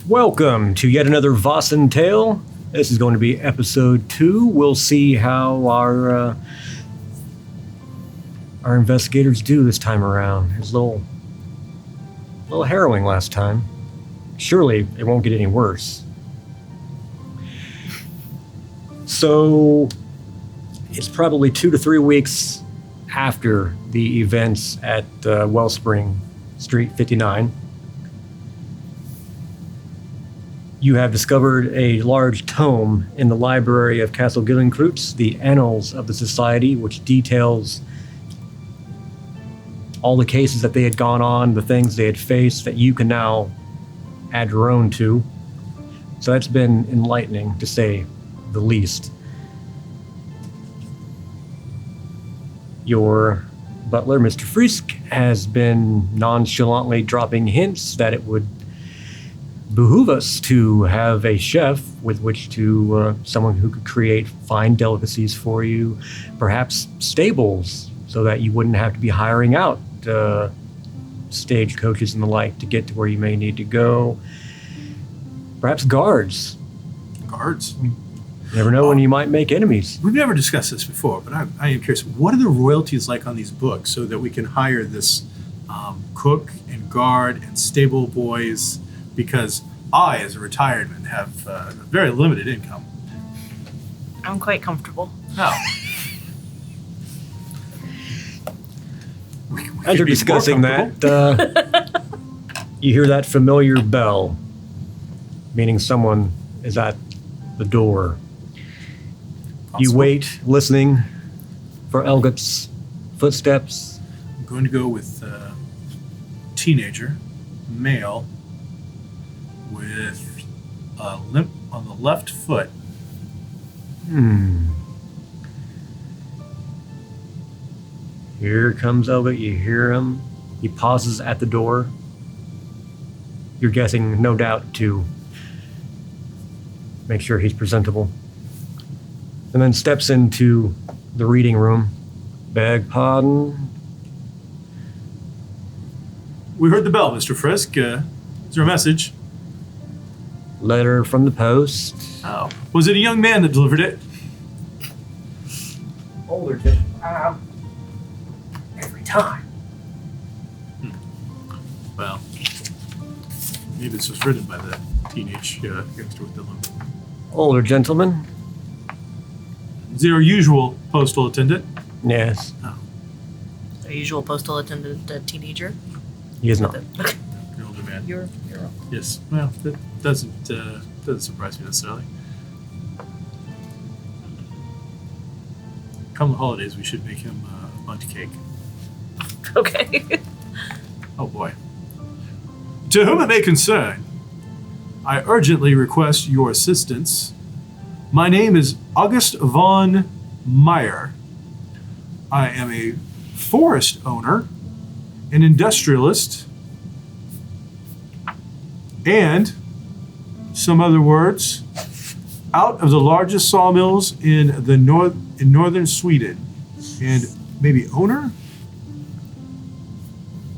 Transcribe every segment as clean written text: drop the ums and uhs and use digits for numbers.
Welcome to yet another Vaesen tale. This is going to be episode 2. We'll see how our investigators do this time around. It was a little harrowing last time. Surely it won't get any worse. So it's probably 2 to 3 weeks after the events at Wellspring Street 59. You have discovered a large tome in the library of Castle Gillenkreutz, the Annals of the Society, which details all the cases that they had gone on, the things they had faced that you can now add your own to. So that's been enlightening, to say the least. Your butler, Mr. Frisk, has been nonchalantly dropping hints that it would behoove us to have a chef with which to, someone who could create fine delicacies for you, perhaps stables, so that you wouldn't have to be hiring out stagecoaches and the like to get to where you may need to go. Perhaps guards. Guards? You never know when you might make enemies. We've never discussed this before, but I am curious. What are the royalties like on these books so that we can hire this cook and guard and stable boys? Because I, as a retired man, have a very limited income. I'm quite comfortable. No. As you're discussing that, you hear that familiar bell, meaning someone is at the door. You wait, listening for Elgut's footsteps. I'm going to go with teenager, male, with a limp on the left foot. Here comes Elgut. You hear him. He pauses at the door. You're guessing, no doubt, to make sure he's presentable. And then steps into the reading room. Beg pardon? We heard the bell, Mr. Frisk. Is there a message? Letter from the post. Oh. Was it a young man that delivered it? Older every time. Well, maybe this was written by the teenage youngster with the limp. Older gentleman? Is it our usual postal attendant? Yes. Oh, Our usual postal attendant, teenager. He is not. the older man. You're wrong. Yes. Well, that doesn't surprise me necessarily. Come the holidays, we should make him a bundt cake. Okay. Oh boy. To whom it may concern, I urgently request your assistance. My name is August von Meyer. I am a forest owner, an industrialist, and some other words, out of the largest sawmills in northern Sweden. And maybe owner?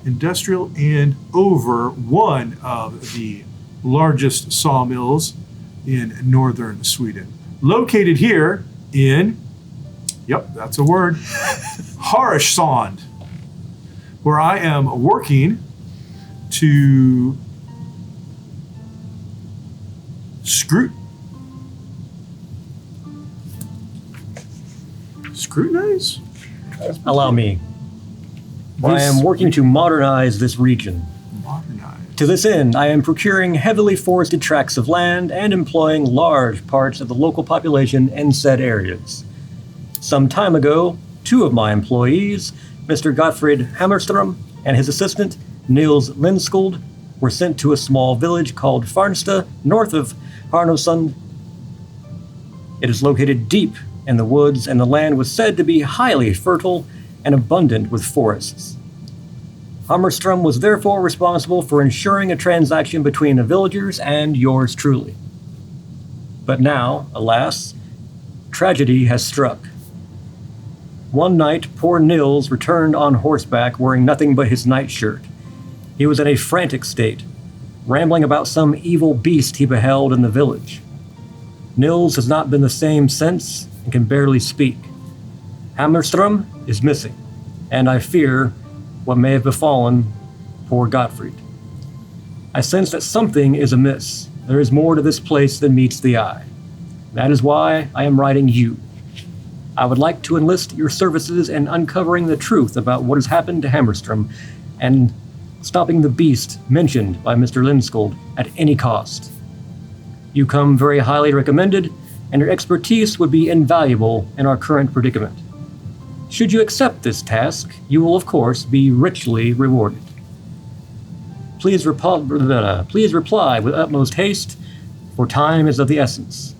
Industrial and over one of the largest sawmills in northern Sweden. Located here in, yep, that's a word, Harishsand, where I am working to scrutinize? Allow me. I am working to modernize this region. Modernize. To this end, I am procuring heavily forested tracts of land and employing large parts of the local population in said areas. Some time ago, 2 of my employees, Mr. Gottfried Hammerstrom and his assistant, Niels Lindskuld, were sent to a small village called Farnsta, north of Harnosund. It is located deep in the woods, and the land was said to be highly fertile and abundant with forests. Hammerstrom was therefore responsible for ensuring a transaction between the villagers and yours truly. But now, alas, tragedy has struck. One night, poor Nils returned on horseback wearing nothing but his nightshirt. He was in a frantic state, rambling about some evil beast he beheld in the village. Nils has not been the same since and can barely speak. Hammerstrom is missing, and I fear what may have befallen poor Gottfried. I sense that something is amiss. There is more to this place than meets the eye. That is why I am writing you. I would like to enlist your services in uncovering the truth about what has happened to Hammerstrom and stopping the beast mentioned by Mr. Lindskuld at any cost. You come very highly recommended, and your expertise would be invaluable in our current predicament. Should you accept this task, you will of course be richly rewarded. Please reply with utmost haste, for time is of the essence.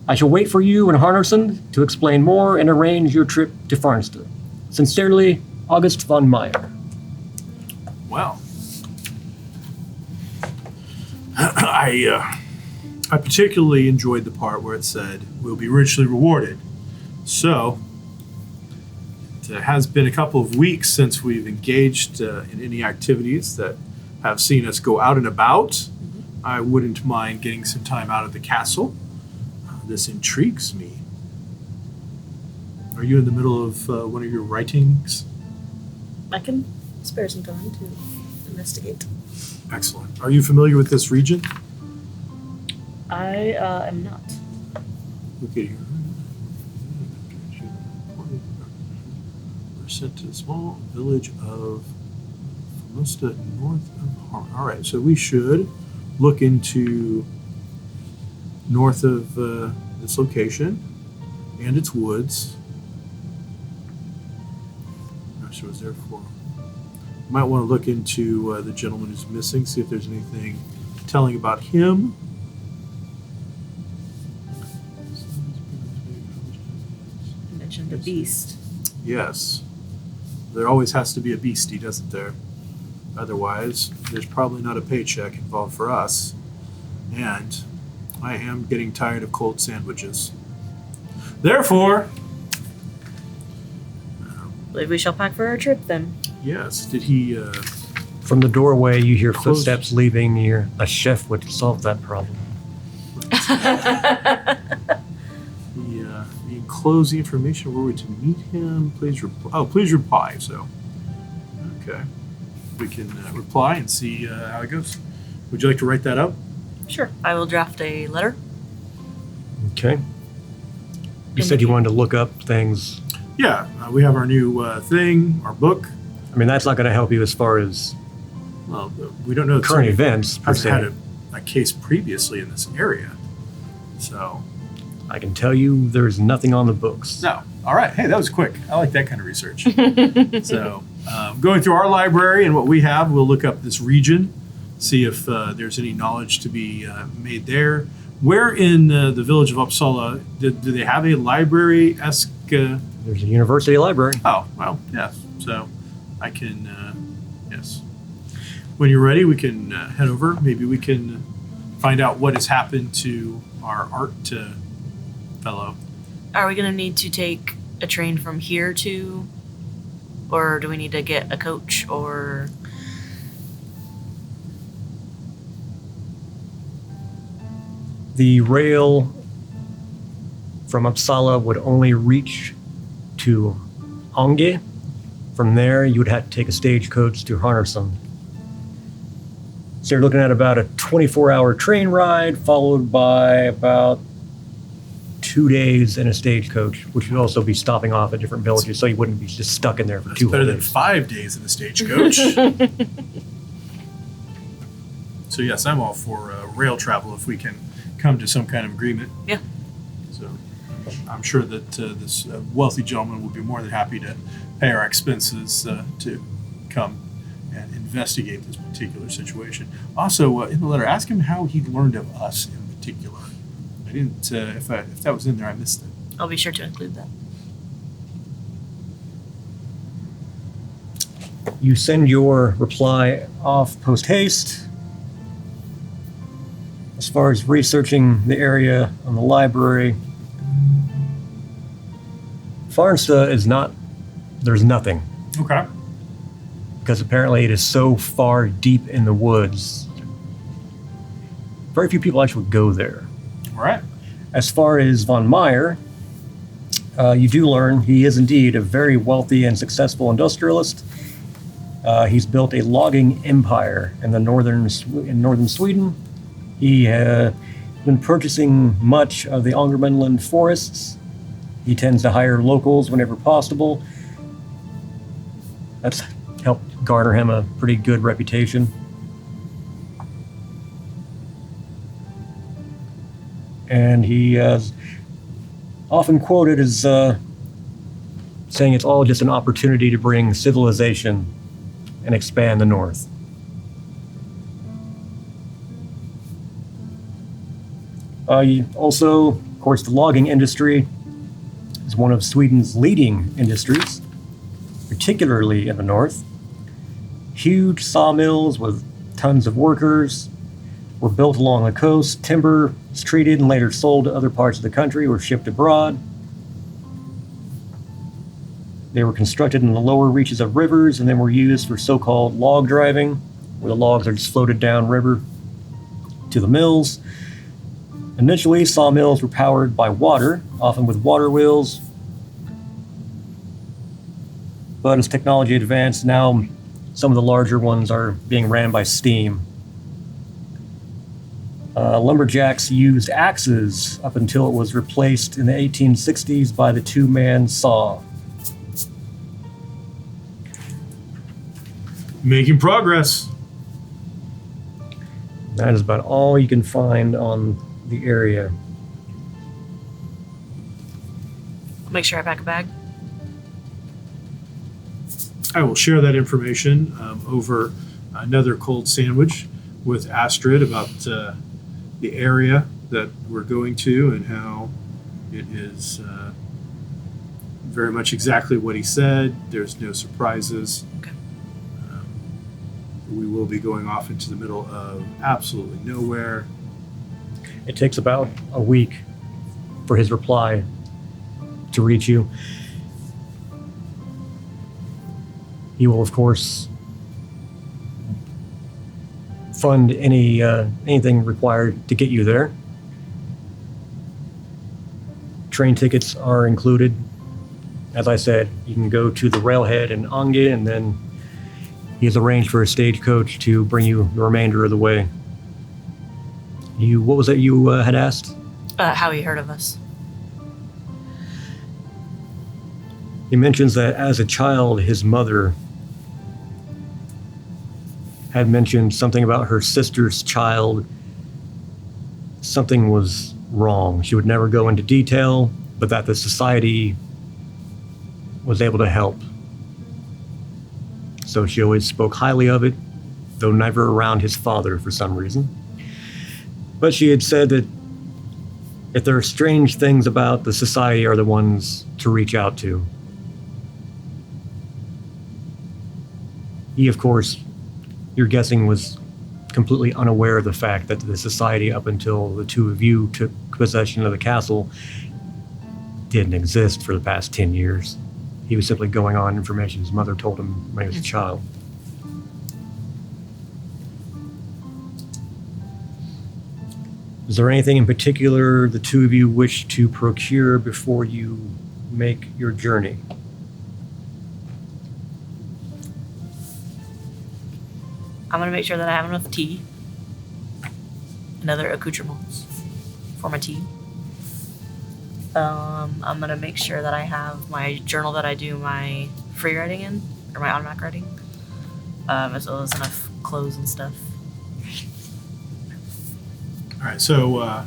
I shall wait for you in Harnosund to explain more and arrange your trip to Farnsta. Sincerely, August von Meyer. Well, I particularly enjoyed the part where it said, we'll be richly rewarded. So, it has been a couple of weeks since we've engaged in any activities that have seen us go out and about. I wouldn't mind getting some time out of the castle. This intrigues me. Are you in the middle of one of your writings? I can spare some time to investigate. Excellent. Are you familiar with this region? I am not. Look at here. We're sent to the small village of Farnsta, north of Harm. All right, so we should look into north of this location and its woods. Not sure what's there for. Might want to look into the gentleman who's missing, see if there's anything telling about him. You mentioned the beast. Yes. There always has to be a beastie, doesn't there? Otherwise, there's probably not a paycheck involved for us. And I am getting tired of cold sandwiches. Therefore, Believe we shall pack for our trip then. yes, did he From the doorway, you hear Close. footsteps leaving. A chef would solve that problem. the enclose the information where we're to meet him? Please please reply. So, okay, we can reply and see how it goes. Would you like to write that up? Sure. I will draft a letter. Okay. You said you wanted to look up things. Yeah, we have our new thing, our book. I mean, that's not going to help you as far as Well, we don't know current events, per Hasn't had se. a case previously in this area, so I can tell you there's nothing on the books. no. All right, hey, that was quick. I like that kind of research. So, going through our library and what we have, we'll look up this region, see if there's any knowledge to be made there. Where in the village of Uppsala do they have a library-esque? There's a university library. Oh, well, yes. So I can, yes. When you're ready, we can head over. Maybe we can find out what has happened to our art fellow. Are we going to need to take a train from here to, or do we need to get a coach or? The rail from Uppsala would only reach to Ånge. From there, you would have to take a stagecoach to Harnosund. So you're looking at about a 24-hour train ride, followed by about 2 2 days in a stagecoach, which would also be stopping off at different villages, so you wouldn't be just stuck in there for That's 2 whole better than days. 5 days in a stagecoach. So yes, I'm all for rail travel if we can come to some kind of agreement. Yeah. So I'm sure that this wealthy gentleman will be more than happy to pay our expenses to come and investigate this particular situation. Also, in the letter, ask him how he learned of us in particular. I didn't. If that was in there, I missed it. I'll be sure to include that. You send your reply off post haste. As far as researching the area on the library, Farnsta is not, there's nothing, Okay. because apparently it is so far deep in the woods. Very few people actually go there. All right. As far as von Meyer, you do learn he is indeed a very wealthy and successful industrialist. He's built a logging empire in northern Sweden. He has been purchasing much of the Ångermanland forests. He tends to hire locals whenever possible. That's helped garner him a pretty good reputation. And he is often quoted as saying it's all just an opportunity to bring civilization and expand the North. Also, of course, the logging industry is one of Sweden's leading industries, particularly in the north. Huge sawmills with tons of workers were built along the coast. Timber was treated and later sold to other parts of the country or shipped abroad. They were constructed in the lower reaches of rivers and then were used for so-called log driving, where the logs are just floated downriver to the mills. Initially, sawmills were powered by water, often with water wheels. But as technology advanced, now some of the larger ones are being ran by steam. Lumberjacks used axes up until it was replaced in the 1860s by the two-man saw. Making progress. That is about all you can find on the area. I'll make sure I pack a bag. I will share that information over another cold sandwich with Astrid about the area that we're going to and how it is very much exactly what he said. There's no surprises. Okay. We will be going off into the middle of absolutely nowhere. It takes about a week for his reply to reach you. He will, of course, fund anything required to get you there. Train tickets are included. As I said, you can go to the railhead in Ånge, and then he has arranged for a stagecoach to bring you the remainder of the way. What was it you had asked? How he heard of us. He mentions that as a child, his mother had mentioned something about her sister's child. Something was wrong. She would never go into detail, but that the society was able to help. So she always spoke highly of it, though never around his father for some reason. But she had said that if there are strange things about the society, are the ones to reach out to. He, of course, you're guessing, was completely unaware of the fact that the society, up until the two of you took possession of the castle, didn't exist for the past 10 years. He was simply going on information his mother told him when he was a child. Is there anything in particular the two of you wish to procure before you make your journey? I'm gonna make sure that I have enough tea and other accoutrements for my tea. I'm gonna make sure that I have my journal that I do my free writing in, or my automatic writing, as well as enough clothes and stuff. All right, so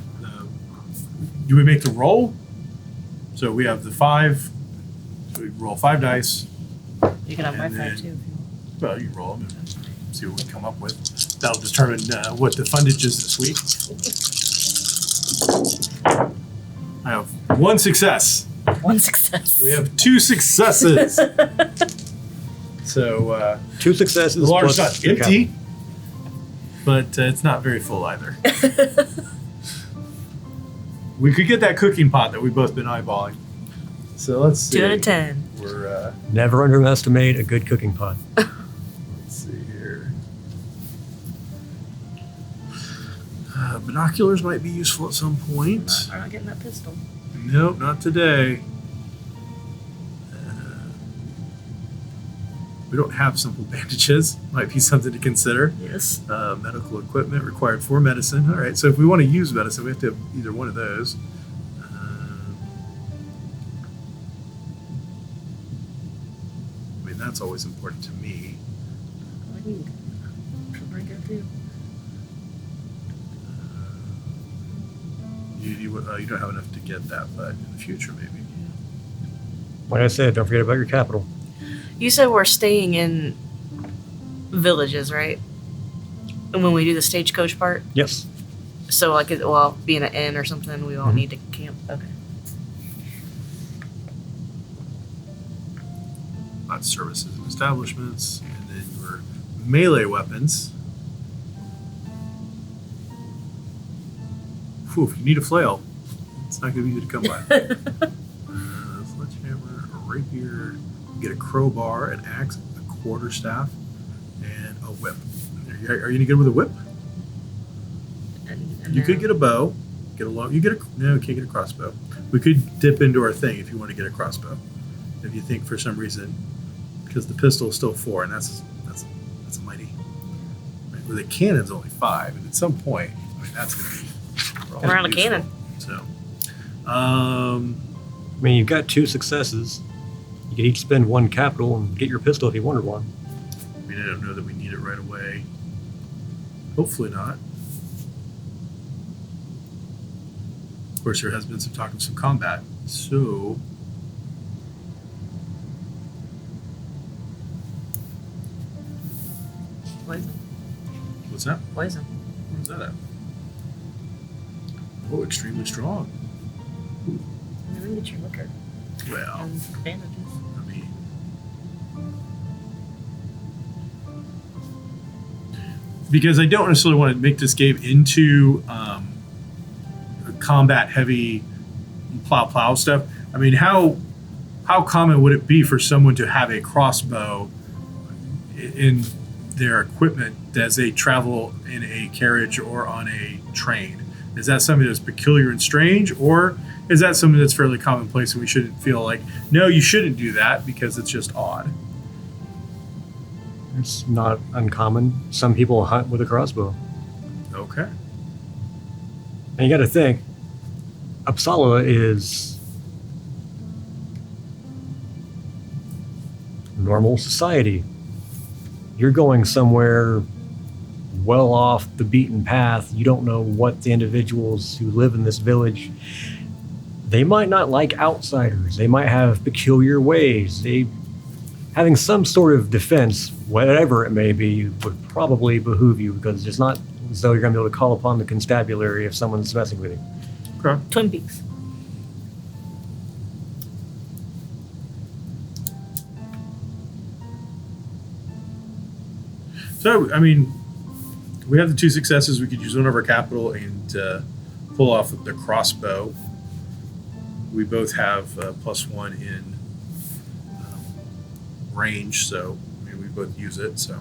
do we make the roll? So we have the 5. So we roll 5 dice. You can have my And 5 then- too. If you want. Well, you roll them and see what we come up with. That'll determine what the fundage is this week. I have 1 success. 1 success. We have 2 successes. So 2 successes. the larder's plus not your empty, but it's not very full either. We could get that cooking pot that we've both been eyeballing. So let's see. 2 out of 10. We're capital. Never underestimate a good cooking pot. let's see here. Binoculars might be useful at some point. We're not getting that pistol. Nope, not today. We don't have simple bandages. Might be something to consider. Yes. Medical equipment required for medicine. All right, so if we want to use medicine, we have to have either one of those. I mean, that's always important to me. I think she'll bring it too. You don't have enough to get that, but in the future, maybe. Like I said, don't forget about your capital. You said we're staying in villages, right? And when we do the stagecoach part, Yes. so like, well, being an inn or something, we won't Mhm. need to camp. Okay. Lots of services and establishments, and then your melee weapons. Whew, if you need a flail, it's not going to be easy to come by. Sledgehammer, a rapier, you get a crowbar, an axe, a quarterstaff, and a whip. Are you any good with a whip? And You could then- get a bow, get a long. You get a no, you can't get a crossbow. We could dip into our thing if you want to get a crossbow. If you think for some reason, because the pistol is still 4, and that's a mighty. Right? Where the cannon's only 5, and at some point, I mean that's going to be We're on a cannon. So, I mean, you've got 2 successes. You could each spend 1 capital and get your pistol if you wanted one. I mean, I don't know that we need it right away. Hopefully not. Of course, there has been some talk of some combat, so. Poison. What's that? Poison. What's that at? Oh, extremely strong. And then get your liquor Well, and bandages. I mean. Because I don't necessarily want to make this game into a combat heavy plow stuff. I mean, how common would it be for someone to have a crossbow in their equipment as they travel in a carriage or on a train? Is that something that's peculiar and strange, or is that something that's fairly commonplace and we shouldn't feel like, no, you shouldn't do that because it's just odd? It's not uncommon. Some people hunt with a crossbow. Okay. And you got to think, Uppsala is normal society. You're going somewhere well off the beaten path. You don't know what the individuals who live in this village, they might not like outsiders. They might have peculiar ways. Having some sort of defense, whatever it may be, would probably behoove you, because it's not as though you're going to be able to call upon the constabulary if someone's messing with you. Okay. Twin Peaks. So, I mean, we have the 2 successes. We could use one of our capital and pull off the crossbow. We both have +1 in range, so I mean, we both use it. So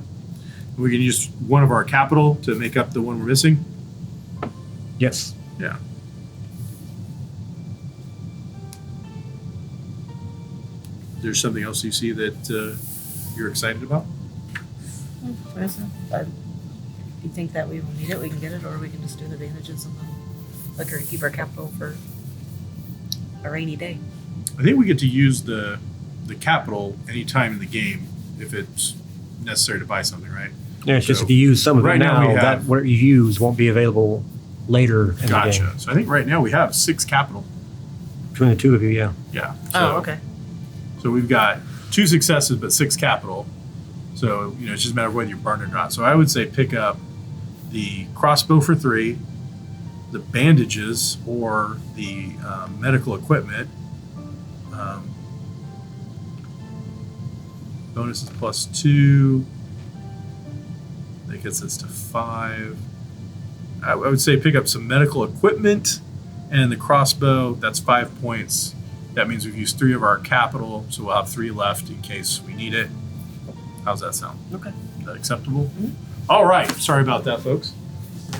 we can use one of our capital to make up the one we're missing. Yes. Yeah. There's something else you see that you're excited about? If you think that we will need it, we can get it, or we can just do the bandages and the liquor and keep our capital for. a rainy day. I think we get to use the capital anytime in the game if it's necessary to buy something, right? Yeah, it's just So, if you use some of right it now now, we that have- what you use won't be available later in the Gotcha. game. So I think right now we have 6 capital. Between the two of you, yeah. Yeah. Oh, okay. So we've got 2 successes but 6 capital. So, it's just a matter of whether you burn it or not. So I would say pick up the crossbow for 3, the bandages or the medical equipment. Bonus is +2. That gets us to 5. I would say pick up some medical equipment and the crossbow. That's 5 points. That means we've used 3 of our capital, so we'll have 3 left in case we need it. How's that sound? Okay. Is that acceptable? All right. Sorry about that, folks.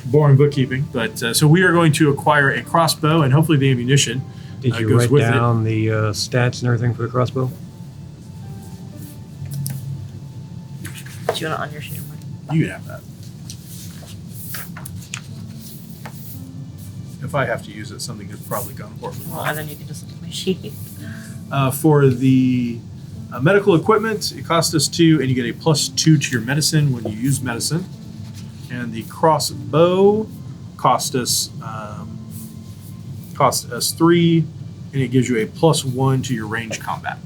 Boring bookkeeping. But so we are going to acquire a crossbow and hopefully the ammunition Did you goes write with down the stats and everything for the crossbow? Do you want it on your sheet? it. You can have that. If I have to use it, something has probably gone horribly Well, wrong. and then you can just look at my sheet. For the medical equipment, it costs us 2, and you get a +2 to your medicine when you use medicine. And the crossbow cost us 3, and it gives you a +1 to your range combat.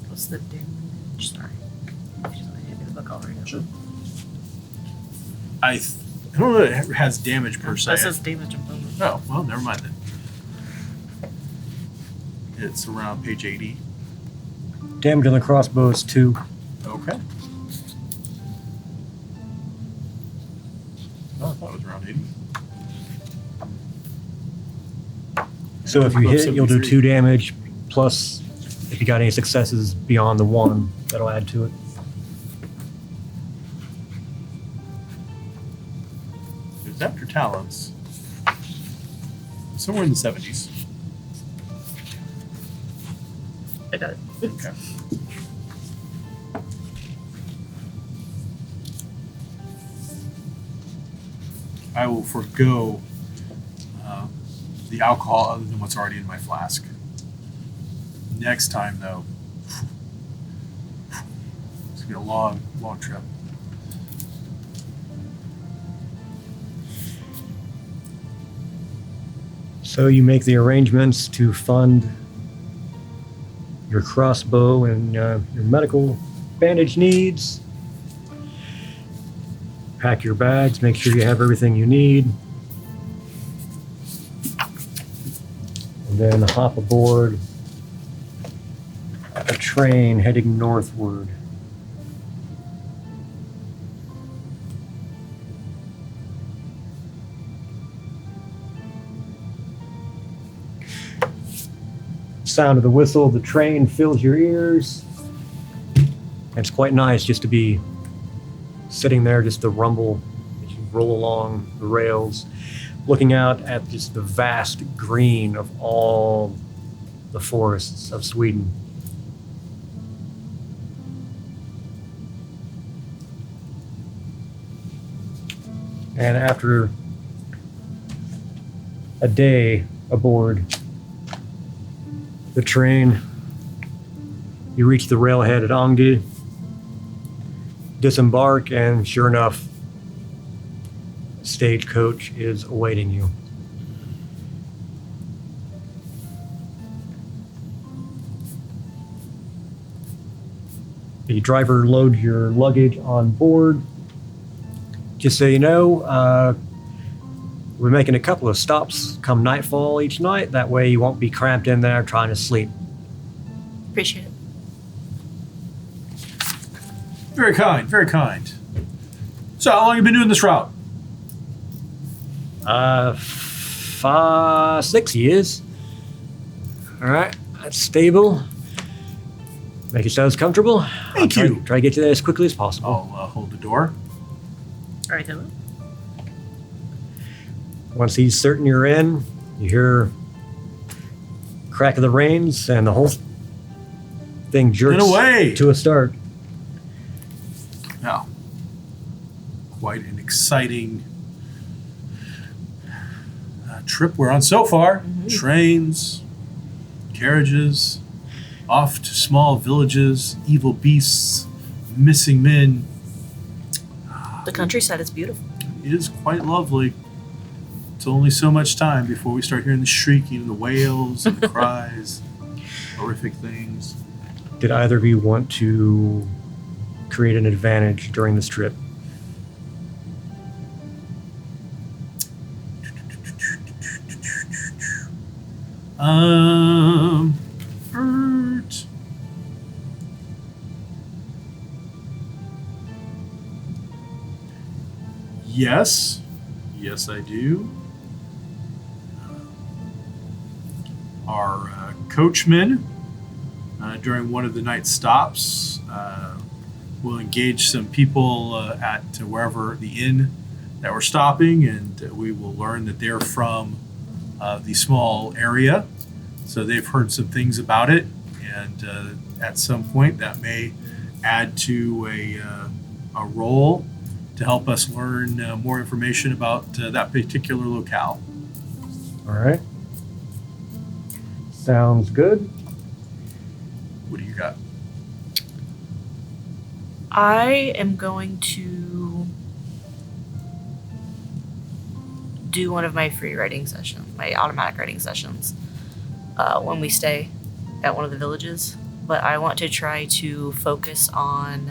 What's the damage? Sorry. I just want to hand me the book already. Sure. I don't know that it has damage per se. That says damage and bonus. Oh, well, never mind then. It's around page 80. Damage on the crossbow is 2. Okay. Oh, I thought it was around 80. So if you Above hit, you'll do 73. 2 damage, plus if you got any successes beyond the 1, that'll add to it. It's after talents. Somewhere in the 70s. I got it. Okay. I will forego the alcohol other than what's already in my flask. Next time, though, it's gonna be a long, long trip. So you make the arrangements to fund your crossbow and your medical bandage needs. Pack your bags, make sure you have everything you need. And then hop aboard a train heading northward. Sound of the whistle of the train fills your ears. It's quite nice just to be sitting there, just the rumble as you roll along the rails, looking out at just the vast green of all the forests of Sweden. And after a day aboard the train, you reach the railhead at Angdi, disembark, and sure enough, stagecoach is awaiting you. The driver loads your luggage on board. Just so you know, we're making a couple of stops come nightfall each night. That way you won't be cramped in there trying to sleep. Appreciate it. Very kind, very kind. So, how long have you been doing this route? 6 years. All right, that's stable. Make yourselves comfortable. Thank you. Try to get you there as quickly as possible. I'll hold the door. All right, then. Once he's certain you're in, you hear crack of the reins, and the whole thing jerks away. to a start. Now, quite an exciting trip we're on so far. Trains, carriages, off to small villages, evil beasts, missing men. The countryside is beautiful. It is quite lovely. It's only so much time before we start hearing the shrieking and the wails and the cries, horrific things. Did either of you want to create an advantage during this trip? Hurt. Yes. Yes, I do. Our coachman, during one of the night stops, will engage some people at wherever the inn that we're stopping, and we will learn that they're from the small area. So they've heard some things about it, and at some point that may add to a role to help us learn more information about that particular locale. All right. Sounds good. What do you got? I am going to do one of my free writing sessions, my automatic writing sessions, when we stay at one of the villages. But I want to try to focus on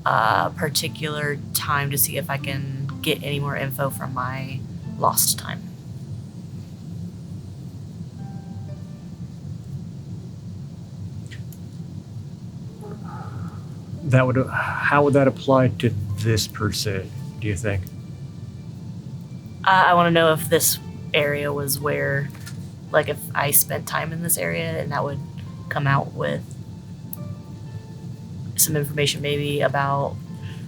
a particular time to see if I can get any more info from my lost time. How would that apply to this per se, do you think? I want to know if this area was where, like, if I spent time in this area, and that would come out with some information maybe about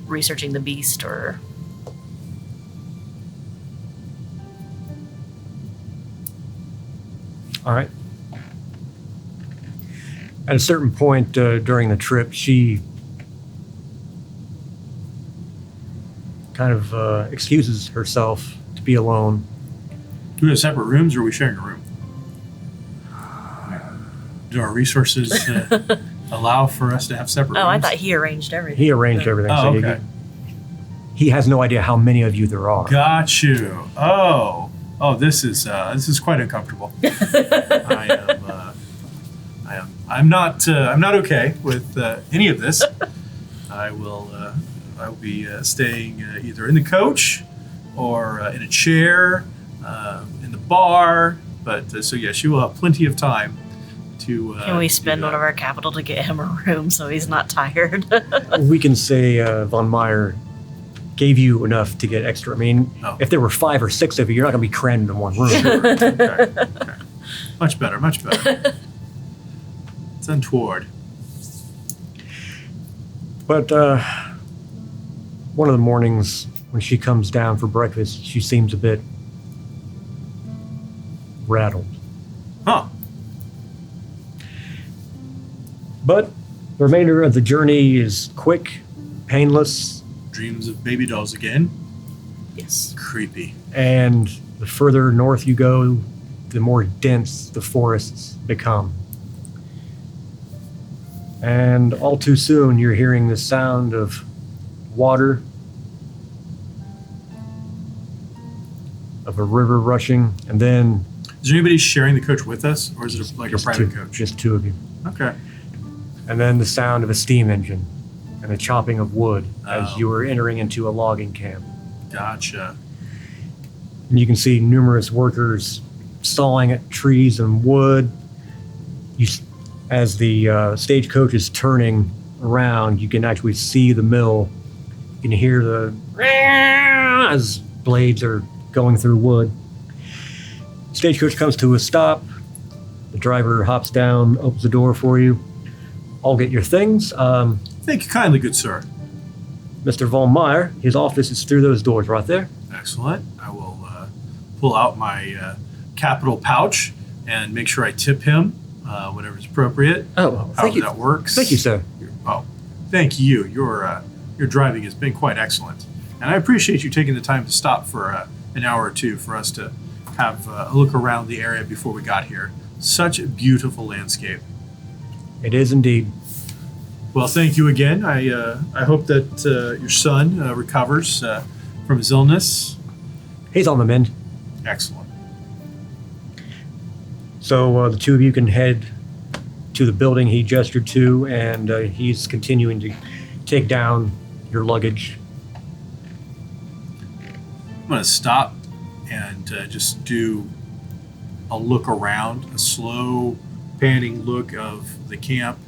researching the beast or... All right. At a certain point during the trip, she kind of excuses herself to be alone. Do we have separate rooms, or are we sharing a room? Do our resources allow for us to have separate rooms? Oh, I thought he arranged everything. He arranged everything. Oh, so okay. He has no idea how many of you there are. Got you. Oh, this is quite uncomfortable. I'm not okay with any of this. I'll be staying either in the coach or in a chair in the bar. But so yes, you will have plenty of time to. Can we spend one of our capital to get him a room so he's not tired? We can say Von Meyer gave you enough to get extra. I mean, if there were 5 or 6 of you, you're not going to be crammed in one room. Sure. Okay. Much better. It's untoward. But one of the mornings when she comes down for breakfast, she seems a bit rattled. Huh. But the remainder of the journey is quick, painless, Dreams of baby dolls again. Yes. Creepy. and the further north you go, the more dense the forests become. And all too soon, you're hearing the sound of water, of a river rushing, and then... Is there anybody sharing the coach with us, or is it like a private coach? Just 2 of you. Okay. And then the sound of a steam engine and the chopping of wood as Oh. you are entering into a logging camp. Gotcha. And you can see numerous workers sawing at trees and wood. As the stagecoach is turning around, you can actually see the mill. You can hear the as blades are going through wood. Stagecoach comes to a stop. The driver hops down, opens the door for you. I'll get your things. Thank you kindly, good sir. Mr. Von Meyer, his office is through those doors right there. Excellent. I will pull out my capital pouch and make sure I tip him whenever it's appropriate. Oh, thank you. That works. Thank you, sir. Oh, thank you. Your driving has been quite excellent, and I appreciate you taking the time to stop for an hour or two for us to have a look around the area before we got here. Such a beautiful landscape. It is indeed. Well, thank you again. I hope that your son recovers from his illness. He's on the mend. Excellent. So the two of you can head to the building he gestured to, and he's continuing to take down your luggage. I'm going to stop and just do a look around, a slow panning look of the camp.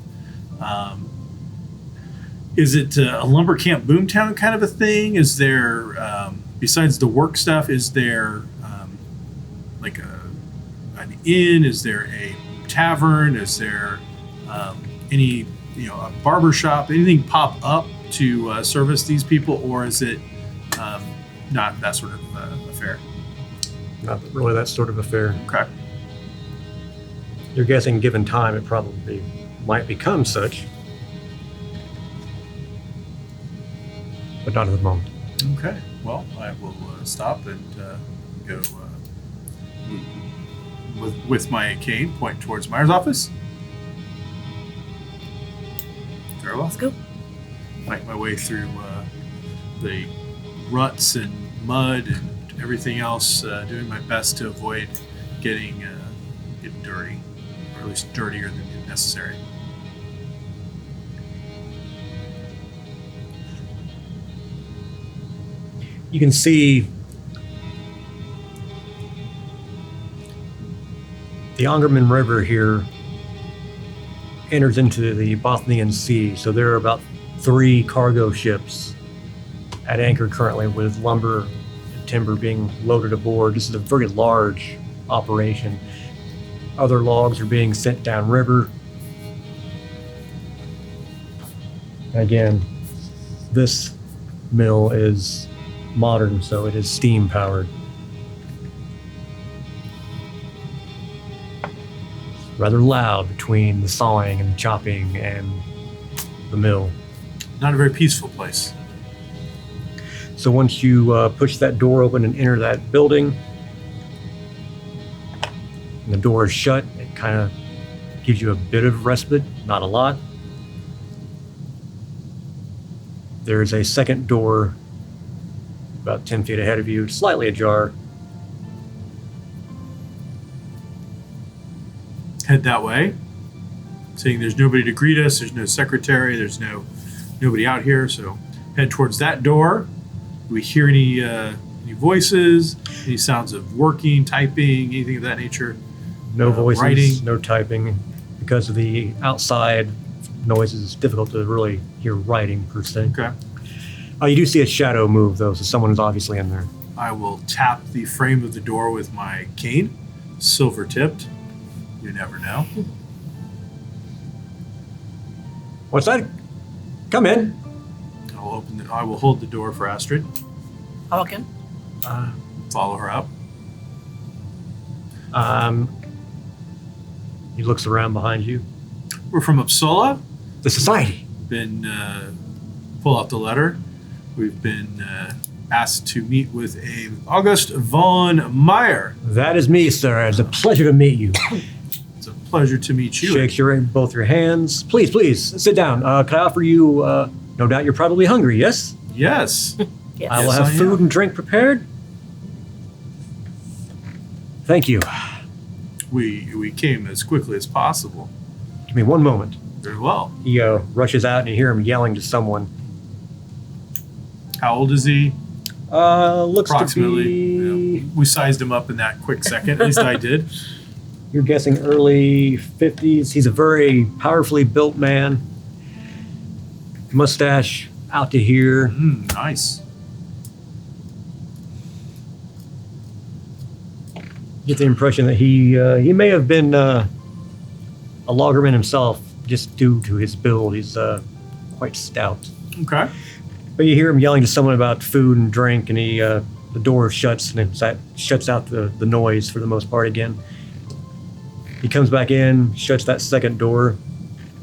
Is it a lumber camp boomtown kind of a thing? Is there, besides the work stuff, is there like an inn? Is there a tavern? Is there any, a barber shop? Anything pop up to service these people, or is it not that sort of affair? Not really that sort of affair. Okay. You're guessing, given time, it probably might become such, but not at the moment. Okay. Well, I will stop and go with my cane, point towards Meyer's office. Very well. Let's go. Make my way through the ruts and mud and everything else, doing my best to avoid getting dirty, or at least dirtier than necessary. You can see the Angerman River here enters into the Bothnian Sea, so there are about 3 cargo ships at anchor currently, with lumber and timber being loaded aboard. This is a very large operation. Other logs are being sent downriver. Again, this mill is modern, so it is steam powered. Rather loud between the sawing and chopping and the mill. Not a very peaceful place. So once you push that door open and enter that building, and the door is shut, it kind of gives you a bit of respite, not a lot. There's a second door about 10 feet ahead of you, slightly ajar. Head that way. Seeing there's nobody to greet us, there's no secretary, there's nobody out here, so head towards that door. Do we hear any voices, any sounds of working, typing, anything of that nature? No voices, writing. no typing. Because of the outside noises, it's difficult to really hear writing per se. Okay. You do see a shadow move, though, so someone is obviously in there. I will tap the frame of the door with my cane, silver tipped. You never know. What's that? Come in. I will hold the door for Astrid. I'll walk in. Follow her up. He looks around behind you. We're from Uppsala. The society. Been pull out the letter. We've been asked to meet with a August von Meyer. That is me, sir. It's a pleasure to meet you. It's a pleasure to meet you. Shakes both your hands. Please, sit down. Can I offer you, no doubt you're probably hungry, yes? Yes. Yes. I will Yes, have I am. food and drink prepared. Thank you. We came as quickly as possible. Give me one moment. Very well. He rushes out and you hear him yelling to someone. How old is he? Looks Approximately. to be... We sized him up in that quick second. At least I did. You're guessing early 50s. He's a very powerfully built man. Mustache out to here. Nice. Get the impression that he may have been a loggerman himself, just due to his build. He's quite stout. Okay. But you hear him yelling to someone about food and drink, and the door shuts, and that shuts out the noise for the most part again. He comes back in, shuts that second door,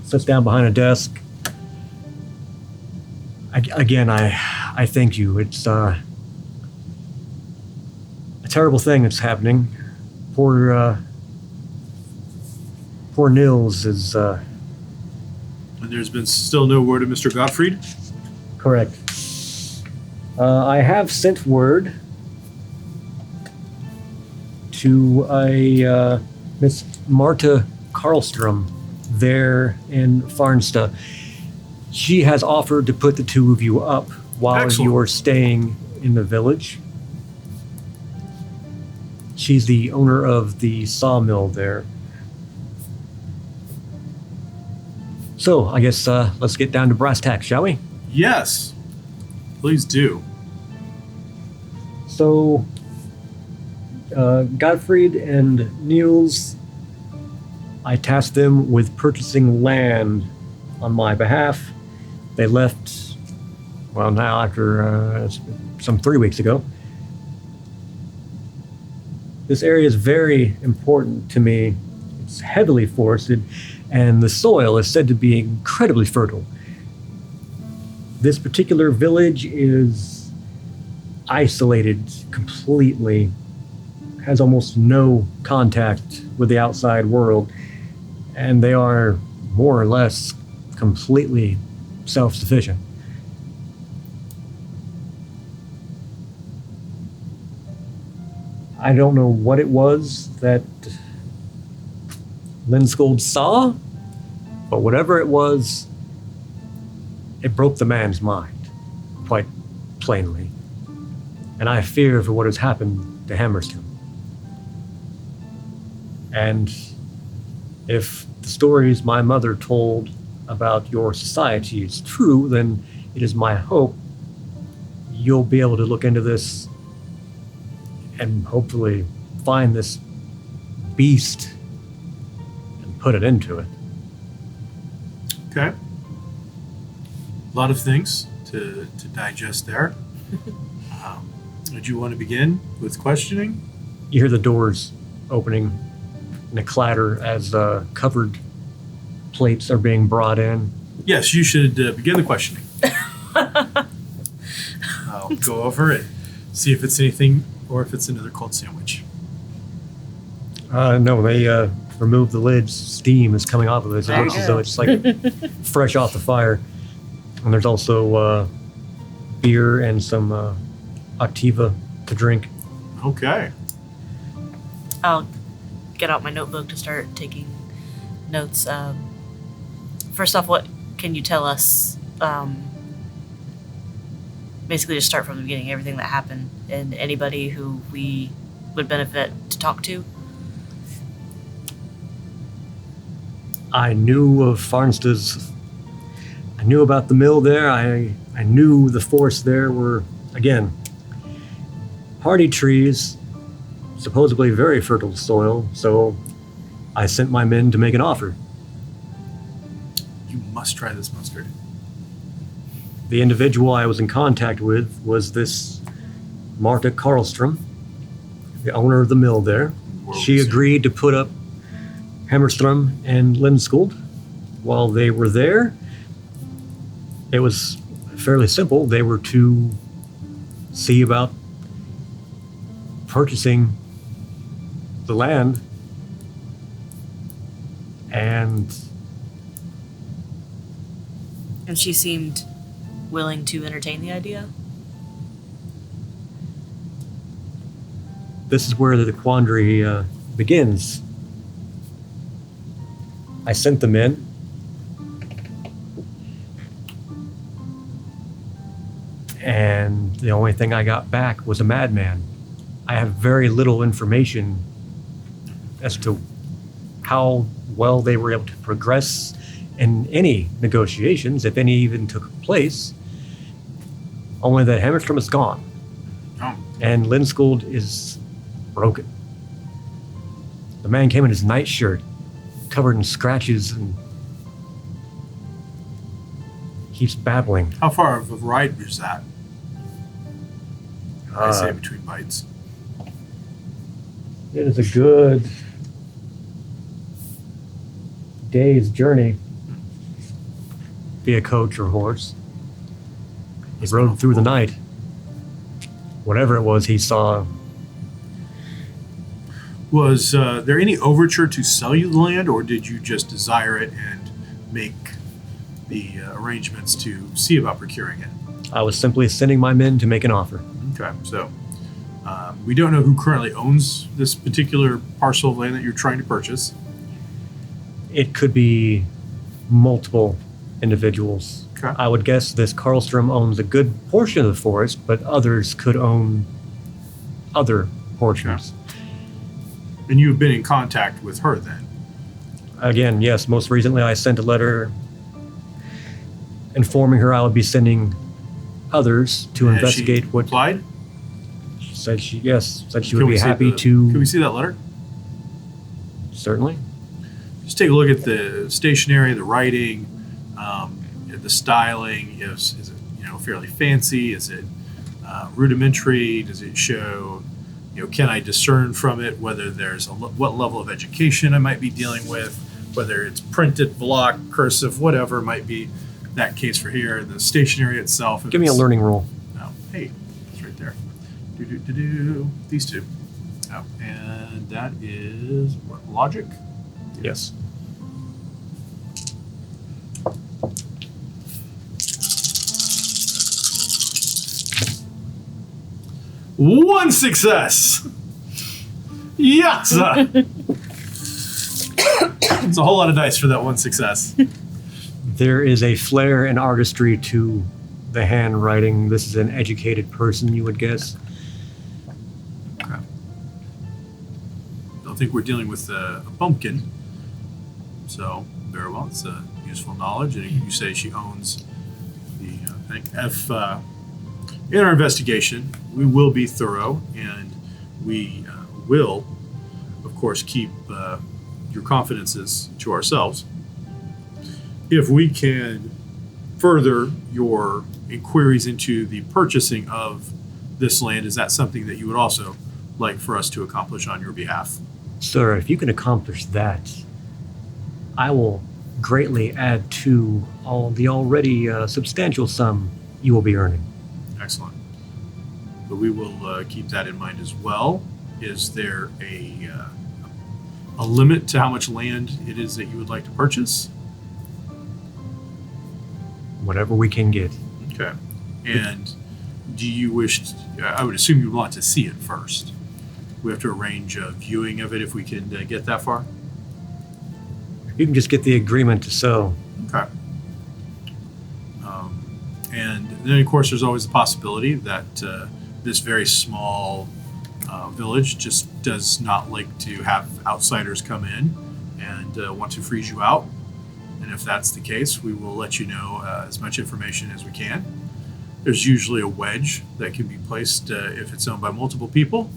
sits down behind a desk. I thank you. It's terrible thing that's happening. Poor Nils is And there's been still no word of Mr. Gottfried? correct. I have sent word to a Miss Marta Karlstrom there in Farnsta. She has offered to put the two of you up while Excellent. you're staying in the village. She's the owner of the sawmill there. So, I guess let's get down to brass tacks, shall we? Yes. Please do. So, Gottfried and Niels, I tasked them with purchasing land on my behalf. They left, well, now after some 3 weeks ago. This area is very important to me. It's heavily forested, and the soil is said to be incredibly fertile. This particular village is isolated completely, has almost no contact with the outside world, and they are more or less completely self-sufficient. I don't know what it was that Linskold saw, but whatever it was, it broke the man's mind, quite plainly. And I fear for what has happened to Hammerstrom. And if the stories my mother told about your society is true, then it is my hope you'll be able to look into this and hopefully find this beast and put it into it. Okay. A lot of things to digest there. Would you want to begin with questioning? You hear the doors opening and a clatter as covered plates are being brought in. Yes, you should begin the questioning. I'll go over it, see if it's anything or if it's another cold sandwich. No, they removed the lids. Steam is coming off of it. It There you looks as go. though it's like fresh off the fire. And there's also beer and some Activa to drink. Okay. I'll get out my notebook to start taking notes. First off, what can you tell us? Basically, just start from the beginning, everything that happened, and anybody who we would benefit to talk to. I knew of Farnsta's. I knew about the mill there. I knew the forest there were, again, hardy trees, supposedly very fertile soil, so I sent my men to make an offer. You must try this mustard. The individual I was in contact with was this Marta Karlstrom, the owner of the mill there. She agreed to put up Hammerstrom and Linskold while they were there. It was fairly simple. They were to see about purchasing the land and And she seemed willing to entertain the idea. this is where the quandary begins. I sent them in. And the only thing I got back was a madman. I have very little information as to how well they were able to progress in any negotiations, if any even took place. Only that Hammerstrom is gone, Oh, and Linskold is broken. The man came in his nightshirt, covered in scratches, and keeps babbling. how far of a ride was that? I say Uh, between bites. It is a good day's journey via coach or horse. He rode through the night. Whatever it was he saw Was there any overture to sell you the land, or did you just desire it and make the arrangements to see about procuring it? I was simply sending my men to make an offer. Okay, so we don't know who currently owns this particular parcel of land that you're trying to purchase. It could be multiple individuals. Okay. I would guess this Karlstrom owns a good portion of the forest, but others could own other portions. And you've been in contact with her then? Again, yes, most recently I sent a letter informing her I would be sending others to Has investigate she what... replied? Said she would Can we be see happy Can we to... see that letter? Certainly. Just take a look at the stationery, the writing, the styling. Is it fairly fancy? Is it rudimentary? Does it show? Can I discern from it whether there's what level of education I might be dealing with? Whether it's printed, block, cursive, whatever might be that case for here. The stationery itself. Give me a learning roll. Oh, hey, it's right there. These two. Oh, and that is what, logic? Yes. One success! Yes! It's a whole lot of dice for that one success. There is a flair and artistry to the handwriting. This is an educated person, you would guess. Okay. Don't think we're dealing with a pumpkin. So, very well. It's a useful knowledge. And you say she owns the thing. If, in our investigation, we will be thorough, and we will, of course, keep your confidences to ourselves. If we can further your inquiries into the purchasing of this land, is that something that you would also like for us to accomplish on your behalf? Sir, if you can accomplish that, I will greatly add to the already substantial sum you will be earning. Excellent. But we will keep that in mind as well. Is there a limit to how much land it is that you would like to purchase? Whatever we can get. Okay. And do you wish I would assume you want to see it first. We have to arrange a viewing of it if we can get that far? You can just get the agreement to sell. Okay. And then, of course, there's always the possibility that this very small village just does not like to have outsiders come in and want to freeze you out. And if that's the case, we will let you know as much information as we can. There's usually a wedge that can be placed if it's owned by multiple people.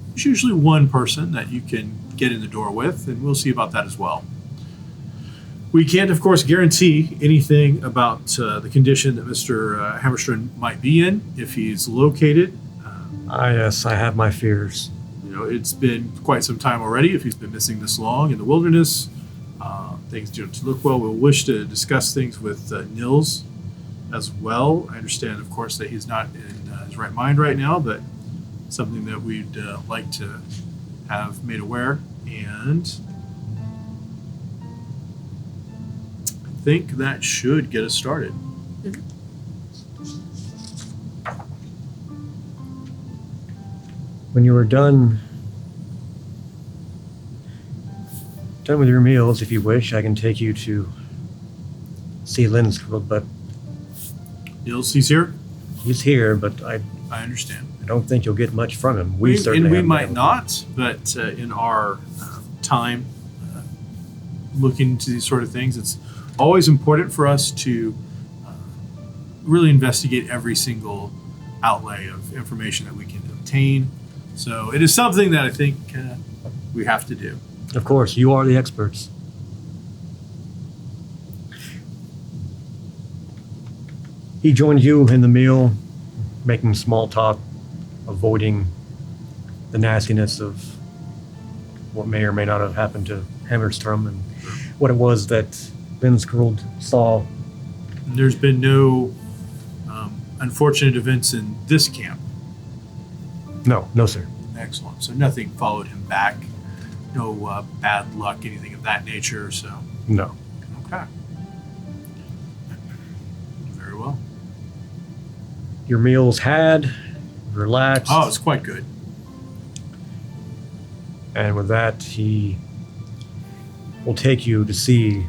There's usually one person that you can get in the door with, and we'll see about that as well. We can't, of course, guarantee anything about the condition that Mr. Hammerstrom might be in if he's located. Yes, I have my fears. It's been quite some time already. If he's been missing this long in the wilderness, things don't look well. We'll wish to discuss things with Nils as well. I understand, of course, that he's not in his right mind right now, but something that we'd like to have made aware. And I think that should get us started. When you are done with your meals, if you wish, I can take you to see Lindsfield, but Nils, he's here? he's here, but I understand. don't think you'll get much from him. We certainly haven't might been able not, but in our time looking into these sort of things, it's always important for us to really investigate every single outlay of information that we can obtain. So it is something that I think we have to do. to. Of course, you are the experts. He joins you in the meal, making small talk, avoiding the nastiness of what may or may not have happened to Hammerstrom and what it was that Vinskrold saw. There's been no unfortunate events in this camp. No, sir. Excellent. So nothing followed him back no bad luck, anything of that nature. So, No. okay, very well. Your meal's had, relaxed. Oh, it's quite good. And with that, he will take you to see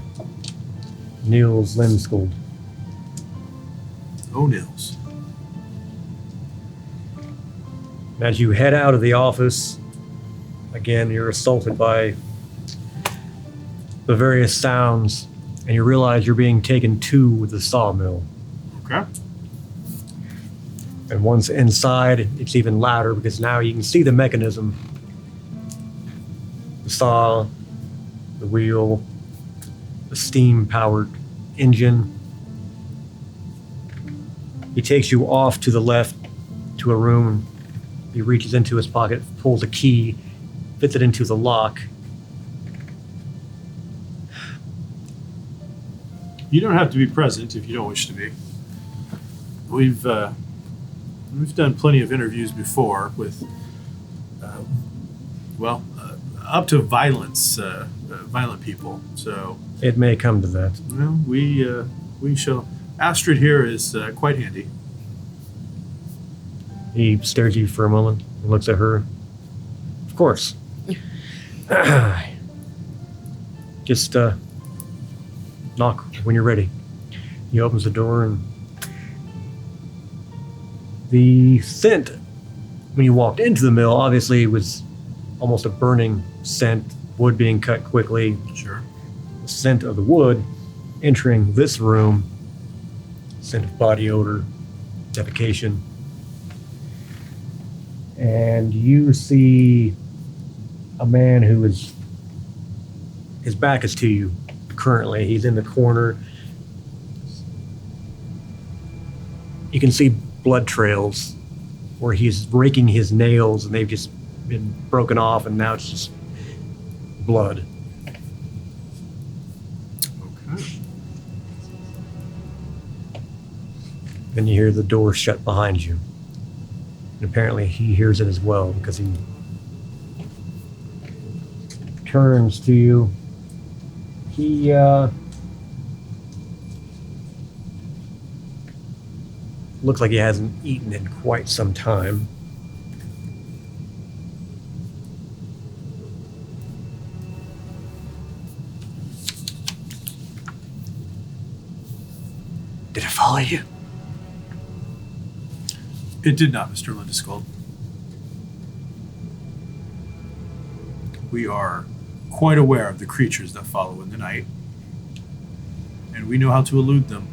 Niels Limskold. Oh, Nils. And as you head out of the office, again, you're assaulted by the various sounds, and you realize you're being taken to the sawmill. Okay. And once inside, it's even louder because now you can see the mechanism. The saw, the wheel, the steam-powered engine. He takes you off to the left to a room. He reaches into his pocket, pulls a key, fits it into the lock. You don't have to be present if you don't wish to be. We've done plenty of interviews before with, up to violence, violent people. So, It may come to that. well, we shall. Astrid here is quite handy. He stares at you for a moment and looks at her. Of course. Just knock when you're ready. He opens the door, and the scent when you walked into the mill obviously was almost a burning scent, wood being cut quickly. Sure. The scent of the wood entering this room, scent of body odor, defecation. And you see a man who is, his back is to you currently. He's in the corner. You can see blood trails where he's raking his nails and they've just been broken off, and now it's just blood. Okay. Then you hear the door shut behind you. And apparently he hears it as well because he turns to you. He looks like he hasn't eaten in quite some time. Did it follow you? It did not, Mr. Lindisgold. We are quite aware of the creatures that follow in the night, and we know how to elude them.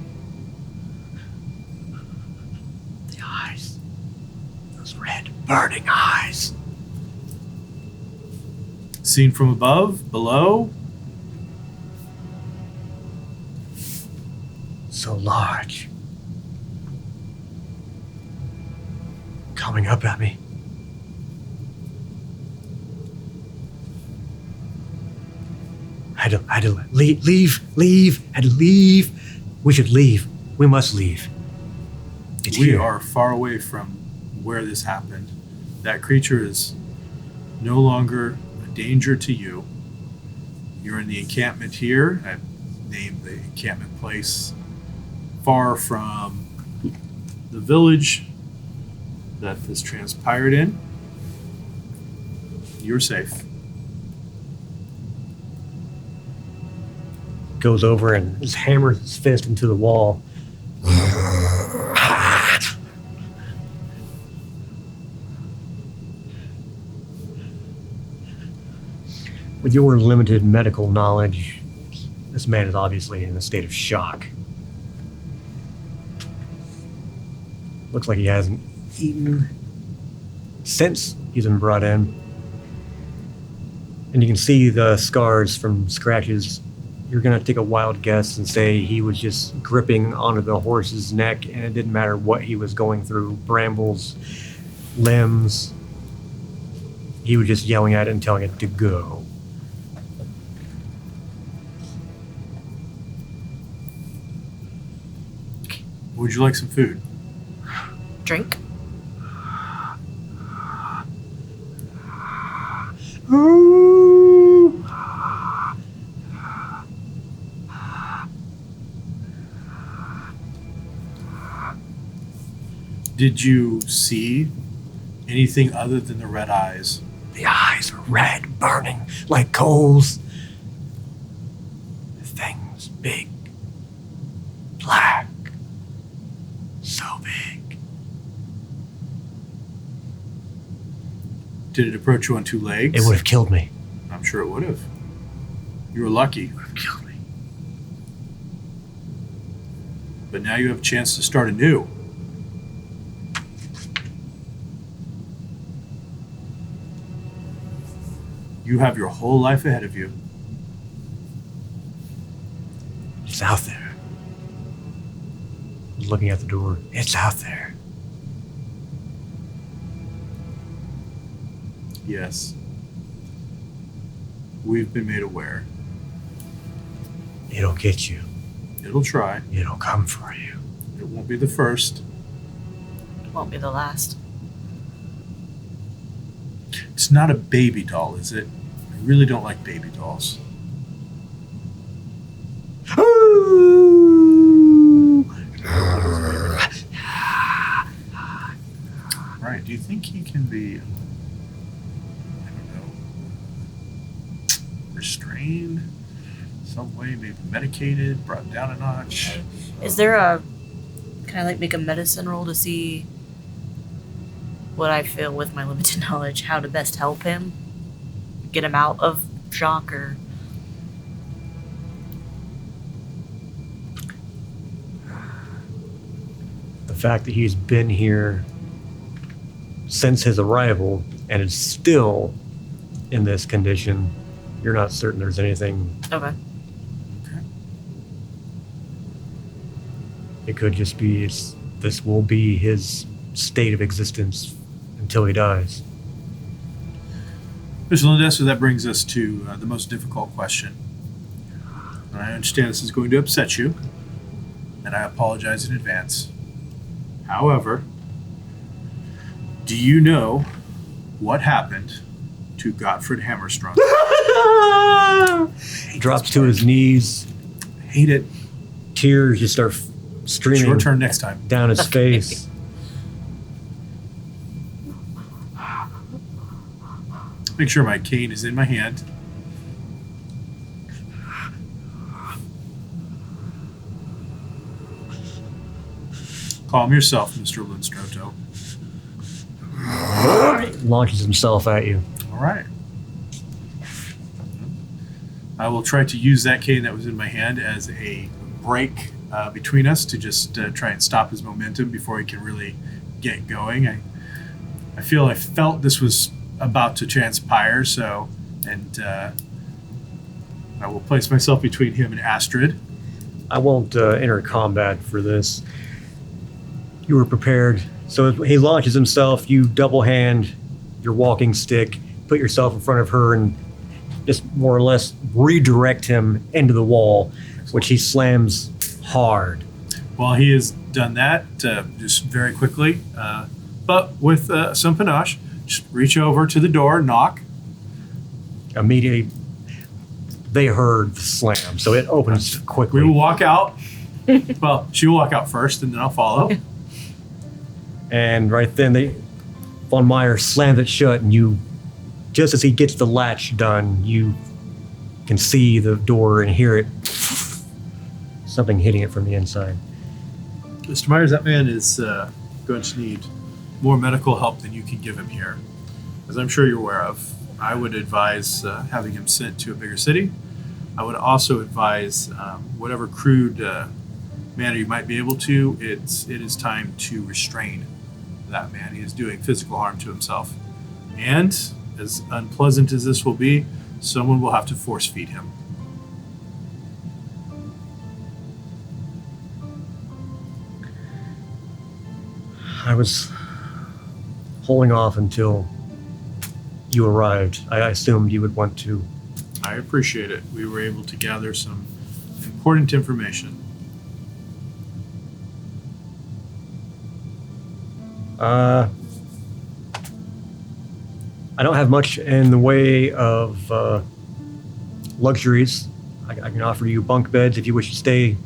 The eyes. Those red, burning eyes. Seen from above, below, So large. Coming up at me. I had to leave, had to leave. We should leave. We must leave. It's we here. are far away from where this happened. That creature is no longer a danger to you. You're in the encampment here. I've named the encampment place far from the village that this transpired in. You're safe. Goes over and just hammers his fist into the wall. With your limited medical knowledge, this man is obviously in a state of shock. Looks like he hasn't eaten since he's been brought in. And you can see the scars from scratches. You're going to take a wild guess and say he was just gripping onto the horse's neck, and it didn't matter what he was going through, brambles, limbs. He was just yelling at it and telling it to go. Would you like some food? Drink? Ooh. Did you see anything other than the red eyes? The eyes are red, burning like coals. The thing's big, black, so big. Did it approach you on two legs? It would have killed me. I'm sure it would have. You were lucky. It would have killed me. But now you have a chance to start anew. You have your whole life ahead of you. It's out there. Looking at the door. It's out there. Yes. We've been made aware. It'll get you. It'll try. It'll come for you. It won't be the first. Won't be the last. It's not a baby doll, is it? I really don't like baby dolls. Right. Do you think he can be, I don't know, restrained? Some way, maybe medicated, brought down a notch? Is there a, can I like make a medicine roll to see what I feel with my limited knowledge, how to best help him? Get him out of shock or... The fact that he's been here since his arrival and is still in this condition, you're not certain there's anything. Okay. Okay. It could just be this will be his state of existence until he dies. Mr. Lindes, so that brings us to the most difficult question. And I understand this is going to upset you, and I apologize in advance. However, do you know what happened to Gottfried Hammerström? He drops to his knees. Hate it. Tears just start streaming It's your turn next time. down his face. Make sure my cane is in my hand. Calm yourself, Mr. Linstroto. Launches himself at you. All right. I will try to use that cane that was in my hand as a break between us to just try and stop his momentum before he can really get going. I felt this was about to transpire, so, and I will place myself between him and Astrid. I won't enter combat for this. You were prepared. So he launches himself, you double hand your walking stick, put yourself in front of her, and just more or less redirect him into the wall, which he slams hard. Well, he has done that just very quickly, but with some panache. Just reach over to the door, knock. Immediately, they heard the slam, so it opens quickly. We will walk out. Well, she will walk out first, and then I'll follow. And right then, Von Meyer slams it shut, and you, just as he gets the latch done, you can see the door and hear it, something hitting it from the inside. Mr. Myers, that man is going to need more medical help than you can give him here. As I'm sure you're aware of, I would advise having him sent to a bigger city. I would also advise whatever crude manner you might be able to, it is time to restrain that man. He is doing physical harm to himself. And as unpleasant as this will be, someone will have to force feed him. I was holding off until you arrived. I assumed you would want to. I appreciate it. We were able to gather some important information. I don't have much in the way of luxuries. I can offer you bunk beds if you wish to stay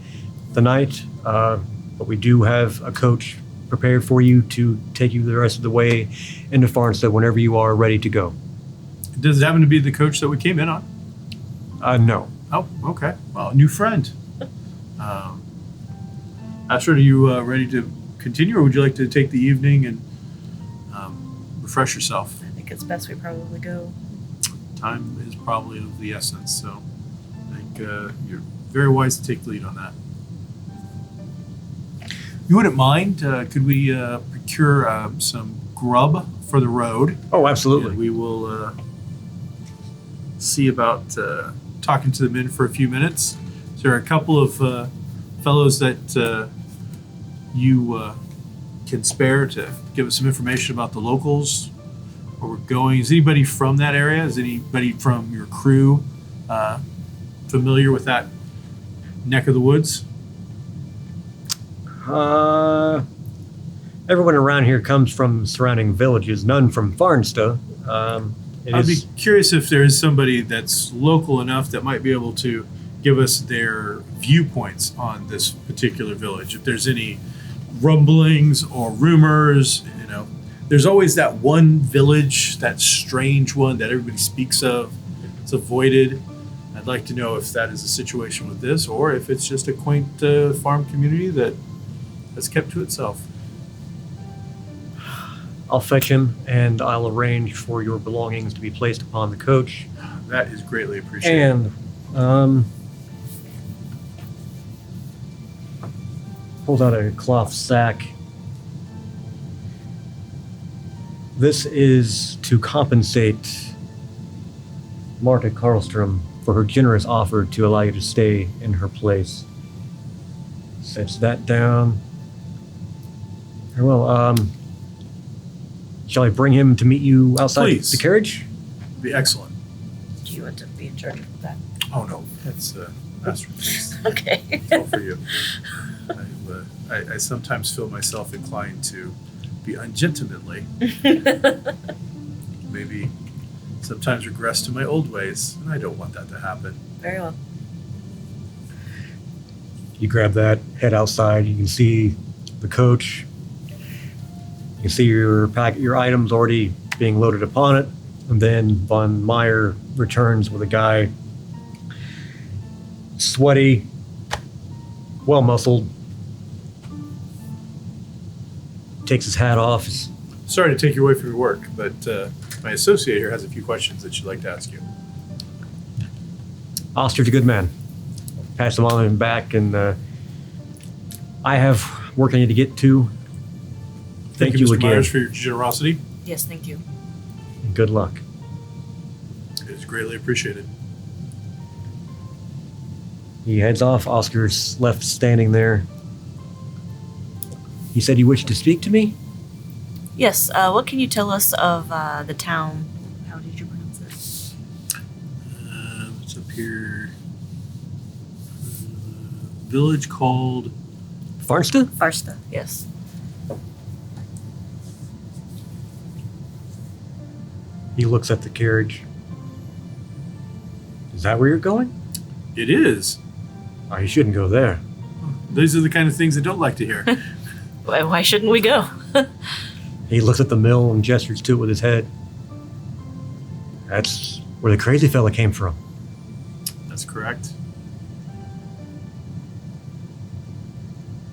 the night, but we do have a coach prepared for you to take you the rest of the way into Farnsta whenever you are ready to go. Does it happen to be the coach that we came in on? No. Oh, okay. Well, a new friend. Astrid, are you ready to continue, or would you like to take the evening and refresh yourself? I think it's best we probably go. Time is probably of the essence, so I think you're very wise to take the lead on that. You wouldn't mind? Could we procure some grub for the road? Oh, absolutely. And we will see about talking to the men for a few minutes. So there are a couple of fellows that you can spare to give us some information about the locals, where we're going. Is anybody from that area? Is anybody from your crew familiar with that neck of the woods? Everyone around here comes from surrounding villages, none from Farnsta. I'd be curious if there is somebody that's local enough that might be able to give us their viewpoints on this particular village. If there's any rumblings or rumors, there's always that one village, that strange one that everybody speaks of. It's avoided. I'd like to know if that is a situation with this, or if it's just a quaint farm community that's kept to itself. I'll fetch him, and I'll arrange for your belongings to be placed upon the coach. That is greatly appreciated. And pulls out a cloth sack. This is to compensate Marta Karlstrom for her generous offer to allow you to stay in her place. Sets that down. Very well, shall I bring him to meet you outside Please. the carriage? Be excellent. Do you want to be in charge of that? Oh no, that's Astrid. Please. Okay. It's all for you. I sometimes feel myself inclined to be ungentlemanly. Maybe sometimes regress to my old ways, and I don't want that to happen. Very well. You grab that, head outside. You can see the coach. You can see your items already being loaded upon it. And then Von Meyer returns with a guy, sweaty, well-muscled, takes his hat off. Sorry to take you away from your work, but my associate here has a few questions that she'd like to ask you. Oster's a good man. Pass them on him back, and I have work I need to get to. Thank you Mr. again. Myers, for your generosity. Yes, thank you. Good luck. It is greatly appreciated. He heads off. Oscar's left standing there. He said you wished to speak to me? Yes, what can you tell us of the town? How did you pronounce it? It's up here. Village called Farnsta? Farnsta, yes. He looks at the carriage. Is that where you're going? It is. Oh, you shouldn't go there. These are the kind of things I don't like to hear. Why shouldn't we go? He looks at the mill and gestures to it with his head. That's where the crazy fella came from. That's correct.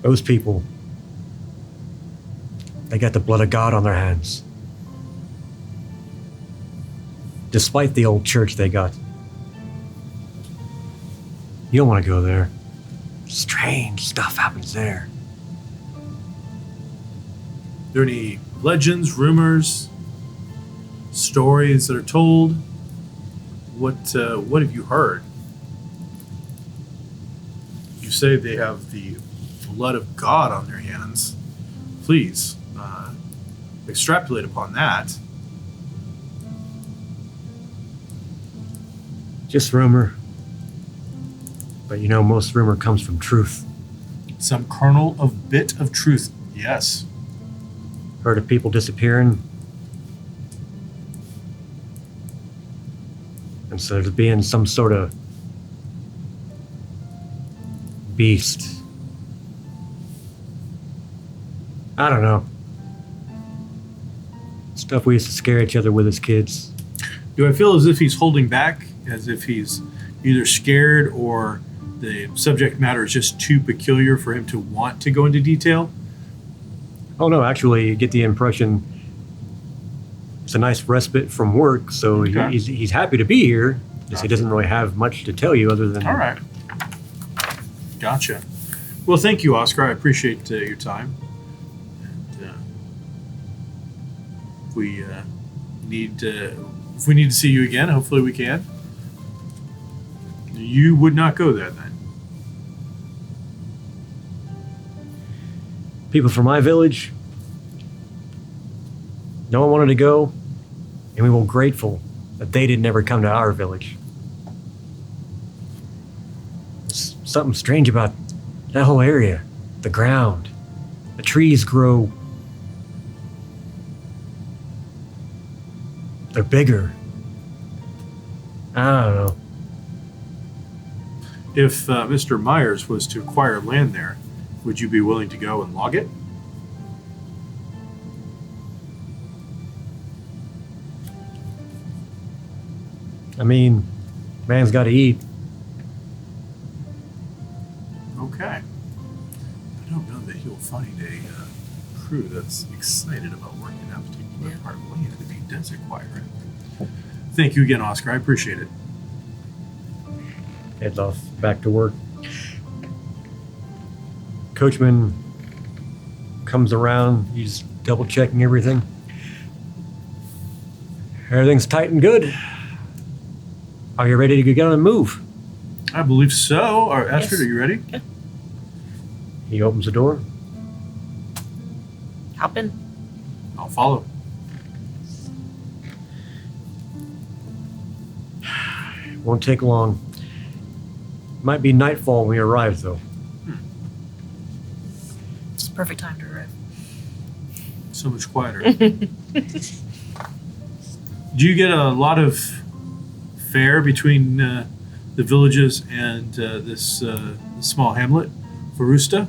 Those people, they got the blood of God on their hands. Despite the old church they got. You don't want to go there. Strange stuff happens there. Are there any legends, rumors, stories that are told? What have you heard? You say they have the blood of God on their hands. Please, extrapolate upon that. Just rumor. But most rumor comes from truth. Some kernel of bit of truth, yes. Heard of people disappearing. And so there's being some sort of beast I don't know. Stuff we used to scare each other with as kids. Do I feel as if he's holding back, as if he's either scared or the subject matter is just too peculiar for him to want to go into detail? Oh no, actually, you get the impression it's a nice respite from work, so Okay. he's happy to be here. Just he doesn't really have much to tell you other than. All right. Gotcha. Well, thank you, Oscar. I appreciate your time. And, if we need to see you again, hopefully we can. You would not go there then. People from my village, no one wanted to go, and we were grateful that they didn't ever come to our village. There's something strange about that whole area. The ground, the trees grow. They're bigger. I don't know. If Mr. Myers was to acquire land there, would you be willing to go and log it? I mean, man's got to eat. Okay. I don't know that he'll find a crew that's excited about working that particular part of land if he does acquire it. Thank you again, Oscar. I appreciate it. Heads off back to work. Coachman comes around. He's double checking everything. Everything's tight and good. Are you ready to get on and move? I believe so. Or Astrid, Yes. are you ready? He opens the door. Hop in. I'll follow. Won't take long. Might be nightfall when we arrive, though. It's the perfect time to arrive. So much quieter. Do you get a lot of fare between the villages and this small hamlet, Farnsta?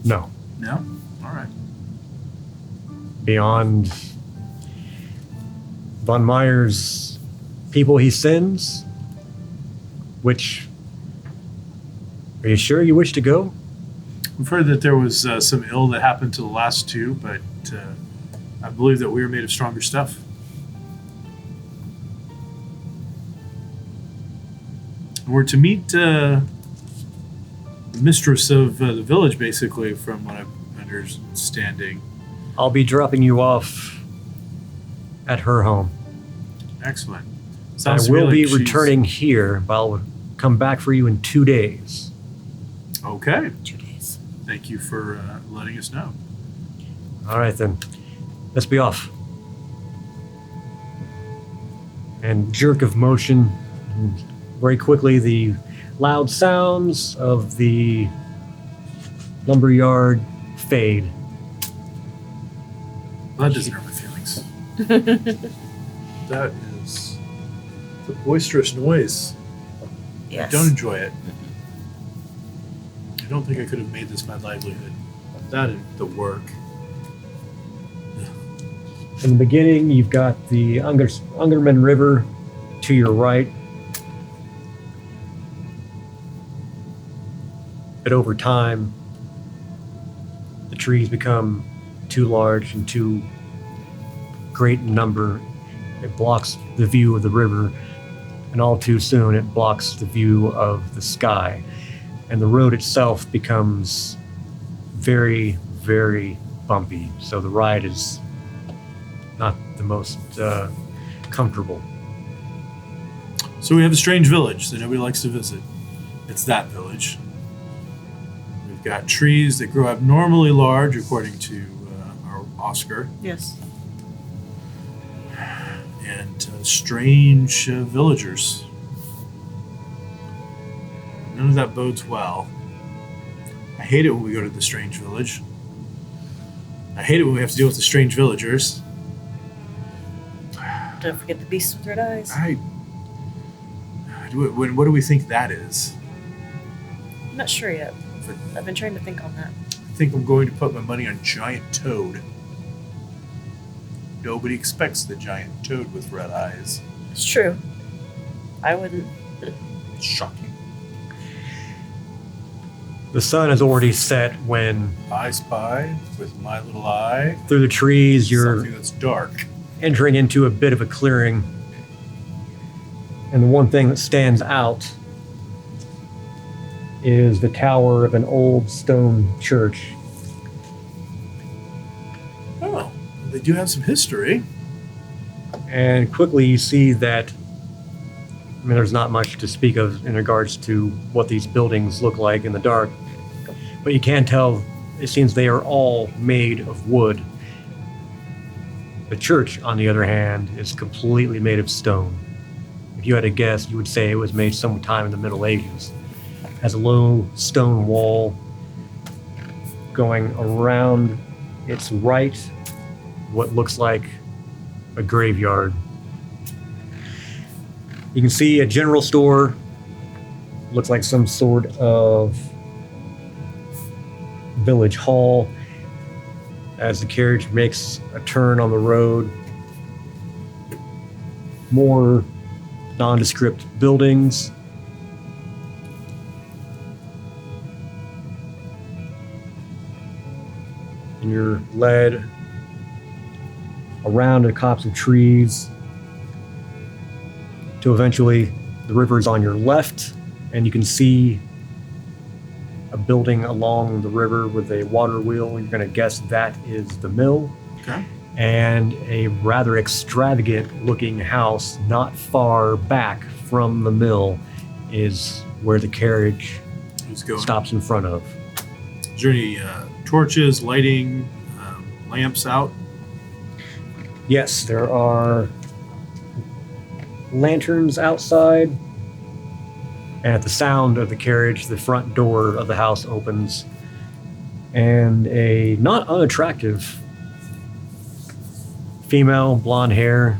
No. No? All right. Beyond Von Meyer's people he sends, which. Are you sure you wish to go? We've heard that there was some ill that happened to the last two, but I believe that we are made of stronger stuff. We're to meet the mistress of the village, basically, from what I'm understanding. I'll be dropping you off at her home. Excellent. I Sounds to me will like be she's- returning here, but I'll come back for you in 2 days. Okay. 2 days. Thank you for letting us know. All right, then. Let's be off. And jerk of motion. And very quickly, the loud sounds of the lumberyard fade. Well, that doesn't hurt my feelings. That is the boisterous noise. Yes. I don't enjoy it. I don't think I could have made this my livelihood. That and the work. In the beginning, you've got the Ungerman River to your right. But over time, the trees become too large and too great in number. It blocks the view of the river, and all too soon it blocks the view of the sky. And the road itself becomes very, very bumpy. So the ride is not the most comfortable. So we have a strange village that nobody likes to visit. It's that village. We've got trees that grow abnormally large, according to our Oscar, Yes. and strange villagers. None of that bodes well. I hate it when we go to the strange village. I hate it when we have to deal with the strange villagers. Don't forget the beast with red eyes. What do we think that is? I'm not sure yet. I've been trying to think on that. I think I'm going to put my money on giant toad. Nobody expects the giant toad with red eyes. It's true. I wouldn't. Shocking. The sun has already set when, I spy with my little eye through the trees, you're something that's dark. entering into a bit of a clearing. And the one thing that stands out is the tower of an old stone church. Oh, they do have some history. And quickly you see that, I mean, there's not much to speak of in regards to what these buildings look like in the dark, but you can tell it seems they are all made of wood. The church, on the other hand, is completely made of stone. If you had to guess, you would say it was made sometime in the Middle Ages. It has a low stone wall going around its right, what looks like a graveyard. You can see a general store, looks like some sort of village hall. As the carriage makes a turn on the road, more nondescript buildings. And you're led around a copse of trees to eventually the river is on your left, and you can see a building along the river with a water wheel. You're going to guess that is the mill. Okay. And a rather extravagant looking house not far back from the mill is where the carriage Who's going? stops in front of. Is there any torches, lighting, lamps out? Yes, there are lanterns outside. And at the sound of the carriage, the front door of the house opens, and a not unattractive female, blonde hair,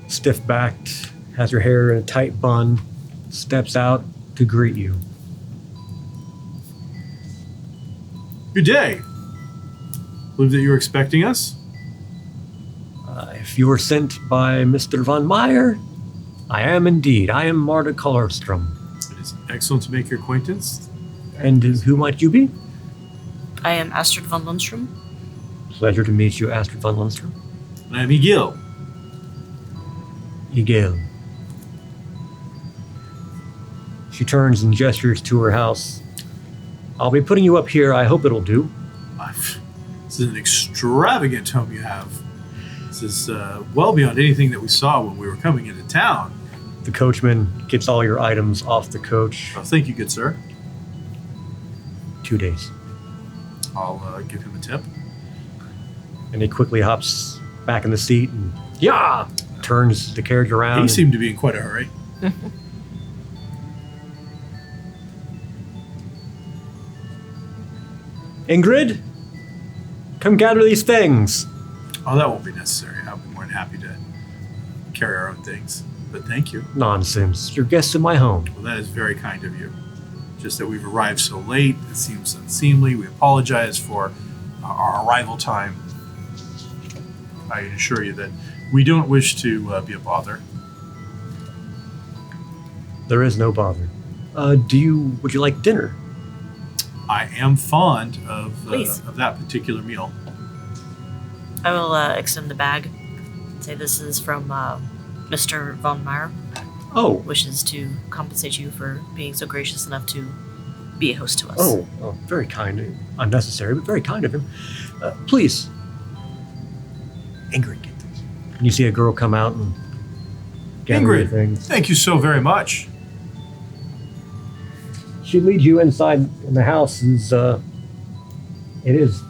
stiff-backed, has her hair in a tight bun, steps out to greet you. Good day. Believe that you're expecting us? If you were sent by Mr. von Meyer, I am indeed. I am Marta Kollerstrom. It is excellent to make your acquaintance. And who might you be? I am Astrid von Lundstrom. Pleasure to meet you, Astrid von Lundstrom. And I'm Egil. Egil. She turns and gestures to her house. I'll be putting you up here. I hope it'll do. This is an extravagant home you have. This is well beyond anything that we saw when we were coming into town. The coachman gets all your items off the coach. Oh, thank you, good sir. 2 days. I'll give him a tip. And he quickly hops back in the seat and turns the carriage around. He seemed to be in quite a hurry. Ingrid, come gather these things. Oh, that won't be necessary. I'll be more than happy to carry our own things. But thank you. Nonsense. You're guests in my home. Well, that is very kind of you. Just that we've arrived so late, it seems unseemly. We apologize for our arrival time. I assure you that we don't wish to be a bother. There is no bother. Would you like dinner? I am fond of Please. that particular meal. I will extend the bag. Say this is from Mr. von Meyer. Oh. Wishes to compensate you for being so gracious enough to be a host to us. Oh, very kind. Unnecessary, but very kind of him. Please. Ingrid, get this. And you see a girl come out and gather your Ingrid, things. thank you so very much. She leads you inside, and the house is, it is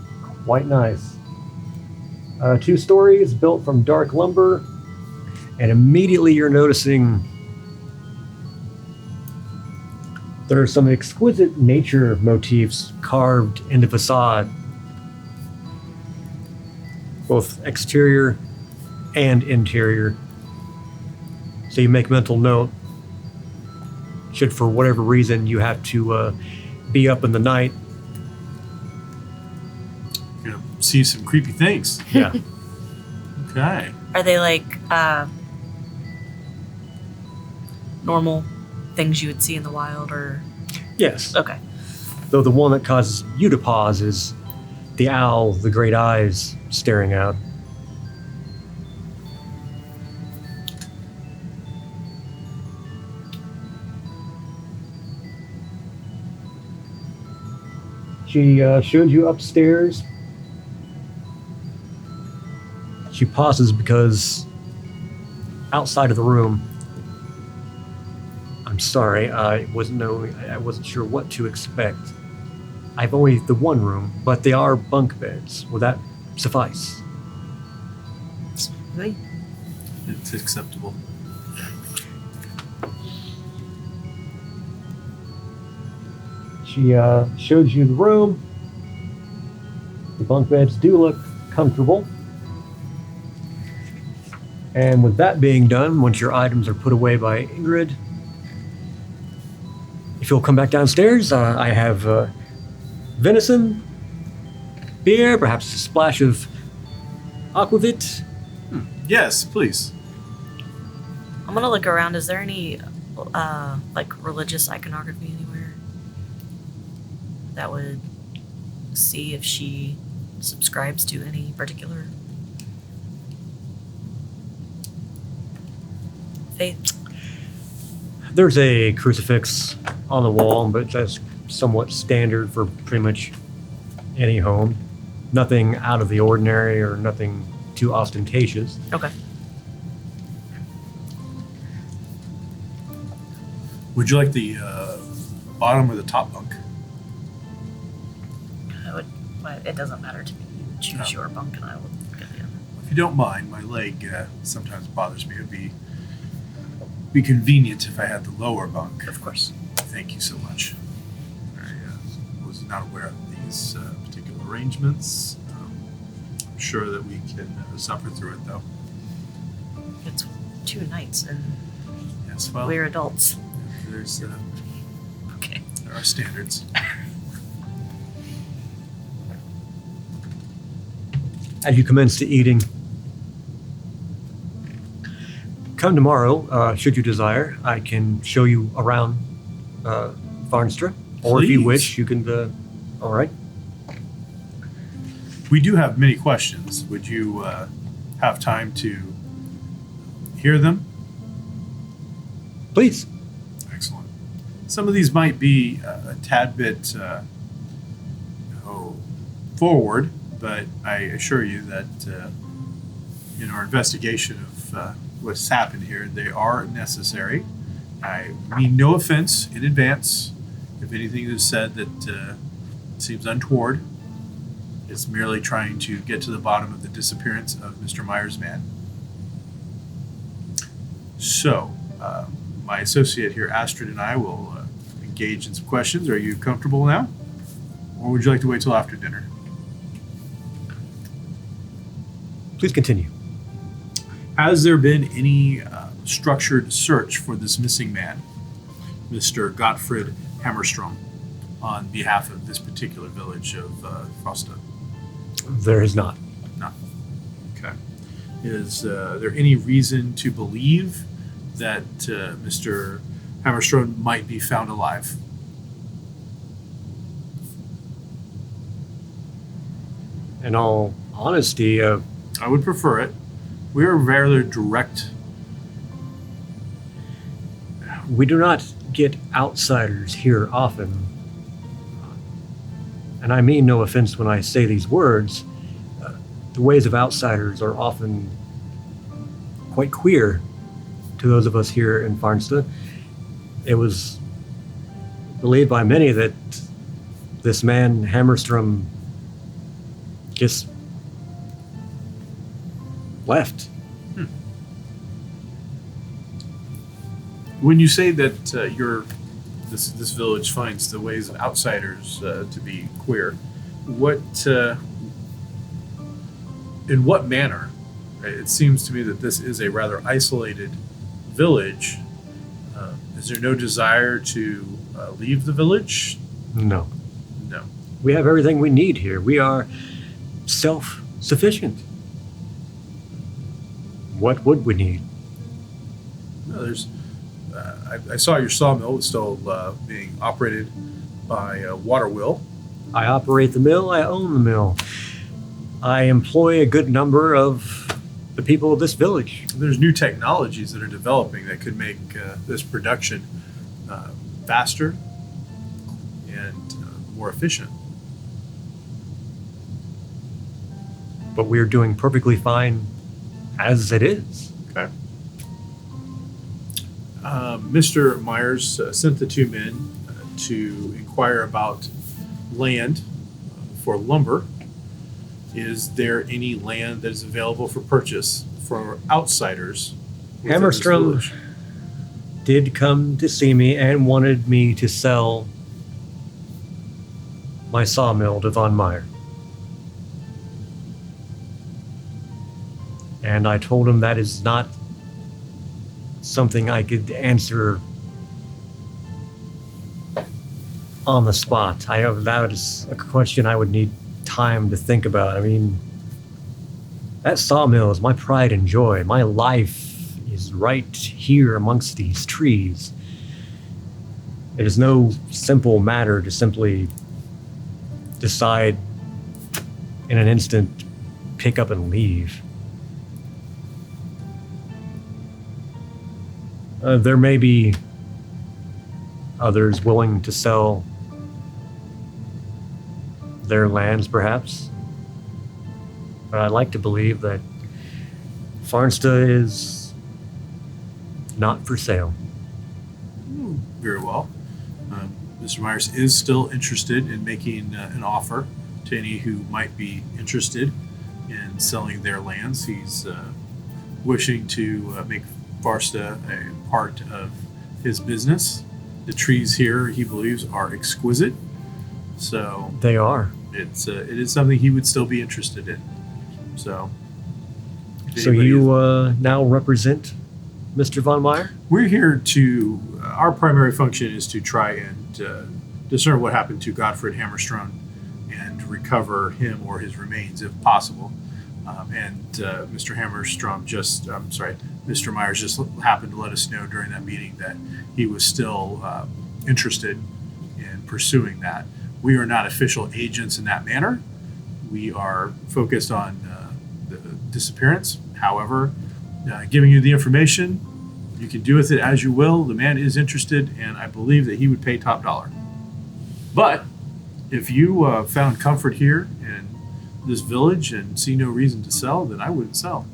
quite nice. 2 stories, built from dark lumber, and immediately you're noticing there are some exquisite nature motifs carved in the facade, both exterior and interior. So you make mental note, should for whatever reason you have to be up in the night. You're gonna see some creepy things. Yeah. Okay. Are they like normal things you would see in the wild, or Yes. okay? Though the one that causes you to pause is the owl, the great eyes staring out. She showed you upstairs. She pauses because outside of the room, I'm sorry, I wasn't sure what to expect. I've only the one room, but they are bunk beds. Will that suffice? Right. It's acceptable. She showed you the room. The bunk beds do look comfortable. And with that being done, once your items are put away by Ingrid, if you'll come back downstairs, I have venison, beer, perhaps a splash of aquavit. Yes, please. I'm gonna look around. Is there any like religious iconography anywhere that would see if she subscribes to any particular faith? There's a crucifix on the wall, but that's somewhat standard for pretty much any home. Nothing out of the ordinary or nothing too ostentatious. Okay. Would you like the bottom or the top bunk? It doesn't matter to me. You choose No. your bunk, and I will get the other. If you don't mind, my leg sometimes bothers me. It'd be convenient if I had the lower bunk. Of course. Thank you so much. I was not aware of these particular arrangements. I'm sure that we can suffer through it, though. It's 2 nights, and Yes, well, we're adults. there's Okay. there are standards. As you commence to eating, come tomorrow, should you desire. I can show you around Farnsta, or if you Please. wish, you can. All right. We do have many questions. Would you have time to hear them? Please. Excellent. Some of these might be a tad bit forward, but I assure you that in our investigation of what's happened here, they are necessary. I mean no offense in advance if anything is said that seems untoward. It's merely trying to get to the bottom of the disappearance of Mr. Myers' man. So, my associate here, Astrid, and I will engage in some questions. Are you comfortable now? Or would you like to wait till after dinner? Please continue. Has there been any structured search for this missing man, Mr. Gottfried Hammerstrom, on behalf of this particular village of Farnsta? There is not. No. Okay. Is there any reason to believe that Mr. Hammerstrom might be found alive? In all honesty, I would prefer it. We are rather direct. we do not get outsiders here often. And I mean no offense when I say these words. The ways of outsiders are often quite queer to those of us here in Farnsta. It was believed by many that this man, Hammerstrom, just left. When you say that this village finds the ways of outsiders to be queer, what in what manner? It seems to me that this is a rather isolated village. Is there no desire to leave the village? No. No. We have everything we need here. We are self-sufficient. What would we need? No, there's. I saw your sawmill was still being operated by Waterwill. I operate the mill. I own the mill. I employ a good number of the people of this village. There's new technologies that are developing that could make this production faster and more efficient. But we're doing perfectly fine as it is. Okay. Mr. Myers sent the two men to inquire about land for lumber. Is there any land that is available for purchase for outsiders? within this Hammerstrom village? did come to see me and wanted me to sell my sawmill to Von Meyer. And I told him that is not something I could answer on the spot. That is a question I would need time to think about. I mean, that sawmill is my pride and joy. My life is right here amongst these trees. It is no simple matter to simply decide in an instant, pick up and leave. There may be others willing to sell their lands, perhaps. But I'd like to believe that Farnsta is not for sale. Very well. Mr. Myers is still interested in making an offer to any who might be interested in selling their lands. He's wishing to make Farnsta a part of his business. The trees here, he believes, are exquisite. So They are. it is something he would still be interested in. So, if So anybody you now represent Mr. Von Meyer? we're here to. Our primary function is to try and discern what happened to Godfred Hammerstrom and recover him or his remains if possible. Mr. Mr. Myers just happened to let us know during that meeting that he was still interested in pursuing that. We are not official agents in that manner. We are focused on the disappearance. However, giving you the information, you can do with it as you will. The man is interested, and I believe that he would pay top dollar. But if you found comfort here in this village and see no reason to sell, then I wouldn't sell.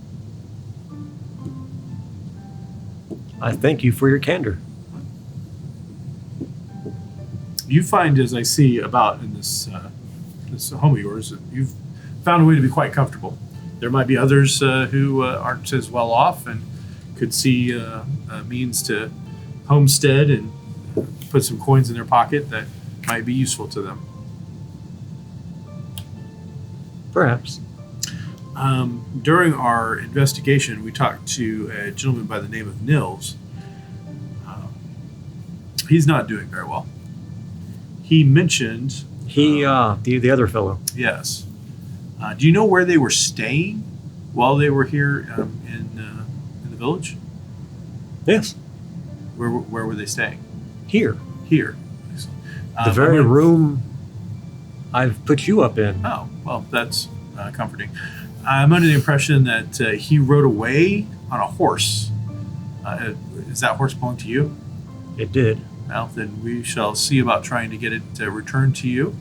I thank you for your candor. You find, as I see about in this home of yours, that you've found a way to be quite comfortable. There might be others who aren't as well off and could see a means to homestead and put some coins in their pocket that might be useful to them. Perhaps. During our investigation, we talked to a gentleman by the name of Nils. He's not doing very well. He mentioned The other fellow. yes. Do you know where they were staying while they were here in the village? Yes. Where were they staying? Here. Here. The very room I've put you up in. Oh, well, that's comforting. I'm under the impression that he rode away on a horse. Does that horse belong to you? It did. Well, then we shall see about trying to get it returned to you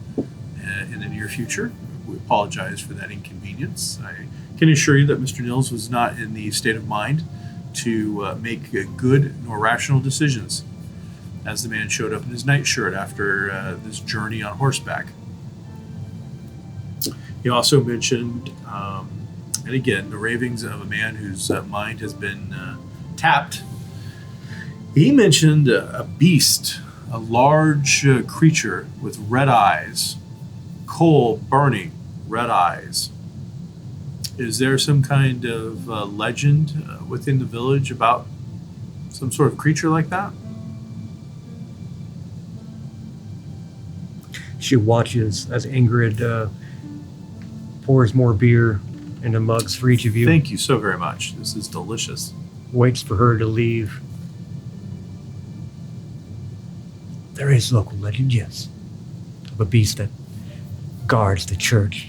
in the near future. We apologize for that inconvenience. I can assure you that Mr. Nils was not in the state of mind to make good nor rational decisions as the man showed up in his nightshirt after this journey on horseback. He also mentioned, and again, the ravings of a man whose mind has been tapped. He mentioned a beast, a large creature with red eyes, coal burning red eyes. Is there some kind of legend within the village about some sort of creature like that? She watches as Ingrid pours more beer into mugs for each of you. Thank you so very much. This is delicious. Waits for her to leave. There is local legend, yes, of a beast that guards the church.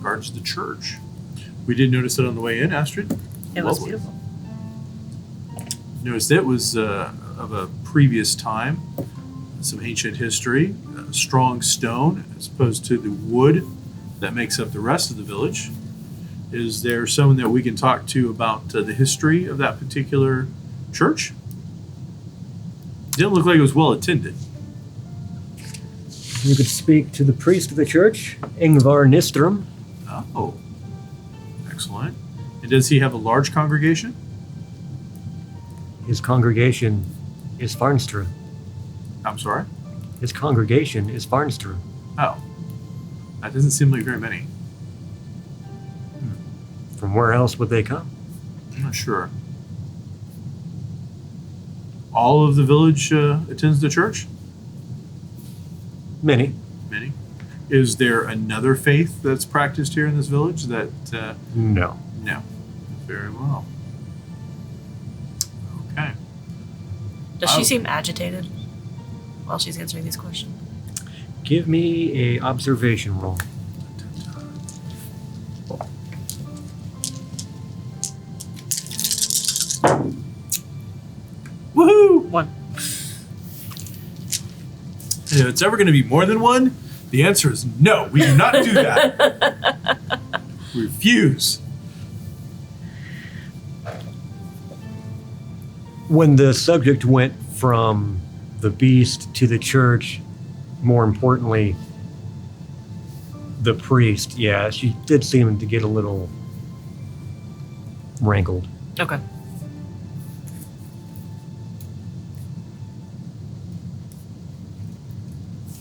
Guards the church. We did notice it on the way in, Astrid. It was Lovely. beautiful. Noticed it was of a previous time, some ancient history, strong stone as opposed to the wood that makes up the rest of the village. Is there someone that we can talk to about the history of that particular church? Didn't look like it was well attended. You could speak to the priest of the church, Ingvar Nistrom. Oh, excellent. And does he have a large congregation? His congregation is Farnsta. I'm sorry? His congregation is Farnsta. Oh, that doesn't seem like very many. From where else would they come? I'm not sure. All of the village attends the church? Many. Many. Is there another faith that's practiced here in this village that... No. No. Very well. Okay. Does she seem agitated while she's answering these questions? Give me a observation roll. Woohoo! 1. And if it's ever going to be more than one, the answer is no. We do not do that. We refuse. When the subject went from the beast to the church, more importantly, the priest, yeah, she did seem to get a little rankled. Okay.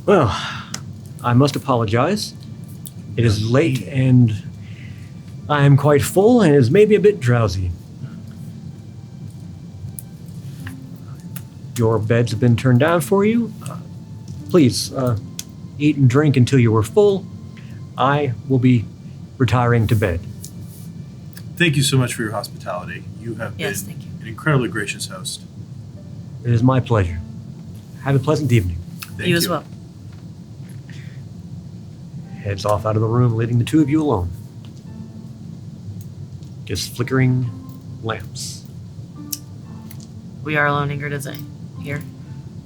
Well, I must apologize. It is late and I am quite full and is maybe a bit drowsy. Your beds have been turned down for you. Please, eat and drink until you are full. I will be retiring to bed. Thank you so much for your hospitality. You have Yes, been thank you. an incredibly gracious host. It is my pleasure. Have a pleasant evening. Thank You as well. Heads off out of the room, leaving the two of you alone. Just flickering lamps. We are alone, Ingrid, is it? Here?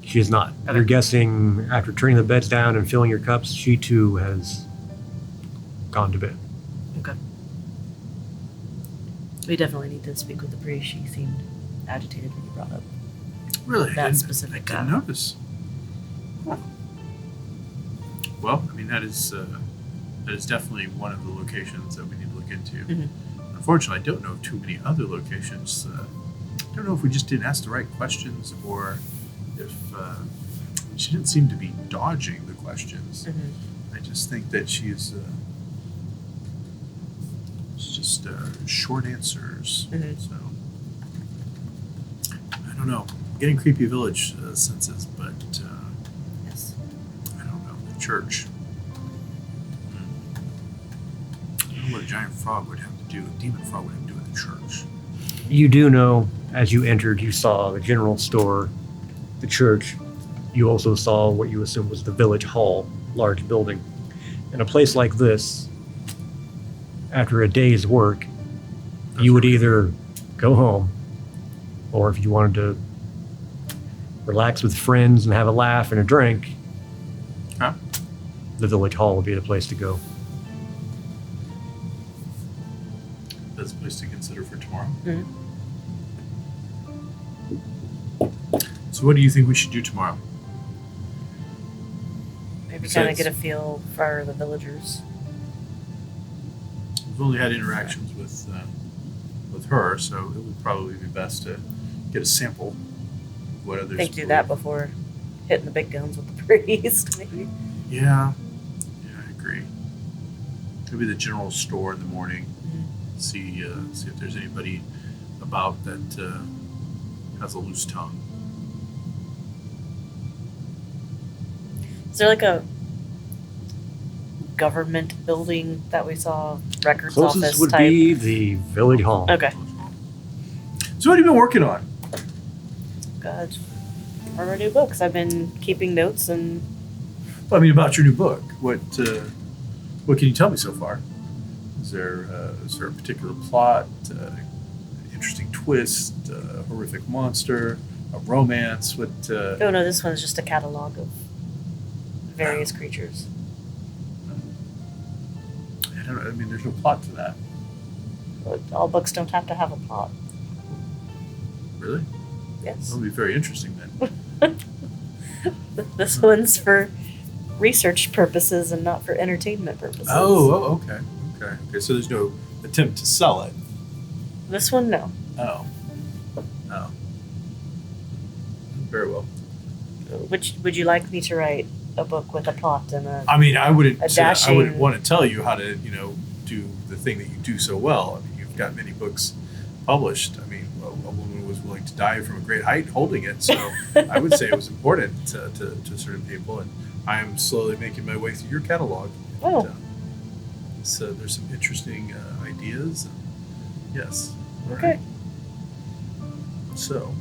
She is not. Okay. You're guessing after turning the beds down and filling your cups, she too has gone to bed. Okay. We definitely need to speak with the priest. She seemed agitated when you brought up. Really? That I specific didn't guy. notice. Well, I mean, that is definitely one of the locations that we need to look into. Mhm. Unfortunately, I don't know of too many other locations. I don't know if we just didn't ask the right questions or if she didn't seem to be dodging the questions. Mhm. I just think that she's just short answers. Mhm. So I don't know. Getting creepy village senses, but Yes. I don't know. The church. I don't know what a giant frog would have to do. A demon frog would have to do with the church. You do know, as you entered, you saw the general store, the church. You also saw what you assume was the village hall, large building. In a place like this, after a day's work, you would either go home, or if you wanted to relax with friends and have a laugh and a drink, Huh? the village hall would be the place to go. That's a place to consider for tomorrow. Mhm. So what do you think we should do tomorrow? Maybe So kind of it's- get a feel for the villagers. We've only had interactions with her, so it would probably be best to get a sample of what others I think do believe. that before hitting the big guns with the priest. Maybe. Yeah, I agree. Maybe the general store in the morning. See if there's anybody about that has a loose tongue. Is there like a government building that we saw? Records Closest office would type? be the village hall. Okay. So what have you been working on? Good. For our new books, I've been keeping notes and Well, I mean, about your new book. What can you tell me so far? Is there a particular plot, interesting twist, a horrific monster, a romance? What? oh no, this one's just a catalog of various creatures. I don't know. I mean, there's no plot to that. But all books don't have to have a plot. Really? Yes. That would be very interesting then. This one's for research purposes and not for entertainment purposes. Okay. Okay. So there's no attempt to sell it. This one, no. Oh. Very well. Would you like me to write a book with a plot and a? I mean, I wouldn't dashing- want to tell you how to, do the thing that you do so well. I mean, you've got many books published. I mean, a woman was willing to die from a great height holding it. So I would say it was important to certain people. And I am slowly making my way through your catalog. And, Oh. so there's some interesting ideas. And yes. All Okay. right. So,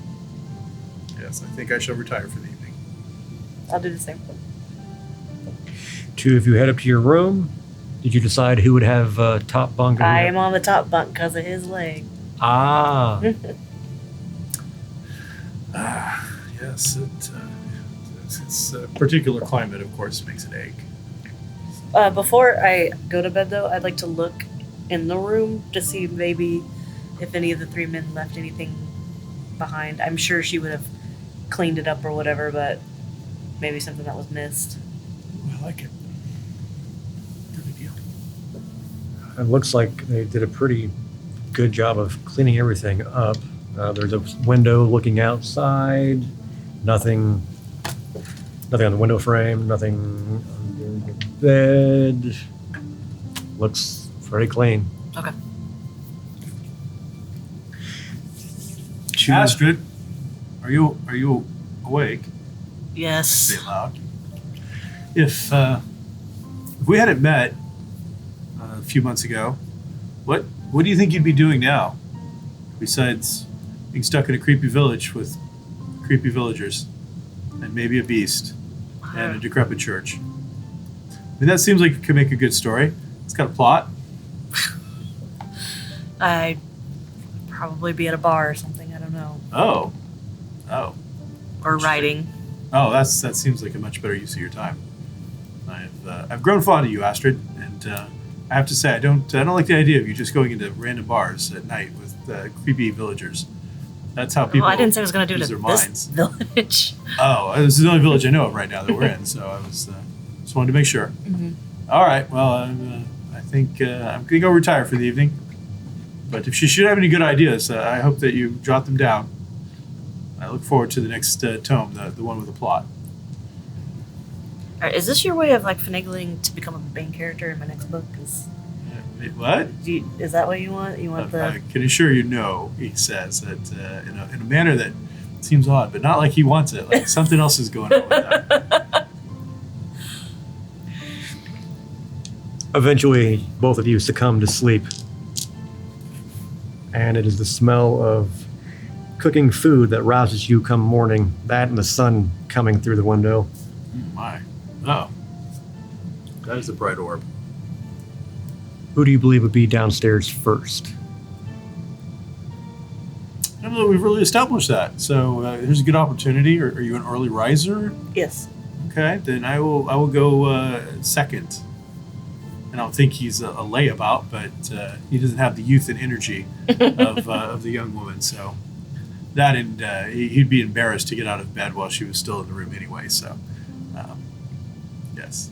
yes, I think I shall retire for the evening. I'll do the same. Two of you head up to your room. Did you decide who would have top bunk? I am on the top bunk because of his leg. Ah. Yes, it's a particular climate, of course, makes it ache. Before I go to bed, though, I'd like to look in the room to see maybe if any of the three men left anything behind. I'm sure she would have cleaned it up or whatever, but maybe something that was missed. I like it. Good idea. It looks like they did a pretty good job of cleaning everything up. There's a window looking outside. Nothing on the window frame. Nothing under the bed. Looks pretty clean. Okay. Astrid, are you awake? Yes. Say it loud. If we hadn't met a few months ago, what do you think you'd be doing now? Besides being stuck in a creepy village with creepy villagers and maybe a beast and a decrepit church. I mean, that seems like it could make a good story. It's got a plot. I'd probably be at a bar or something. I don't know. Oh. Or writing. Oh, that seems like a much better use of your time. I've grown fond of you, Astrid, and I have to say I don't like the idea of you just going into random bars at night with creepy villagers. That's how people. Well, I didn't say I was going to do use it their at this minds. village. Oh, this is the only village I know of right now that we're in, so I was just wanted to make sure. Mm-hmm. All right, well, I think I'm gonna go retire for the evening. But if she should have any good ideas, I hope that you jot them down. I look forward to the next tome, the one with the plot. Is this your way of like finagling to become a main character in my next book? What? Is that what you want? You want I can assure you, no. He says that in a manner that seems odd, but not like he wants it. Like something else is going on with that. Eventually, both of you succumb to sleep. And it is the smell of cooking food that rouses you come morning. That and the sun coming through the window. My. Oh. That is a bright orb. Who do you believe would be downstairs first? I don't know that we've really established that. So here's a good opportunity. Are you an early riser? Yes. Okay, then I will go second. I don't think he's a layabout, but he doesn't have the youth and energy of the young woman. So that and he'd be embarrassed to get out of bed while she was still in the room anyway. So yes.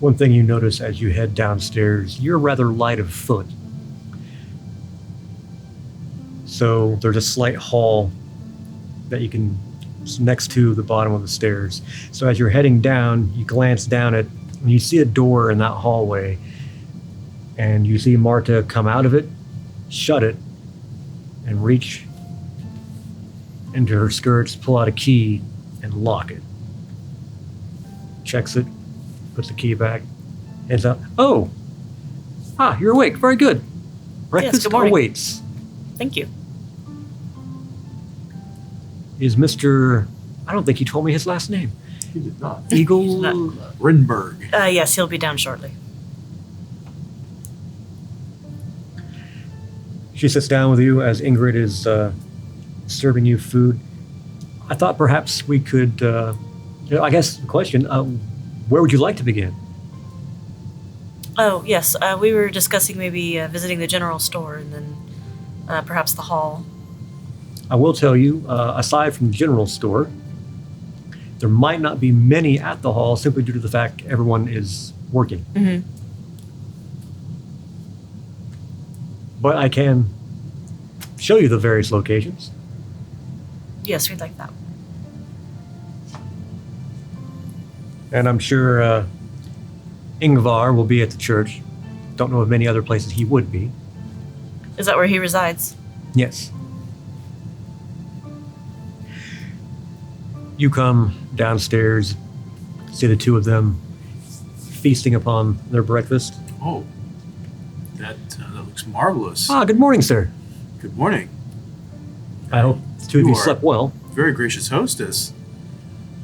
One thing you notice as you head downstairs, you're rather light of foot. So there's a slight hall that you can, next to the bottom of the stairs. So as you're heading down, you glance down at, and you see a door in that hallway, and you see Marta come out of it, shut it, and reach into her skirts, pull out a key, and lock it. Checks it, puts the key back, And oh, you're awake. Very good. Breakfast good morning. awaits. Thank you. Is Mr. I don't think he told me his last name. He did not. Eagle. Rinberg. Yes, he'll be down shortly. She sits down with you as Ingrid is serving you food. I thought perhaps we could, I guess the question, where would you like to begin? Oh, yes. We were discussing maybe visiting the general store and then perhaps the hall. I will tell you, aside from the general store, there might not be many at the hall simply due to the fact everyone is working. Mm-hmm. But I can show you the various locations. Yes, we'd like that. And I'm sure Ingvar will be at the church. Don't know of many other places he would be. Is that where he resides? Yes. You come downstairs, see the two of them feasting upon their breakfast. Oh, that looks marvelous. Good morning, sir. Good morning. I hope the two of You you are- slept well. Very gracious hostess.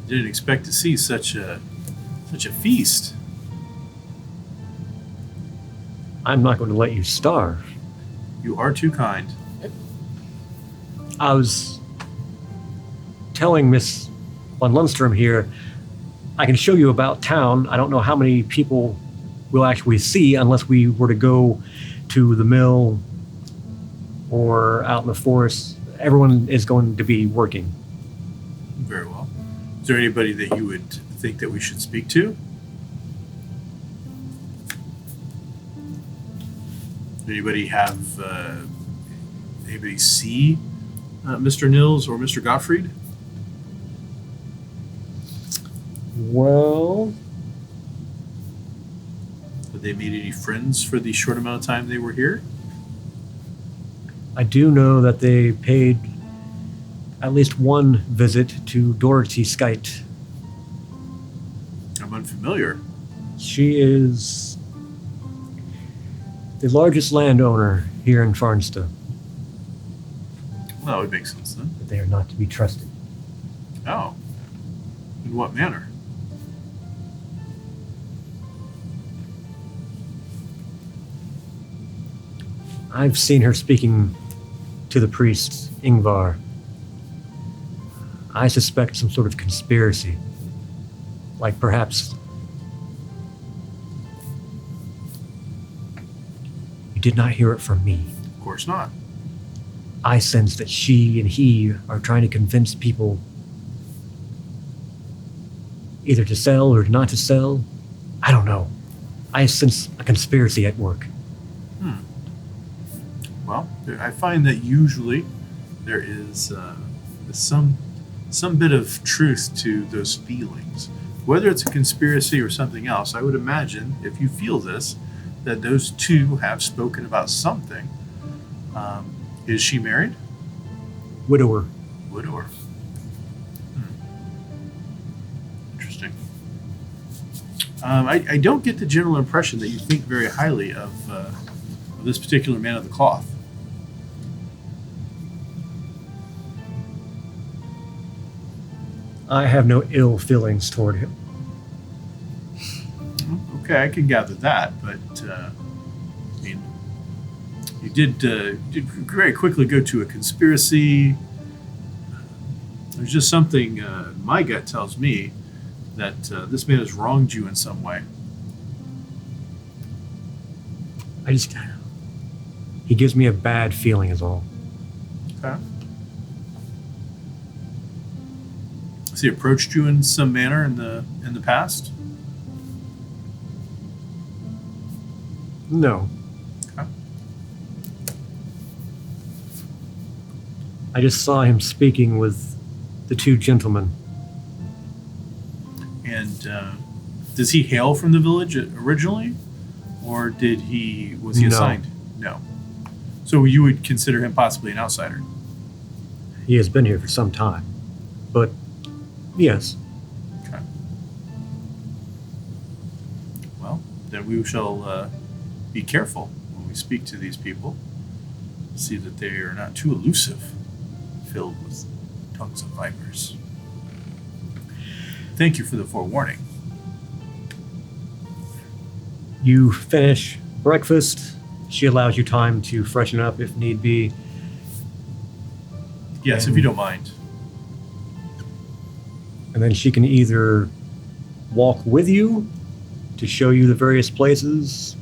Didn't expect to see such a feast. I'm not going to let you starve. You are too kind. I was telling Miss von Lundstrom here, I can show you about town. I don't know how many people we'll actually see unless we were to go to the mill or out in the forest. Everyone is going to be working. Very well. Is there anybody that you would think that we should speak to? Anybody have anybody see Mr. Nils or Mr. Gottfried? Well, Have they made any friends for the short amount of time they were here? I do know that they paid at least one visit to Dorothy Skite. I'm unfamiliar. She is the largest landowner here in Farnsta, Well, that would make sense then. but they are not to be trusted. Oh. In what manner? I've seen her speaking to the priest, Ingvar. I suspect some sort of conspiracy. Like perhaps you did not hear it from me. Of course not. I sense that she and he are trying to convince people either to sell or not to sell. I don't know. I sense a conspiracy at work. Well, I find that usually there is some bit of truth to those feelings. Whether it's a conspiracy or something else, I would imagine, if you feel this, that those two have spoken about something. Is she married? Widower. Widower. Interesting. I don't get the general impression that you think very highly of this particular man of the cloth. I have no ill feelings toward him. Okay, I can gather that, but I mean, you did very quickly go to a conspiracy. There's just something my gut tells me that this man has wronged you in some way. He gives me a bad feeling is all. Okay. Has he approached you in some manner in the past? No. Okay. I just saw him speaking with the two gentlemen. And does he hail from the village originally, or was he No. assigned? No. So you would consider him possibly an outsider. He has been here for some time. But, yes. Okay. Well, then we shall be careful when we speak to these people. See that they are not too elusive, filled with tongues of vipers. Thank you for the forewarning. You finish breakfast. She allows you time to freshen up if need be. Yes, if you don't mind. And then she can either walk with you to show you the various places.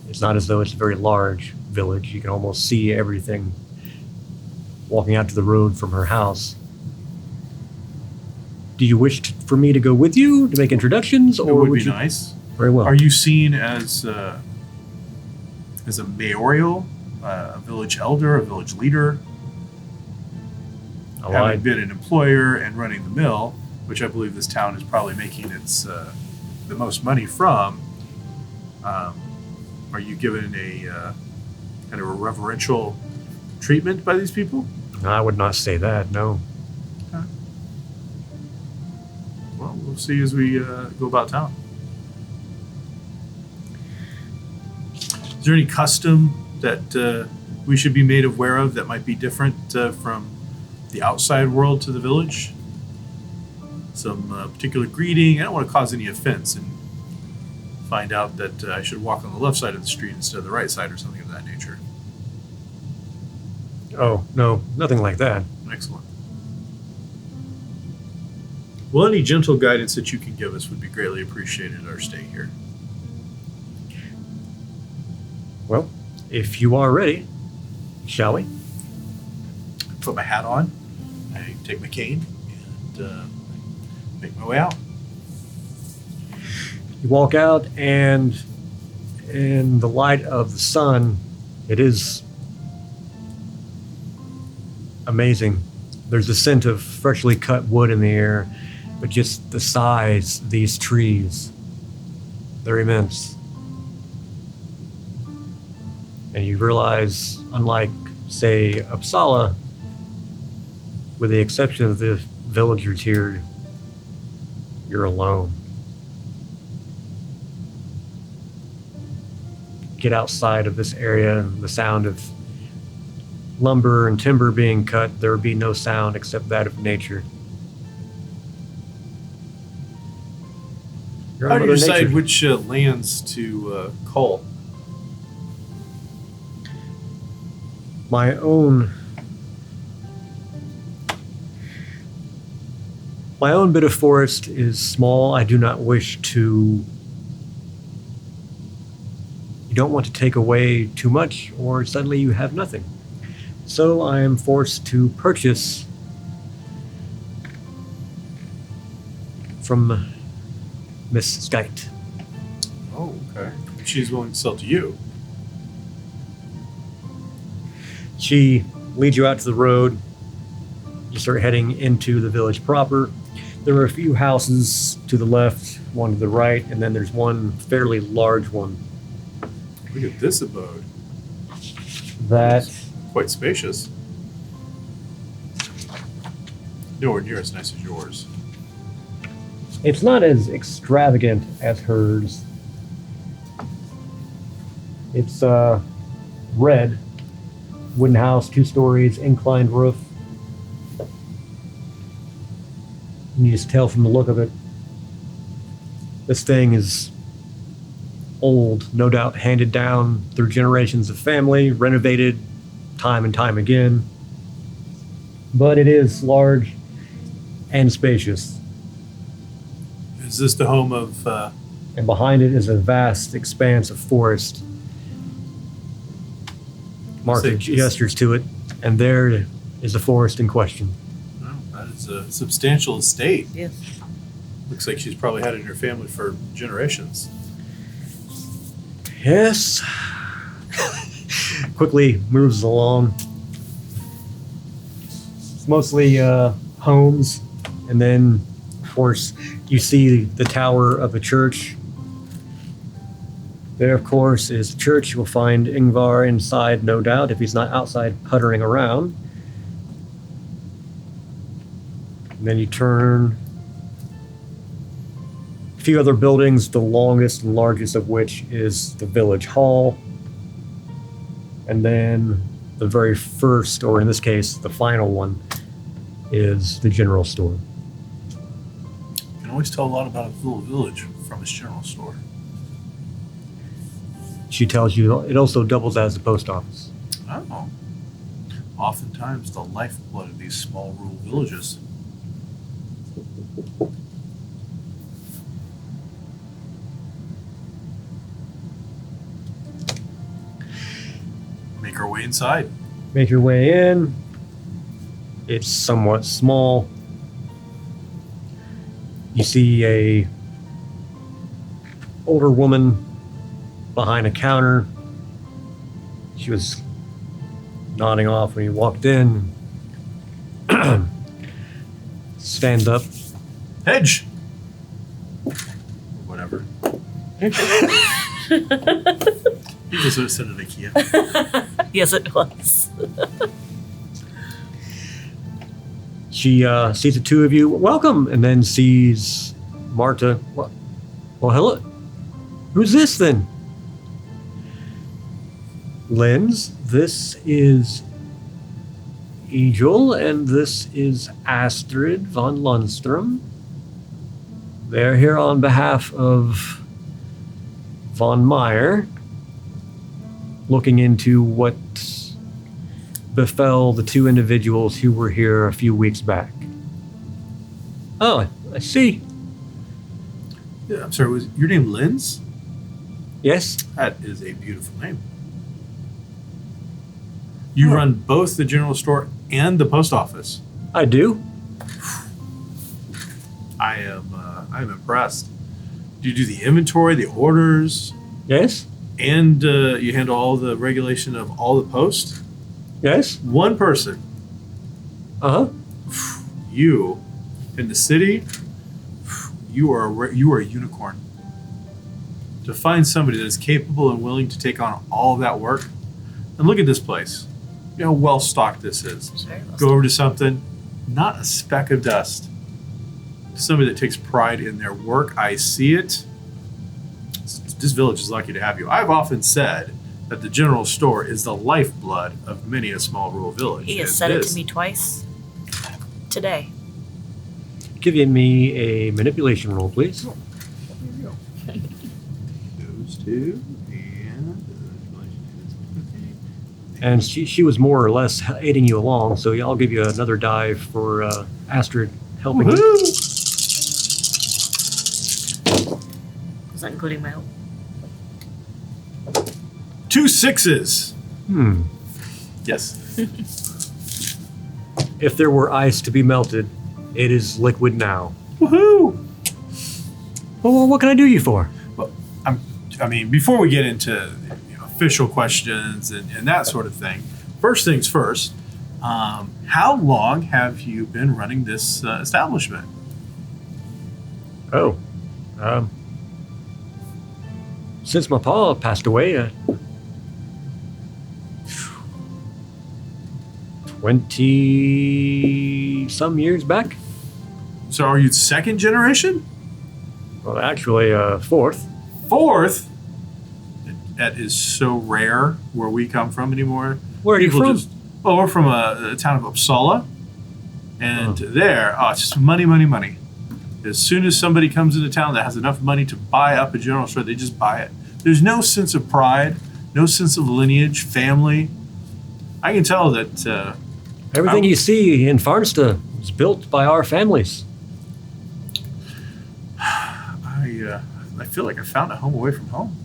It's not as though it's a very large village. You can almost see everything walking out to the road from her house. Do you wish for me to go with you to make introductions? It Or would would be you... nice. Very well. Are you seen as a mayoral, a village elder, a village leader? Oh, Having been an employer and running the mill, which I believe this town is probably making its the most money from, are you given a kind of a reverential treatment by these people? I would not say that, no. Okay. Well, we'll see as we go about town. Is there any custom that we should be made aware of that might be different from the outside world to the village? Some particular greeting? I don't want to cause any offense and find out that I should walk on the left side of the street instead of the right side or something of that nature. Oh, no, nothing like that. Excellent. Well, any gentle guidance that you can give us would be greatly appreciated our stay here. Well, if you are ready, shall we? Put my hat on, I take my cane, and make my way out. You walk out, and in the light of the sun, it is amazing. There's a scent of freshly cut wood in the air, but just the size of these trees, they're immense. And you realize, unlike, say, Uppsala, with the exception of the villagers here, you're alone. Get outside of this area, and the sound of lumber and timber being cut, there would be no sound except that of nature. You're How on do you Mother decide Nature. which lands to cull? My own bit of forest is small. I do not wish to. You don't want to take away too much, or suddenly you have nothing. So I am forced to purchase from Miss Skite. Oh, okay. She's willing to sell to you. She leads you out to the road. You start heading into the village proper. There are a few houses to the left, one to the right, and then there's one fairly large one. Look at this abode. That Quite spacious. Nowhere near as nice as yours. it's not as extravagant as hers. It's red, wooden house, 2 stories, inclined roof. You can just tell from the look of it, this thing is old, no doubt handed down through generations of family, renovated time and time again. But it is large and spacious. Is this the home of... And behind it is a vast expanse of forest. Martha gestures to it, and there is the forest in question. Well, that is a substantial estate. Yes. Looks like she's probably had it in her family for generations. Yes. Quickly moves along. It's mostly homes, and then, of course, you see the tower of a church. There, of course, is the church. You'll find Ingvar inside, no doubt, if he's not outside puttering around. And then you turn. If few other buildings, the longest and largest of which is the village hall. And then the very first, or in this case, the final one, is the general store. You can always tell a lot about a little village from its general store. She tells you it also doubles as the post office. Oh. Oftentimes the lifeblood of these small rural villages. Make our way inside. Make your way in. It's somewhat small. You see a older woman behind a counter. She was nodding off when you walked in. Stands up. Hedge! Or whatever. You just would have said it IKEA. Yes, it was. She sees the two of you. Welcome! And then sees Marta. Well, hello. Who's this then? Lens, this is Egil, and this is Astrid von Lundstrom. They're here on behalf of von Meyer, looking into what befell the two individuals who were here a few weeks back. Oh, I see. Yeah, I'm sorry, was your name Linz? Yes? That is a beautiful name. You run both the general store and the post office. I do. I'm impressed. Do you do the inventory, the orders, Yes? and you handle all the regulation of all the posts? Yes? One person, Uh-huh. you, in the city, you are a unicorn. To find somebody that is capable and willing to take on all of that work, and look at this place. You know how well stocked this is. Sorry, Go over to something, not a speck of dust. Somebody that takes pride in their work. I see it. This village is lucky to have you. I've often said that the general store is the lifeblood of many a small rural village. He has And said it this- to me twice today. Give me a manipulation roll, please. Those two, And she was more or less aiding you along, so I'll give you another die for Astrid helping you. Woohoo! Was that including my help? 2 6s. Yes. If there were ice to be melted, it is liquid now. Woohoo! Well, what can I do you for? Well, I mean, before we get into official questions and that sort of thing, first things first, how long have you been running this establishment? Oh, since my pa passed away, 20-some years back. So are you second generation? Well, actually, fourth. Fourth? That is so rare where we come from anymore. Where are you from? We're from a town of Uppsala. And there, it's just money, money, money. As soon as somebody comes into town that has enough money to buy up a general store, they just buy it. There's no sense of pride, no sense of lineage, family. I can tell that... Everything you see in Farnsta was built by our families. I feel like I found a home away from home.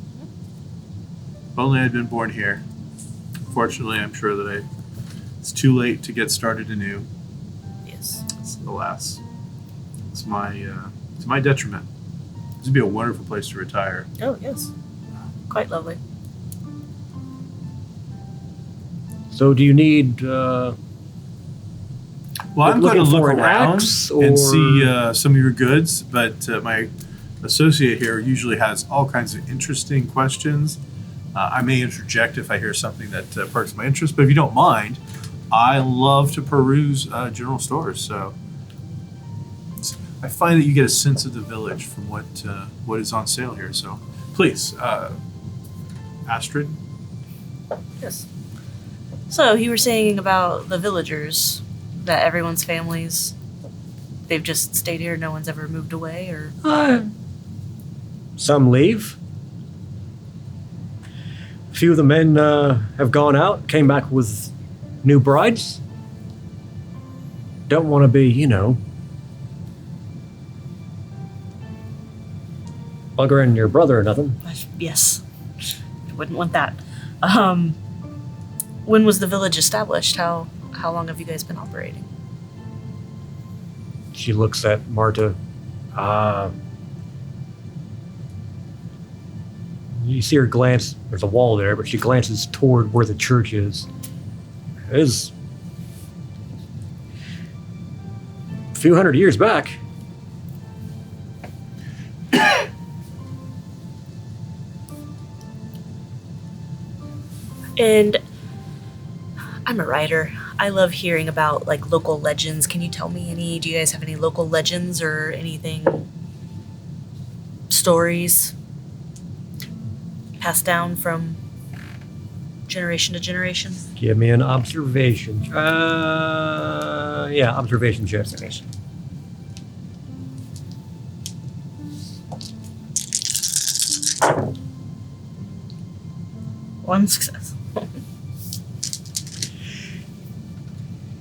If only I'd been born here. Fortunately, I'm sure that it's too late to get started anew. Yes. Alas, it's my detriment. This would be a wonderful place to retire. Oh, yes. Quite lovely. So, do you need? Well, I'm going to looking look for an around axe, and or- see some of your goods, but my associate here usually has all kinds of interesting questions. I may interject if I hear something that perks my interest, but if you don't mind, I love to peruse general stores. So I find that you get a sense of the village from what is on sale here. So, please, Astrid. Yes. So you were saying about the villagers, that everyone's families, they've just stayed here, no one's ever moved away, or? Some leave. A few of the men have gone out, came back with new brides. Don't want to be, buggering your brother or nothing. Yes. I wouldn't want that. When was the village established? How long have you guys been operating? She looks at Marta. You see her glance. There's a wall there, but she glances toward where the church is. It is a few hundred years back. And I'm a writer. I love hearing about like local legends. Can you tell me any? Do you guys have any local legends or anything? Stories passed down from generation to generation? Give me an observation. Observation check. Observation. One success.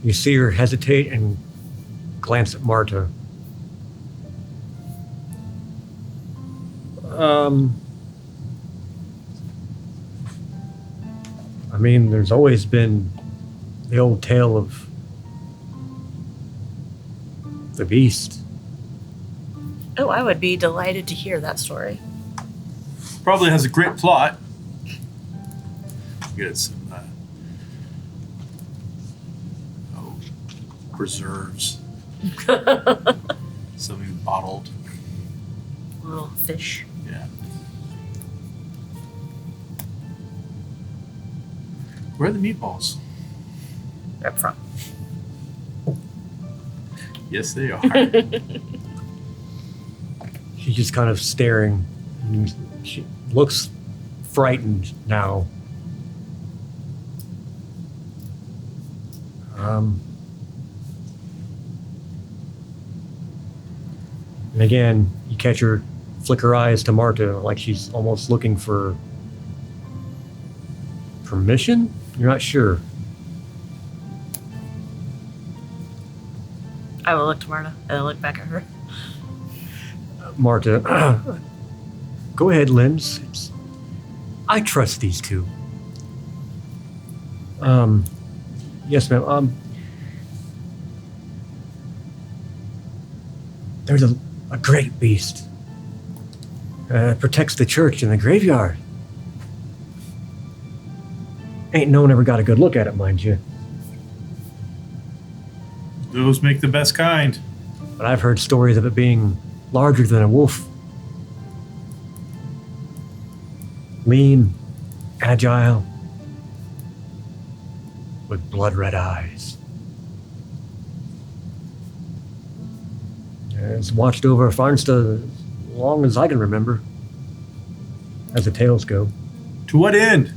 You see her hesitate and glance at Marta. There's always been the old tale of the beast. Oh, I would be delighted to hear that story. Probably has a great plot. Get some preserves. Something bottled. Little fish. Yeah. Where are the meatballs? Up front. Yes, they are. She's just kind of staring. She looks frightened now. And again, you catch her flick her eyes to Marta like she's almost looking for permission? You're not sure. I will look to Marta and then look back at her. Marta, go ahead, Limbs. I trust these two. Yes, ma'am. There's a great beast. Protects the church and the graveyard. Ain't no one ever got a good look at it, mind you. Those make the best kind. But I've heard stories of it being larger than a wolf. Lean, agile, with blood-red eyes. It's watched over Farnsta as long as I can remember, as the tales go. To what end?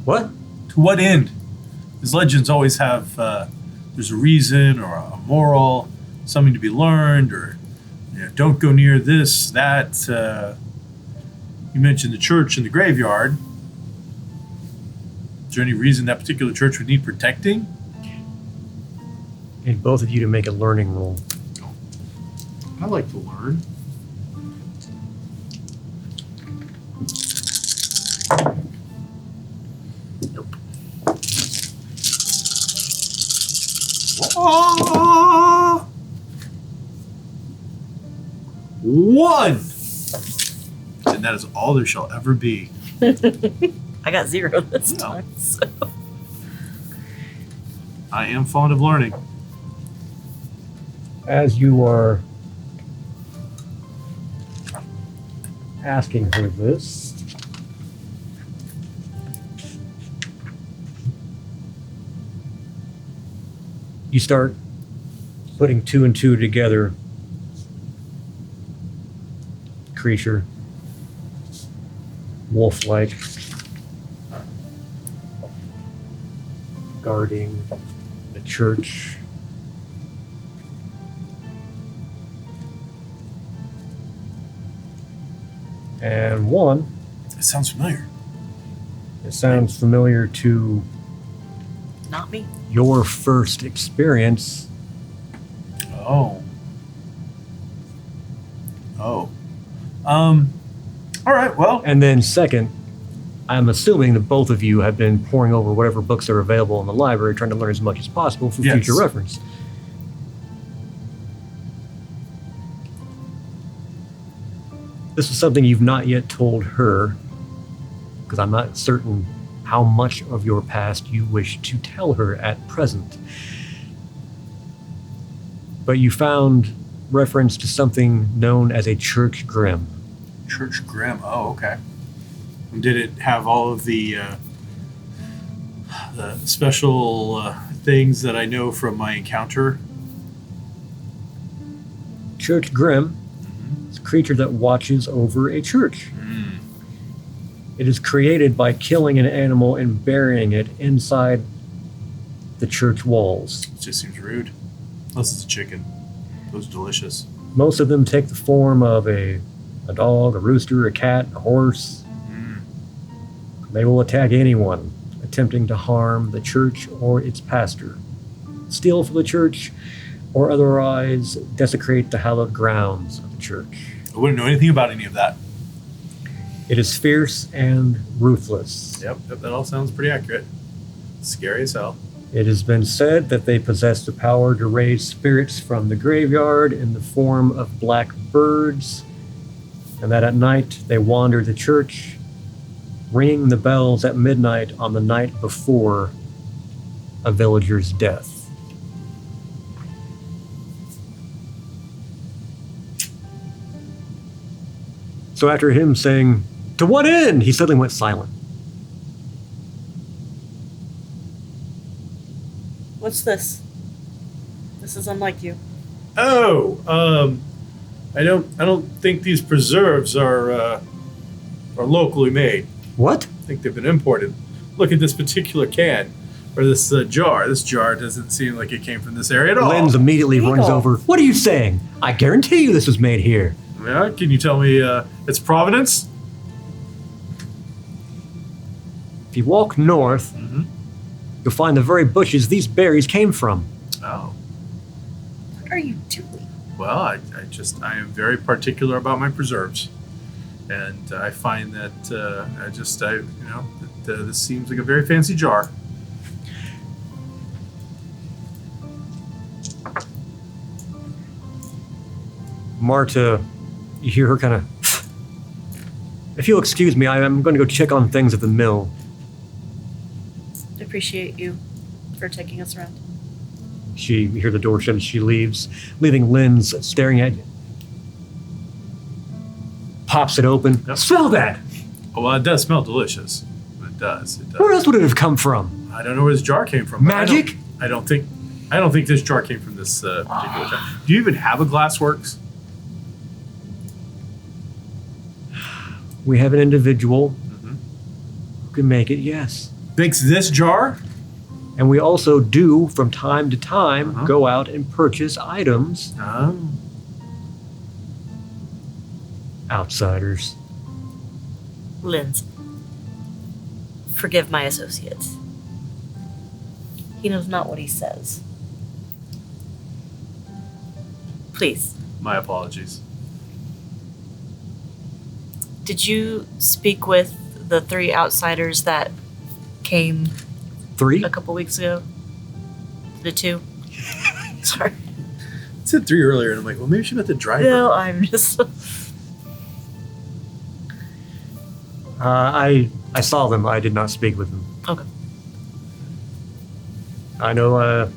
What? To what end? These legends always have, there's a reason or a moral, something to be learned, or don't go near this, that. You mentioned the church and the graveyard. Is there any reason that particular church would need protecting? I need both of you to make a learning roll. I like to learn. Nope. Oh! 1! And that is all there shall ever be. I got 0 this No. time. So. I am fond of learning. As you are asking her this, You start putting two and two together. Creature. Wolf-like. Guarding the church. And one. It sounds familiar. It sounds familiar to Not me. your first experience. Oh. Oh. All right, well. And then second, I'm assuming that both of you have been poring over whatever books are available in the library, trying to learn as much as possible for Yes. future reference. This is something you've not yet told her, because I'm not certain how much of your past you wish to tell her at present. But you found reference to something known as a church grim. Church Grim. Oh, okay. Did it have all of the special things that I know from my encounter? Church grim is a creature that watches over a church. Mm. It is created by killing an animal and burying it inside the church walls. It just seems rude. Unless it's a chicken. Those are delicious. Most of them take the form of a dog, a rooster, a cat, a horse. Mm. They will attack anyone attempting to harm the church or its pastor, steal from the church, or otherwise desecrate the hallowed grounds of the church. I wouldn't know anything about any of that. It is fierce and ruthless. Yep, that all sounds pretty accurate. Scary as hell. It has been said that they possess the power to raise spirits from the graveyard in the form of black birds, and that at night they wander the church, ringing the bells at midnight on the night before a villager's death. So after him saying, "To what end?" he suddenly went silent. What's this? This is unlike you. Oh, I don't think these preserves are locally made. What? I think they've been imported. Look at this particular can, or this jar. This jar doesn't seem like it came from this area at all. Lens immediately runs Eagle. over. What are you saying? I guarantee you this was made here. Yeah, can you tell me its provenance? If you walk north, Mm-hmm. you'll find the very bushes these berries came from. Oh, What are you doing? well, I am very particular about my preserves, and I find that this seems like a very fancy jar. Marta, you hear her kind of, if you'll excuse me, I'm going to go check on things at the mill. Appreciate you for taking us around. You hear the door shut as she leaves, leaving Lynn's staring at you. Pops it open. Yep. Smell that! Oh, well, it does smell delicious. It does. It does. Where else would it have come from? I don't know where this jar came from. but Magic? I don't think this jar came from this particular jar. Do you even have a glassworks? We have an individual Mm-hmm. who can make it, yes. Makes this jar? And we also do, from time to time, Uh-huh. go out and purchase items. Oh. Outsiders. Linz. Forgive my associates. He knows not what he says. Please, My apologies. did you speak with the 3 outsiders that came 3? a couple weeks ago? The 2? Sorry. I said 3 earlier, and I'm like, well, maybe she meant the driver. No, I'm just. I saw them. I did not speak with them. Okay. I know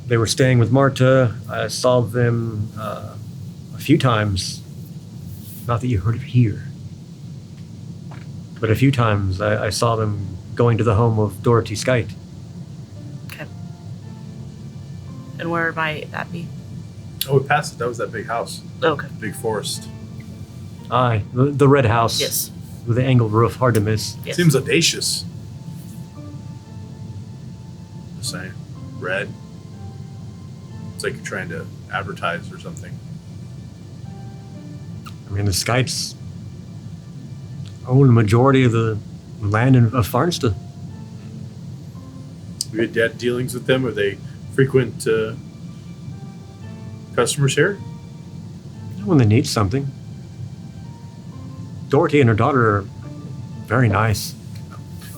they were staying with Marta. I saw them a few times. Not that you heard of here. But a few times I saw them going to the home of Dorothy Skite. Okay. And where might that be? Oh, we passed it. That was that big house. Okay. Big forest. Aye, the red house. Yes. With the angled roof, hard to miss. Yes. Seems audacious. Just saying. Red. It's like you're trying to advertise or something. I mean, the Skypes own the majority of the land of Farnsta. You had debt dealings with them? Are they frequent customers here? When they need something. Dorothy and her daughter are very nice.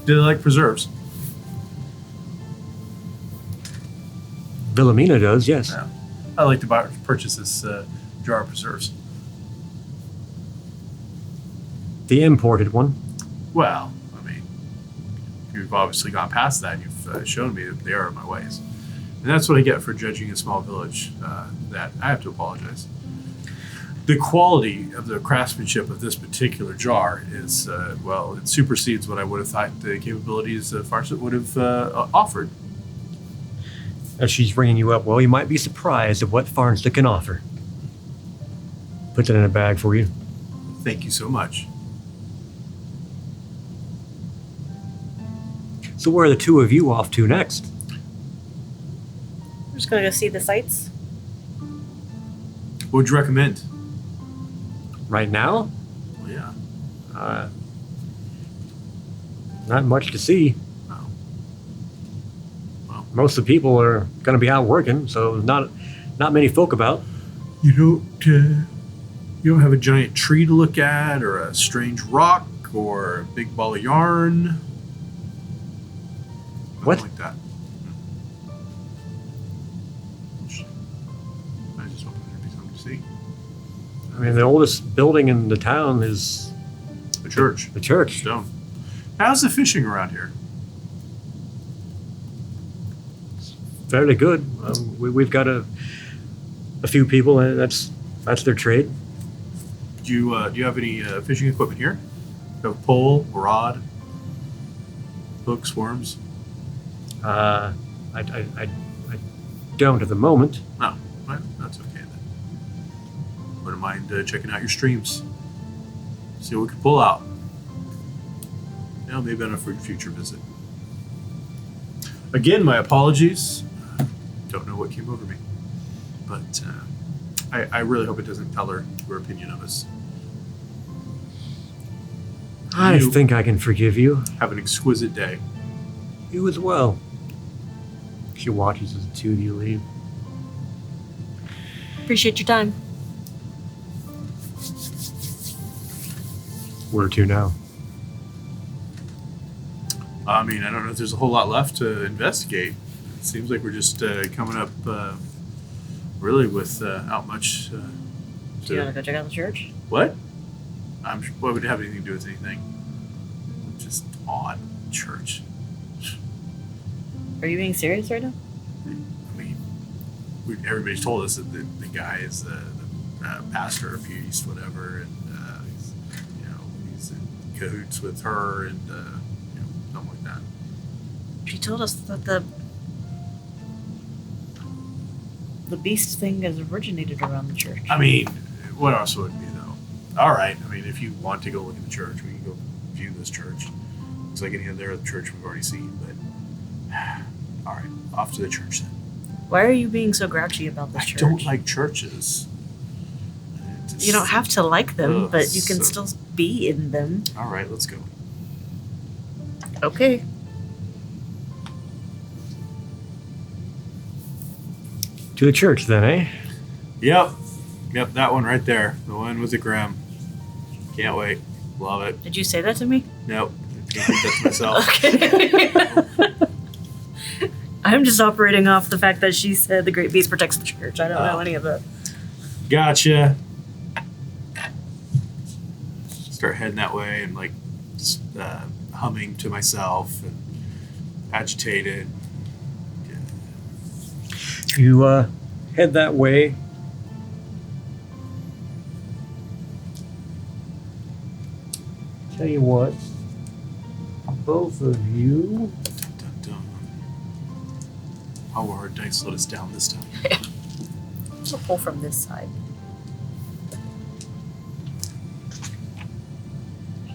Do they like preserves? Wilhelmina does, yes. Yeah. I like to purchase this jar of preserves. The imported one. Well, I mean, you've obviously gone past that. You've shown me that they are my ways. And that's what I get for judging a small village. That I have to apologize. The quality of the craftsmanship of this particular jar is, well, it supersedes what I would have thought the capabilities of Farnsta would have offered. As she's ringing you up, well, you might be surprised at what Farnsta can offer. Puts it in a bag for you. Thank you so much. So where are the two of you off to next? We're just gonna go see the sights. What would you recommend? Right now? Well, yeah. Not much to see. Oh. Well, Most of the people are going to be out working, so not many folk about. you don't have a giant tree to look at, or a strange rock, or a big ball of yarn. What? Nothing like that. I just hoping there'd be something to see. I mean, the oldest building in the town is The church. the church. Stone. How's the fishing around here? Fairly good. We've got a few people, and that's their trade. Do you have any fishing equipment here? You have a pole, a rod, hooks, worms? I don't at the moment. No, well, that's okay then. Wouldn't mind checking out your streams. See what we can pull out. Maybe on a future visit. Again, my apologies. Don't know what came over me. But I really hope it doesn't color your opinion of us. I You- think I can forgive you. Have an exquisite day. You as well. She watches as the two of you leave. Appreciate your time. Where to now? I mean, I don't know if there's a whole lot left to investigate. It seems like we're just coming up really without much. Do you want to go check out the church? What? What would it have anything to do with anything? Just odd church. Are you being serious right now? I mean, everybody's told us that the guy is the pastor or priest, whatever, and he's in cahoots with her and something like that. She told us that the beast thing has originated around the church. I mean, what else would it be though? All right. I mean, if you want to go look at the church, we can go view this church. Looks like any other church we've already seen, but all right, off to the church then. Why are you being so grouchy about this I church? don't like churches. You don't have to like them, Ugh, but you can so- still be in them. All right, let's go. Okay. To the church, then, eh? Yep, that one right there, the one with the grim. Can't wait. Love it. Did you say that to me? Nope, can't keep that to myself. Okay. I'm just operating off the fact that she said the Great Beast protects the church. I don't know any of that. Gotcha. Start heading that way and just humming to myself and agitated. You head that way. Tell you what, both of you. Dun, dun. Howard. dice let us down this time. We'll pull from this side.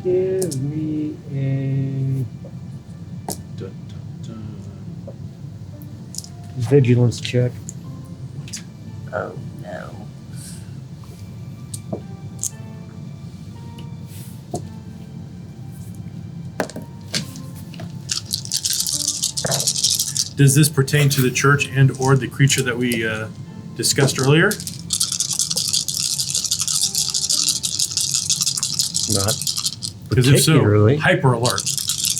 Give me a Dun, dun, dun. vigilance check. Oh no. Does this pertain to the church and or the creature that we discussed earlier? Not Because if so, particularly. hyper alert.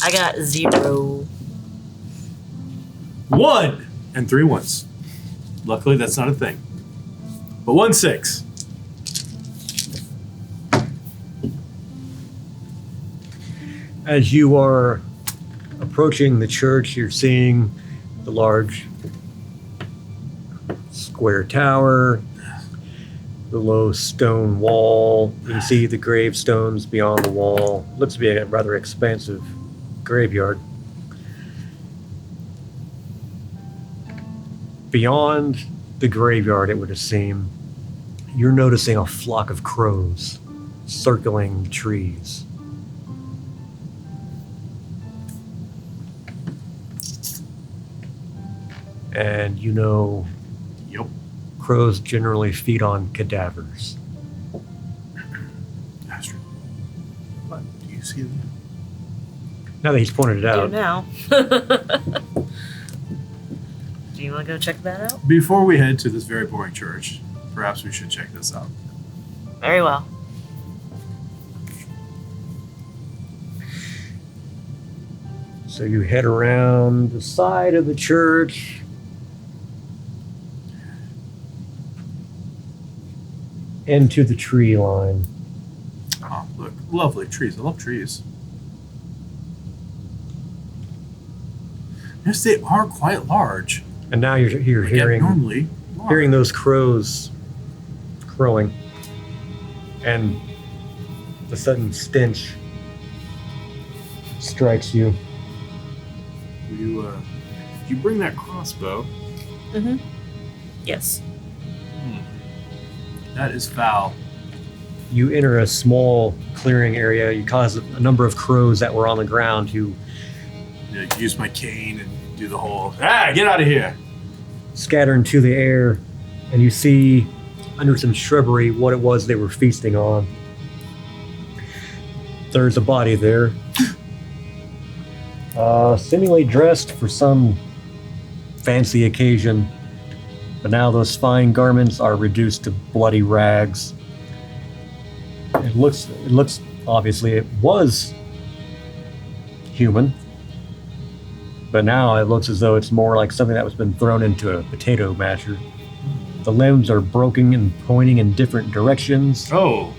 I got 0. 1 and 3 ones. Luckily, that's not a thing. But 1 6. As you are approaching the church, you're seeing the large square tower, the low stone wall. You can see the gravestones beyond the wall. Looks to be a rather expansive graveyard. Beyond the graveyard, it would seem, you're noticing a flock of crows circling the trees. And you know Yep. crows generally feed on cadavers. Astrid. What? Do you see that? Now that he's pointed it Do out, now. Do you want to go check that out? Before we head to this very boring church, perhaps we should check this out. Very well. so you head around the side of the church. Into the tree line. Oh, look. Lovely trees. I love trees. Yes, they are quite large. And now you're Like hearing abnormally large. hearing those crows crowing, and the sudden stench strikes you. You bring that crossbow. Mm-hmm. Yes. That is foul. You enter a small clearing area. You cause a number of crows that were on the ground to Use my cane and do the whole, get out of here. scatter into the air, and you see under some shrubbery what it was they were feasting on. There's a body there, seemingly dressed for some fancy occasion, but now those fine garments are reduced to bloody rags. It looks obviously it was human, but now it looks as though it's more like something that was been thrown into a potato masher. The limbs are broken and pointing in different directions. Oh.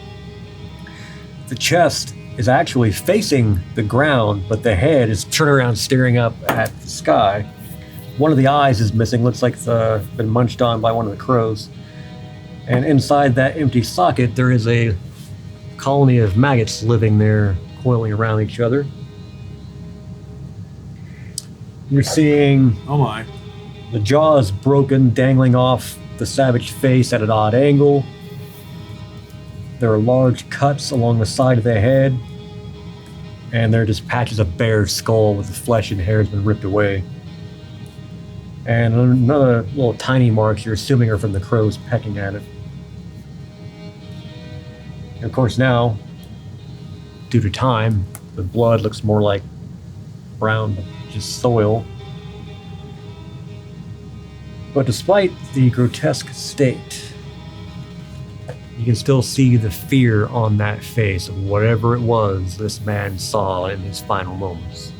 The chest is actually facing the ground, but the head is turned around staring up at the sky. One of the eyes is missing, looks like it's been munched on by one of the crows. And inside that empty socket, there is a colony of maggots living there, coiling around each other. You're seeing Oh my. the jaws broken, dangling off the savage face at an odd angle. There are large cuts along the side of the head, and there are just patches of bare skull with the flesh and hair has been ripped away. And another little tiny marks you're assuming are from the crows pecking at it. And of course now, due to time, the blood looks more like brown, just soil. But despite the grotesque state, you can still see the fear on that face of whatever it was this man saw in his final moments.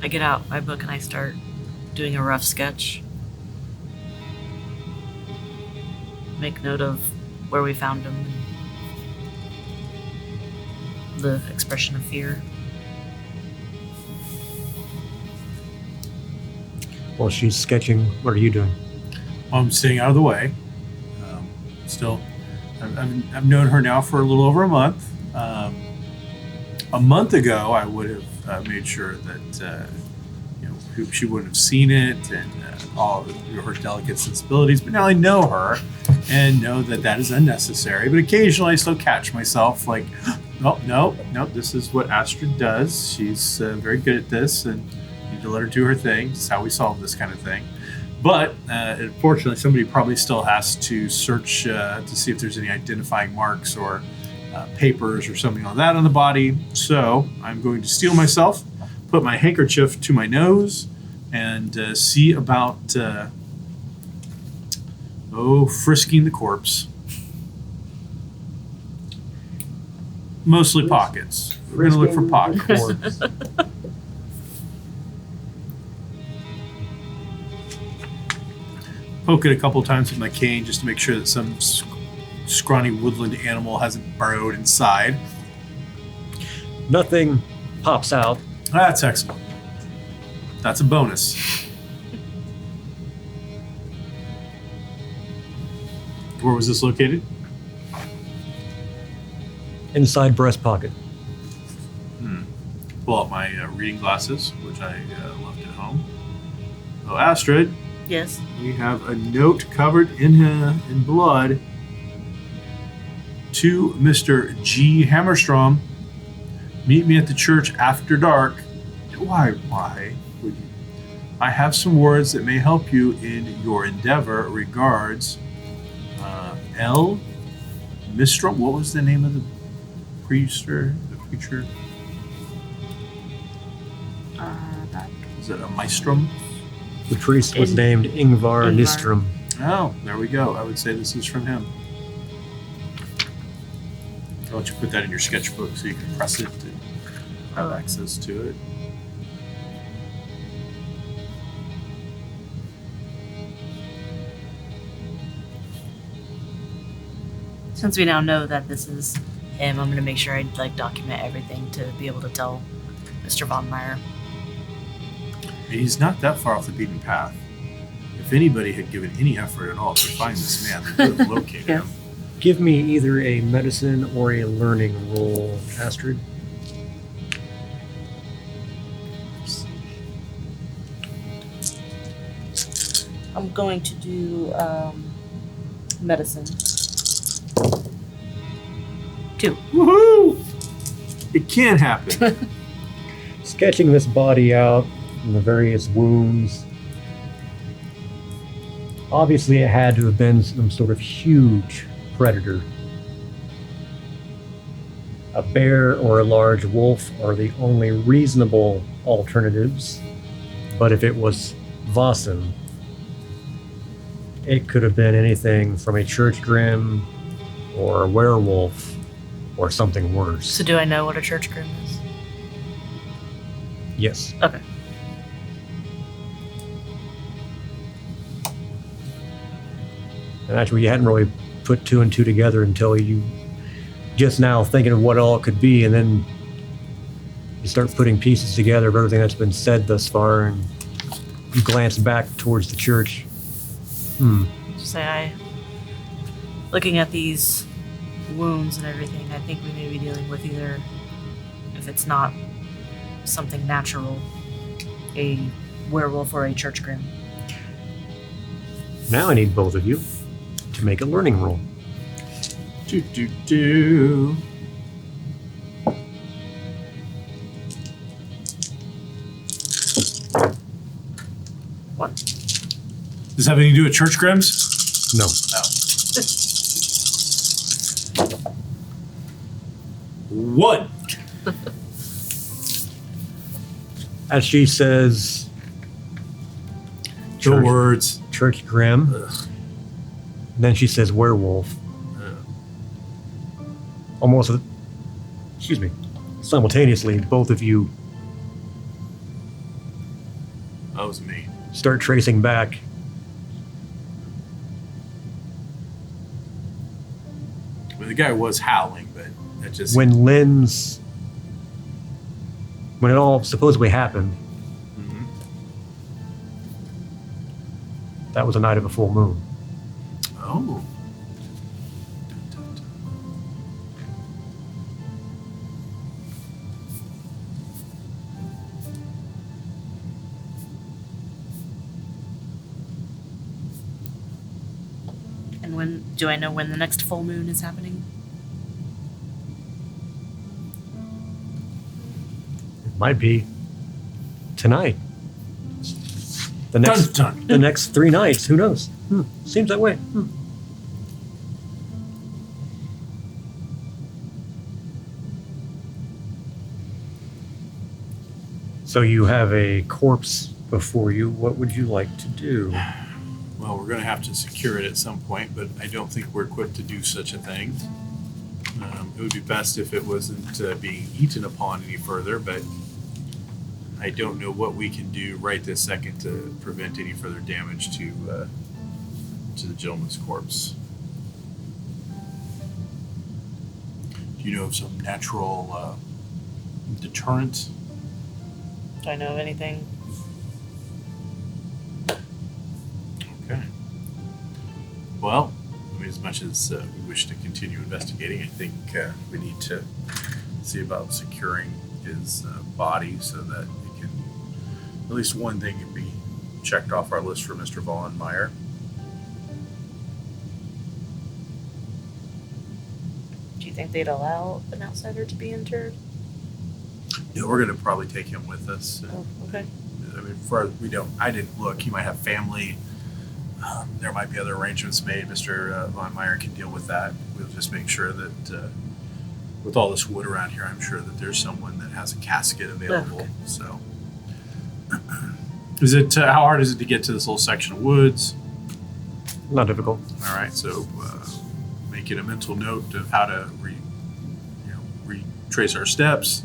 I get out my book and I start doing a rough sketch. Make note of where we found him. The expression of fear. While she's sketching, what are you doing? I'm staying out of the way. Still I've known her now for a little over a month. A month ago, I would have made sure that she wouldn't have seen it and all of her delicate sensibilities. But now I know her and know that is unnecessary. But occasionally, I still catch myself like, oh, no, this is what Astrid does. She's very good at this, and you need to let her do her thing. This is how we solve this kind of thing. But unfortunately, somebody probably still has to search to see if there's any identifying marks or papers or something like that on the body. So I'm going to steel myself, put my handkerchief to my nose, and see about frisking the corpse. Mostly pockets. We're going to look for pockets. Poke it a couple times with my cane just to make sure that some scrawny woodland animal hasn't burrowed inside. Nothing pops out. That's excellent. That's a bonus. Where was this located? Inside breast pocket. Pull out my reading glasses, which I left at home. Oh, Astrid. Yes. We have a note covered in blood to Mr. G. Hammerstrom. Meet me at the church after dark. Why would you? I have some words that may help you in your endeavor. Regards, L. Mistrom. What was the name of the preacher? Is it a Maestrom? The priest was named Ingvar Nistrom. Oh, there we go. I would say this is from him. I'll let you put that in your sketchbook so you can press it and have access to it. Since we now know that this is him, I'm going to make sure I document everything to be able to tell Mr. Von Meyer. He's not that far off the beaten path. If anybody had given any effort at all to find this man, they would have located him. Give me either a medicine or a learning roll, Astrid. I'm going to do medicine. 2. Woohoo! It can happen. Sketching this body out and the various wounds. Obviously, it had to have been some sort of huge predator. A bear or a large wolf are the only reasonable alternatives. But if it was Vaesen, it could have been anything from a church grim or a werewolf or something worse. So do I know what a church grim is? Yes. Okay. And actually, you hadn't really put 2 and 2 together until you just now thinking of what all it could be, and then you start putting pieces together of everything that's been said thus far, and you glance back towards the church. Looking at these wounds and everything, I think we may be dealing with either, if it's not something natural, a werewolf or a church grim. Now I need both of you to make a learning roll. Do. 1. Does this have anything to do with church grims? No. No. 1. As she says, The words. church grim. And then she says werewolf. Almost, simultaneously, both of you That was me. start tracing back. Well, the guy was howling, but that just... When it all supposedly happened, Mhm. that was a night of a full moon. Oh. Dun, dun, Do I know when the next full moon is happening? It might be tonight. The next 3 nights. Who knows? Seems that way. So you have a corpse before you. What would you like to do? Well, we're going to have to secure it at some point, but I don't think we're equipped to do such a thing. It would be best if it wasn't being eaten upon any further, but I don't know what we can do right this second to prevent any further damage to the gentleman's corpse. Do you know of some natural deterrent? Do I know of anything? Okay. Well, I mean, as much as we wish to continue investigating, I think we need to see about securing his body so that it can, at least one thing can be checked off our list for Mr. Von Meyer. Do you think they'd allow an outsider to be interred? Yeah, we're going to probably take him with us. Oh, okay. I mean, I didn't look. He might have family. There might be other arrangements made. Mr. Von Meyer can deal with that. We'll just make sure that with all this wood around here, I'm sure that there's someone that has a casket available. Okay. So, is it how hard is it to get to this little section of woods? Not difficult. All right, so making a mental note of how to retrace our steps,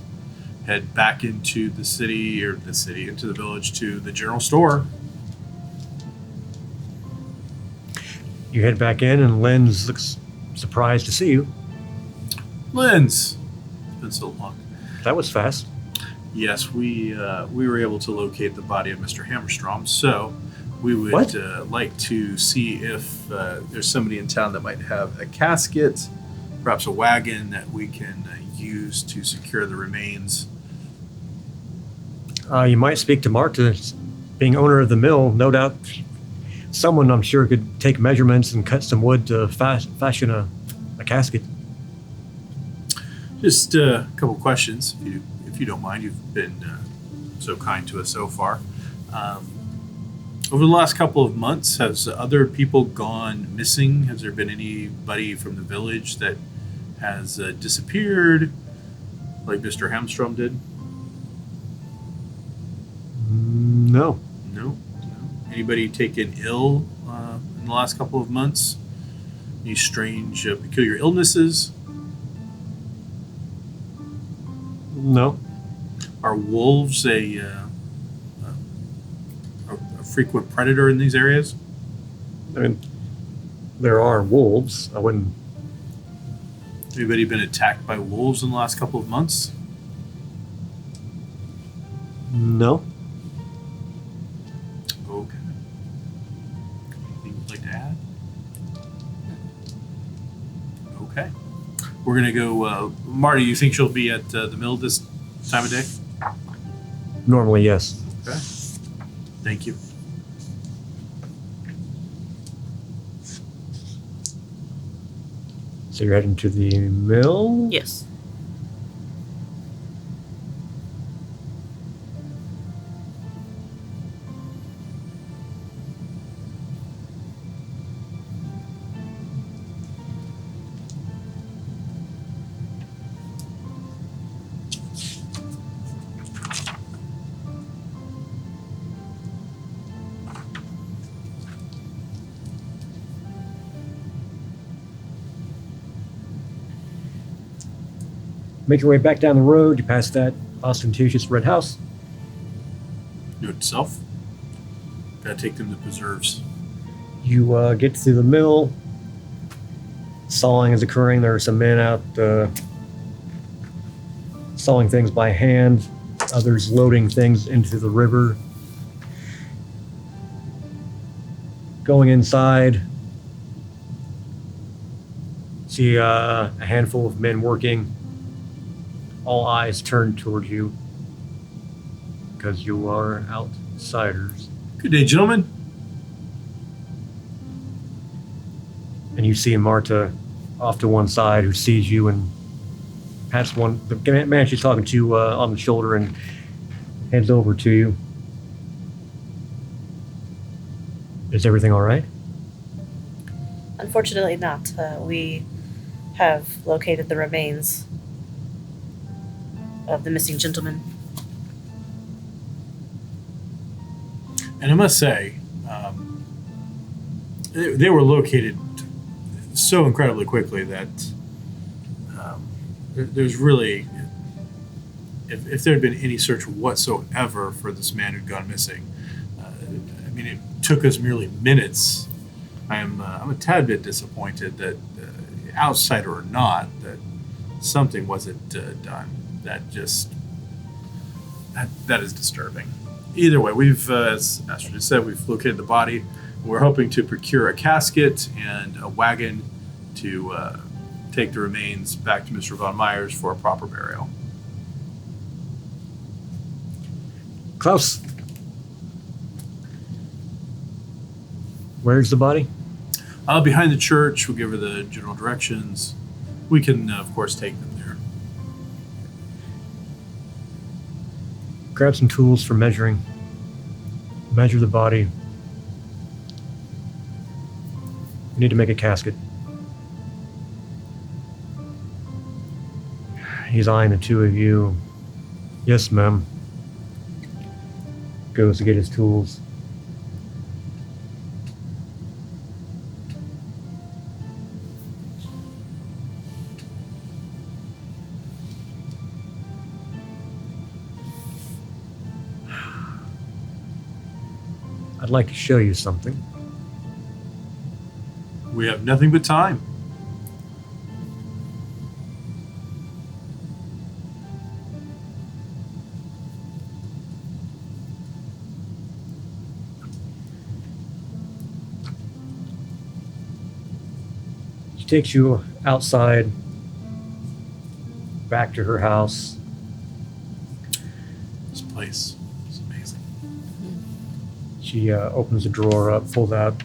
head back into into the village to the general store. You head back in, and Lenz looks surprised to see you. Lenz, it's been so long. That was fast. Yes, we were able to locate the body of Mr. Hammerstrom, so we would like to see if there's somebody in town that might have a casket, perhaps a wagon that we can use to secure the remains. You might speak to Marta, being owner of the mill. No doubt someone, I'm sure, could take measurements and cut some wood to fashion a casket. Just a couple questions, if you don't mind. You've been so kind to us so far. Over the last couple of months, has other people gone missing? Has there been anybody from the village that has disappeared, like Mr. Hamstrom did? No. No. Anybody taken ill in the last couple of months? Any strange, peculiar illnesses? No. Are wolves a frequent predator in these areas? I mean, there are wolves. I wouldn't. Anybody been attacked by wolves in the last couple of months? No. Okay. Anything you'd like to add? Okay. We're going to go... Marty, you think she'll be at the mill this time of day? Normally, yes. Okay. Thank you. So you're heading to the mill? Yes. Make your way back down the road. You pass that ostentatious red house. Note to self. Gotta take them to preserves. You get to the mill. Sawing is occurring. There are some men out sawing things by hand. Others loading things into the river. Going inside. See a handful of men working. All eyes turned toward you because you are outsiders. Good day, gentlemen. And And you see Marta off to one side, who sees you and pats the man she's talking to on the shoulder and heads over to you. Is everything all right? Unfortunately not. We have located the remains of the missing gentleman. And I must say, they were located so incredibly quickly that there's really, if there had been any search whatsoever for this man who'd gone missing, I mean, it took us merely minutes. I'm a tad bit disappointed that, outsider or not, that something wasn't done. That is disturbing. Either way, we've, as Astrid said, we've located the body. We're hoping to procure a casket and a wagon to take the remains back to Mr. Von Myers for a proper burial. Klaus, where's the body? Behind the church. We'll give her the general directions. We can, of course, take them there. Grab some tools for measuring. Measure the body. We need to make a casket. He's eyeing the two of you. Yes, ma'am. Goes to get his tools. I'd like to show you something. We have nothing but time. She takes you outside, back to her house. This place is amazing. She opens a drawer up, pulls out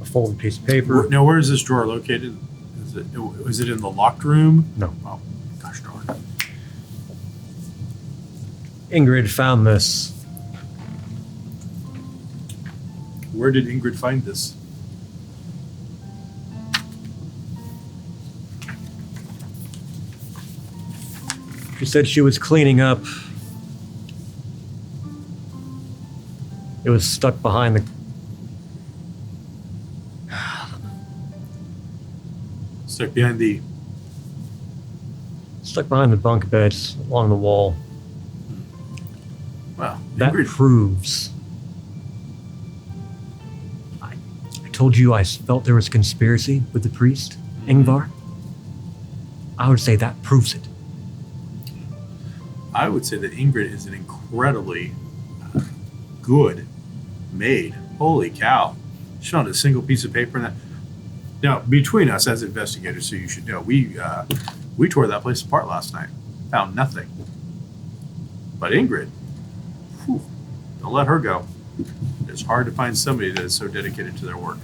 a folded piece of paper. Now, where is this drawer located? Is it in the locked room? No. Oh, gosh darn. Ingrid found this. Where did Ingrid find this? She said she was cleaning up. It was stuck behind the... Stuck behind the... Stuck behind the bunk beds along the wall. Well, That Ingrid... proves... I told you I felt there was a conspiracy with the priest, Ingvar. I would say that proves it. I would say that Ingrid is an incredibly good maid. Holy cow. She found a single piece of paper in that. Now, between us as investigators, so you should know, we tore that place apart last night. Found nothing. But Ingrid, whew, don't let her go. It's hard to find somebody that is so dedicated to their work.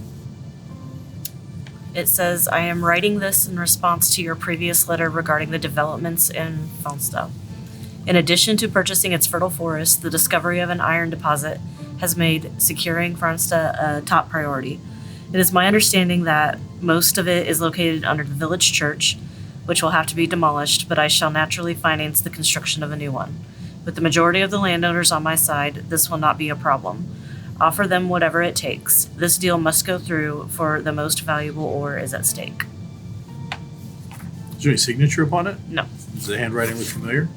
It says, I am writing this in response to your previous letter regarding the developments in Farnsta. In addition to purchasing its fertile forest, the discovery of an iron deposit has made securing Farnsta a top priority. It is my understanding that most of it is located under the village church, which will have to be demolished, but I shall naturally finance the construction of a new one. With the majority of the landowners on my side, this will not be a problem. Offer them whatever it takes. This deal must go through, for the most valuable ore is at stake. Is there any signature upon it? No. Does the handwriting look familiar?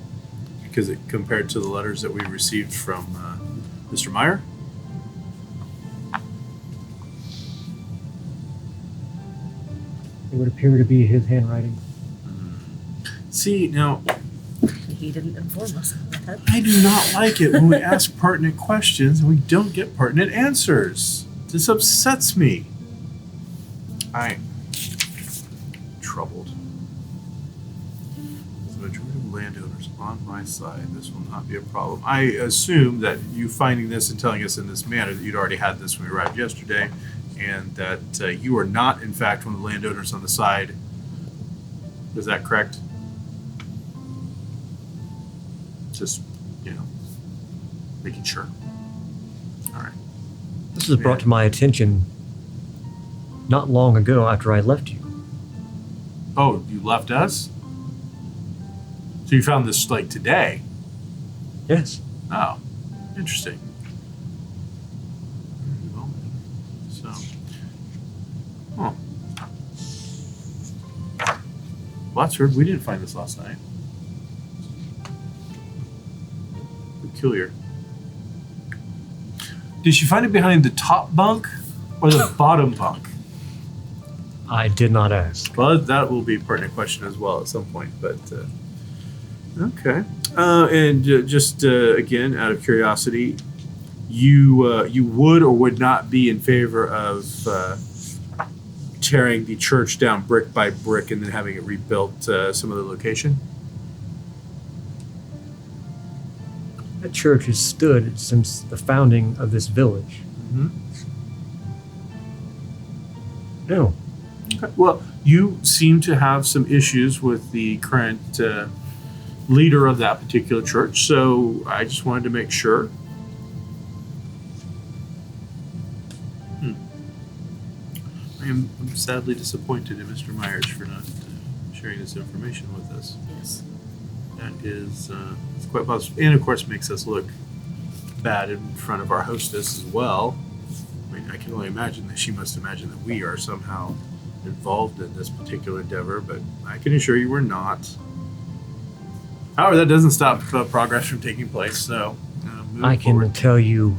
Because it compared to the letters that we received from Mr. Meyer? It would appear to be his handwriting. See, now, He didn't inform us of that. I do not like it when we ask pertinent questions and we don't get pertinent answers. This upsets me. I'm troubled. The majority of landowners on my side, this will not be a problem. I assume that you finding this and telling us in this manner that you'd already had this when we arrived yesterday, and that you are not, in fact, one of the landowners on the side. Is that correct? Just, making sure. All right. This was brought to my attention not long ago after I left you. Oh, you left us? So you found this, like, today? Yes. Oh, interesting. So, huh. Well, that's weird. We didn't find this last night. Peculiar. Did she find it behind the top bunk or the bottom bunk? I did not ask. Well, that will be a pertinent question as well at some point, but okay. And just again, out of curiosity, you would or would not be in favor of tearing the church down brick by brick and then having it rebuilt some other location? That church has stood since the founding of this village. Mm-hmm. No. Okay. Well, you seem to have some issues with the current leader of that particular church, so I just wanted to make sure. I'm sadly disappointed in Mr. Myers for not sharing this information with us. Yes. That is it's quite possible, and of course makes us look bad in front of our hostess as well. I mean, I can only imagine that she must imagine that we are somehow involved in this particular endeavor, but I can assure you we're not. However, that doesn't stop progress from taking place, so I can forward. tell you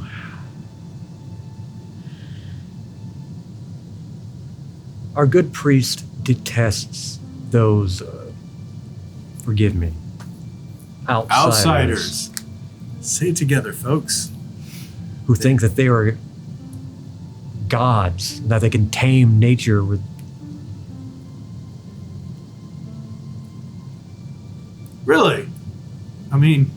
our good priest detests those, forgive me, outsiders Say it together, folks. who think that they are gods, that they can tame nature with. Really? I mean,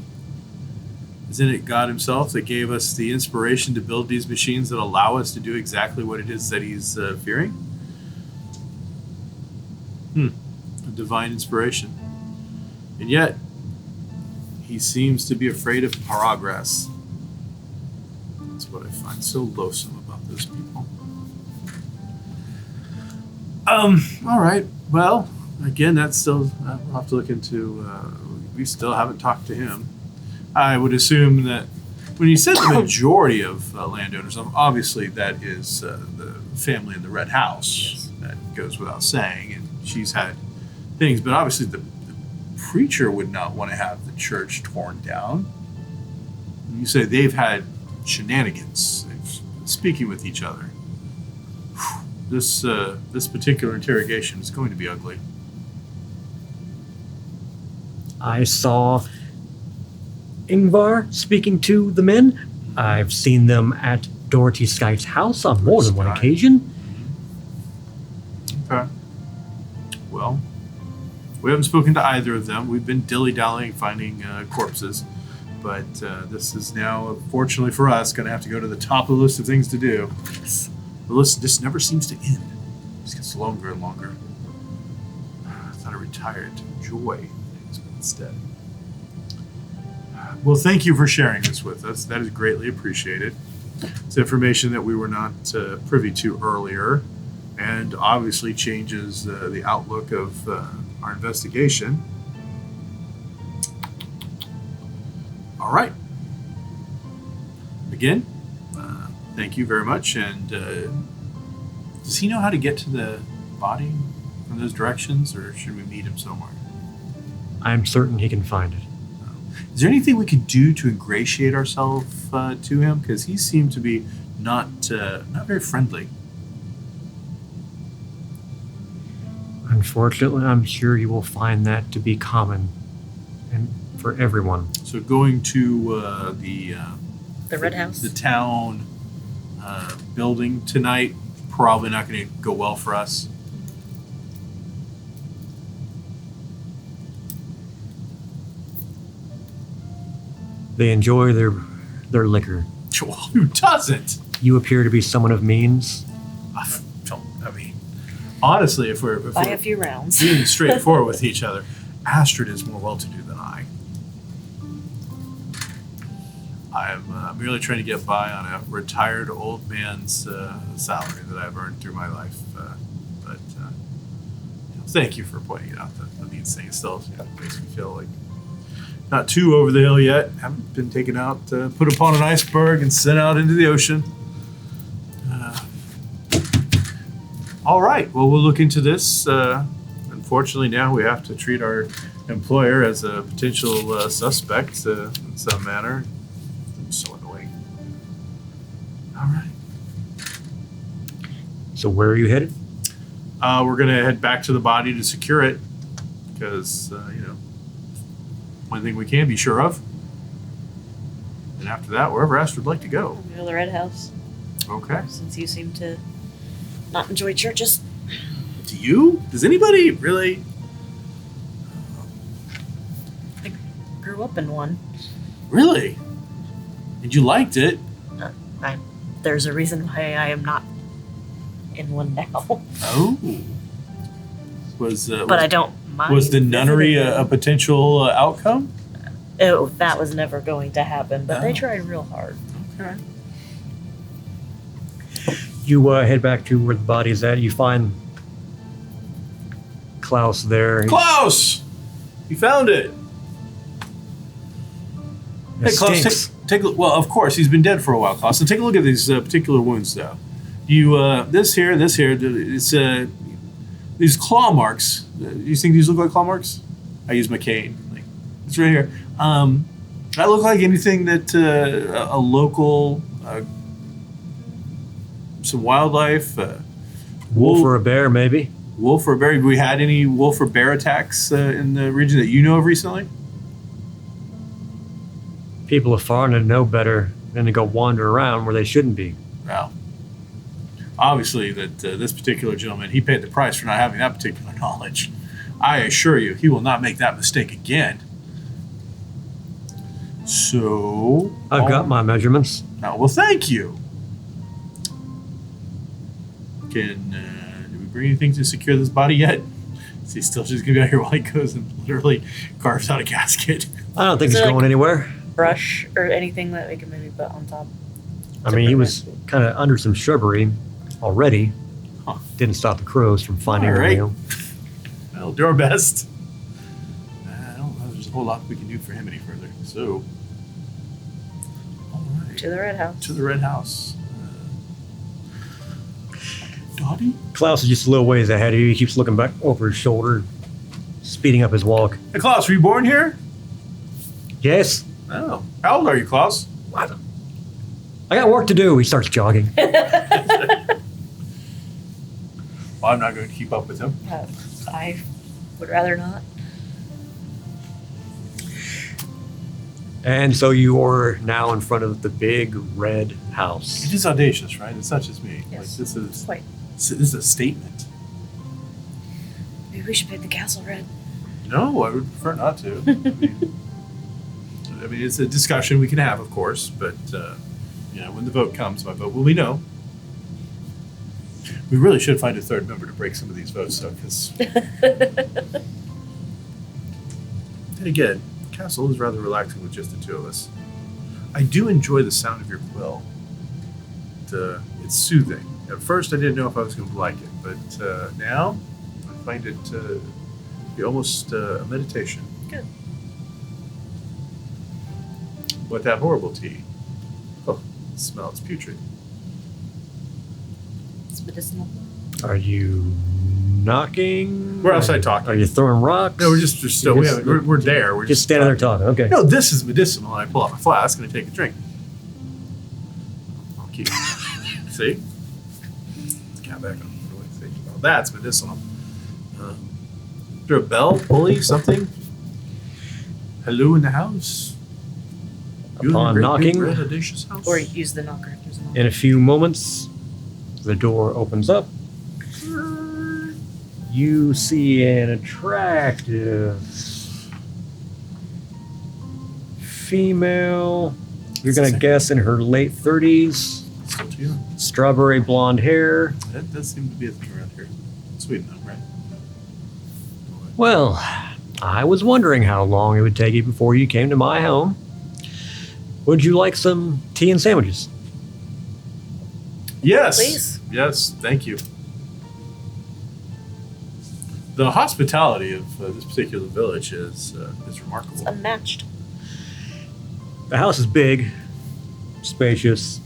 isn't it God himself that gave us the inspiration to build these machines that allow us to do exactly what it is that he's fearing? A divine inspiration. And yet, he seems to be afraid of progress. That's what I find so loathsome about those people. All right. Well, again, that's still, we'll have to look into, we still haven't talked to him. I would assume that when you said the majority of landowners, obviously that is the family in the red house. Yes. That goes without saying, and she's had things, but obviously the preacher would not want to have the church torn down. And you say they've had shenanigans, speaking with each other. This particular interrogation is going to be ugly. I saw Ingvar speaking to the men. I've seen them at Dorothy Sky's house on more than one Sky. occasion. Okay. Well, we haven't spoken to either of them. We've been dilly-dallying finding corpses. But this is now, fortunately for us, going to have to go to the top of the list of things to do. The list just never seems to end. It just gets longer and longer. I thought I retired to enjoy things, but instead. Well, thank you for sharing this with us. That is greatly appreciated. It's information that we were not privy to earlier, and obviously changes the outlook of our investigation. All right. Again, thank you very much. And does he know how to get to the body from those directions, or should we meet him somewhere? I'm certain he can find it. Is there anything we could do to ingratiate ourselves to him? Because he seemed to be not very friendly. Unfortunately, I'm sure you will find that to be common and for everyone. So going to the red house. the town building tonight, probably not going to go well for us. They enjoy their liquor. Well, who doesn't? You appear to be someone of means. I mean, honestly, if we're Buy a few rounds. being straightforward with each other, Astrid is more well-to-do than I. I'm merely trying to get by on a retired old man's salary that I've earned through my life. But thank you for pointing it out. The means thing still makes me feel like not too over the hill yet. Haven't been taken out, put upon an iceberg, and sent out into the ocean. All right. Well, we'll look into this. Unfortunately, now we have to treat our employer as a potential suspect in some manner. It's so annoying. All right. So where are you headed? We're going to head back to the body to secure it because, one thing we can be sure of. And after that, wherever Astrid would like to go. Go to the Red House. Okay. Since you seem to not enjoy churches. Do you? Does anybody really? I grew up in one. Really? And you liked it? There's a reason why I am not in one now. Oh. But I don't mind. Was the nunnery visiting a potential outcome? That was never going to happen, but they Oh. tried real hard. Okay. You head back to where the body is at. You find Klaus there. Klaus! You found it! It Hey, Klaus, stinks. take a look. Well, of course, he's been dead for a while, Klaus. So take a look at these particular wounds, though. This here, it's these claw marks. You think these look like claw marks? I use my cane. Like, it's right here. That look like anything that a local, some wildlife, Wolf or a bear, maybe? wolf or bear. Have we had any wolf or bear attacks in the region that you know of recently? People of Farnsta know better than to go wander around where they shouldn't be. Well, obviously that this particular gentleman, he paid the price for not having that particular knowledge. I assure you, he will not make that mistake again. So... I've got my measurements. Oh, well, thank you. Did we bring anything to secure this body yet? Is he still just going to be out here while he goes and literally carves out a casket? I don't think Is he's there, going like, anywhere. Brush or anything that we can maybe put on top. I mean, he was kind of under some shrubbery already. Huh. Didn't stop the crows from finding All him. right. You know. We'll do our best. I don't know. There's a whole lot we can do for him any further. So, all right. To the Red House. To the Red House. Dottie? Klaus is just a little ways ahead of you. He keeps looking back over his shoulder, speeding up his walk. Hey, Klaus, were you born here? Yes? Oh. How old are you, Klaus? I got work to do. He starts jogging. Well, I'm not going to keep up with him. I would rather not. And so you are now in front of the big red house. It is audacious, right? It's not just me. Yes. Like, this is Quite. this is a statement. Maybe we should paint the castle red. No, I would prefer not to. I mean, it's a discussion we can have, of course, but when the vote comes, my vote will be no. We really should find a third member to break some of these votes, though, because then again, Castle is rather relaxing with just the two of us. I do enjoy the sound of your quill. It's soothing. At first, I didn't know if I was going to like it, but now I find it to be almost a meditation. Good. What that horrible tea? Oh, it smells putrid. It's medicinal. Are you knocking? We're outside talking. Are you throwing rocks? No, we're just still. We're there. We're just standing there talking. Okay. No, this is medicinal. And I pull out my flask and I take a drink. I'll keep. See? Cat back on. Oh, that's medicinal. Is there a bell, pulley, something? Hello in the house. You in a Upon great, knocking, big, red, audacious house. Or use the knocker if there's a knocker. in a few moments, the door opens up. You see an attractive female. You're going to guess in her late 30s. Still too young. Strawberry blonde hair. That does seem to be a thing around here. Sweden, though, right? Well, I was wondering how long it would take you before you came to my home. Would you like some tea and sandwiches? Yes. Please. Yes, thank you. The hospitality of this particular village is remarkable. It's unmatched. The house is big, spacious,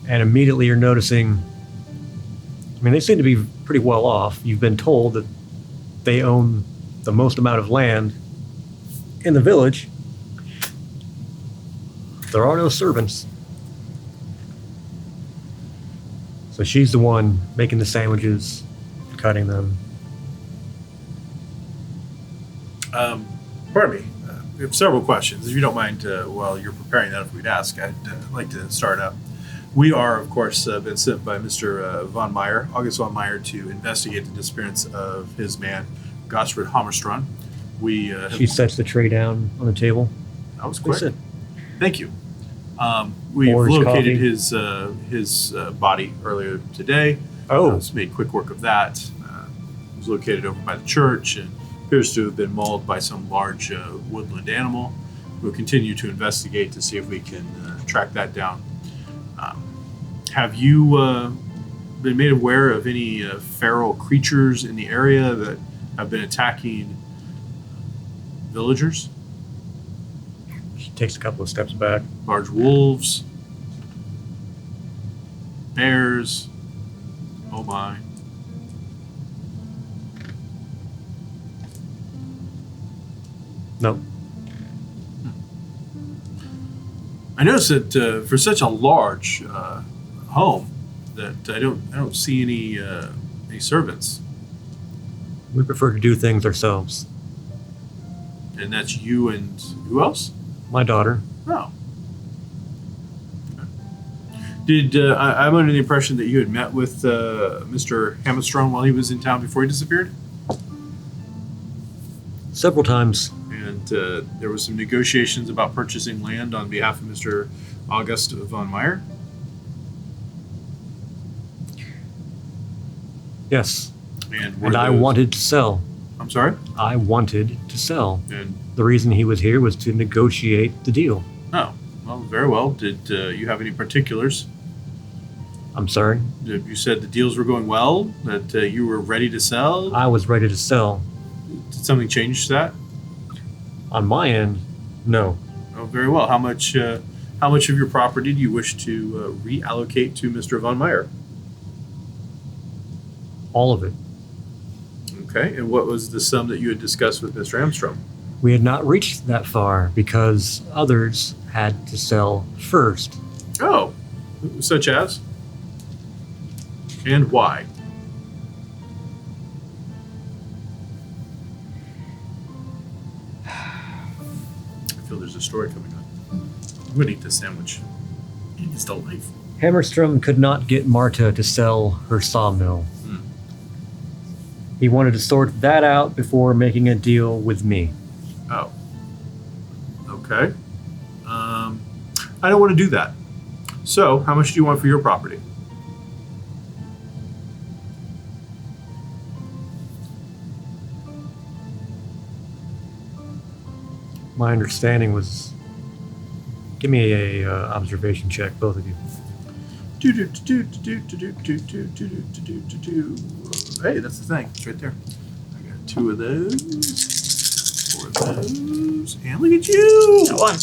and immediately you're noticing, I mean, they seem to be pretty well off. You've been told that they own the most amount of land in the village. There are no servants. So she's the one making the sandwiches, cutting them. Pardon me. We have several questions. If you don't mind, while you're preparing that, if we'd ask, I'd like to start up. We are, of course, been sent by Mr. von Meyer, August von Meyer, to investigate the disappearance of his man, Gosford Hammerstrand. She sets the tray down on the table. That was Please quick. sit. Thank you. We've Pours located coffee. his body earlier today. Oh. It's made quick work of that. It was located over by the church and appears to have been mauled by some large woodland animal. We'll continue to investigate to see if we can track that down. Have you been made aware of any feral creatures in the area that have been attacking villagers? She takes a couple of steps back. Large wolves, bears. Oh my. No. I noticed that for such a large home, that I don't see any servants, We prefer to do things ourselves. and that's you and who else? My daughter. Oh. Okay. Did I'm under the impression that you had met with Mr. Hammerstrom while he was in town before he disappeared, Several times. and there was some negotiations about purchasing land on behalf of Mr. August von Meyer. Yes. And And I wanted to sell. I'm sorry. I wanted to sell. And The reason he was here was to negotiate the deal. oh, well, very well. Did you have any particulars? I'm sorry. You said the deals were going well. That you were ready to sell. I was ready to sell. Did something change that? On my end, no. Oh, very well. How much of your property do you wish to reallocate to Mr. von Meyer? All of it. Okay. And what was the sum that you had discussed with Mr. Armstrong? We had not reached that far because others had to sell first. Oh, such as? And why? I feel there's a story coming up. I'm going to eat this sandwich. It's delightful. Hammerstrom could not get Marta to sell her sawmill. Hmm. He wanted to sort that out before making a deal with me. Oh. Okay. I don't want to do that. So, how much do you want for your property? My understanding was, give me a observation check, both of you. Hey, that's the thing. It's right there. I got 2 of those, 4 of those, and look at you! Got one.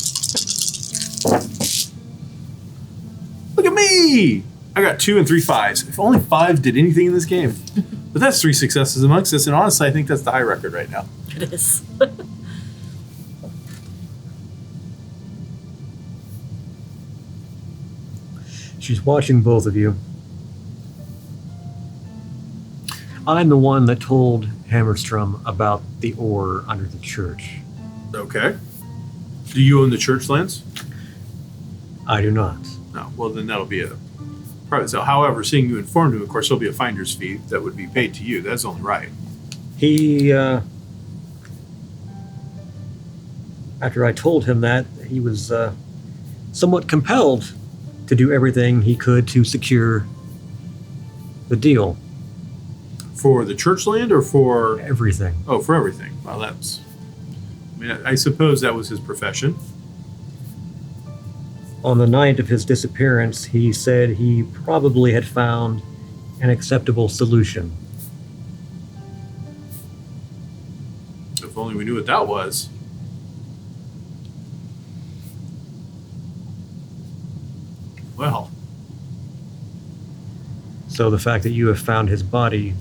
Look at me! I got 2 and 3 5s. If only 5 did anything in this game. But that's 3 successes amongst us, and honestly, I think that's the high record right now. It is. She's watching both of you. I'm the one that told Hammerstrom about the ore under the church. Okay. Do you own the church lands? I do not. No. Well, then that'll be a private sale. However, seeing you informed him, of course, there'll be a finder's fee that would be paid to you. That's only right. He, after I told him that, he was somewhat compelled to do everything he could to secure the deal. For the church land or for... Everything. Oh, for everything. Well, that's... I mean, I suppose that was his profession. On the night of his disappearance, he said he probably had found an acceptable solution. If only we knew what that was. Well, So the fact that you have found his body,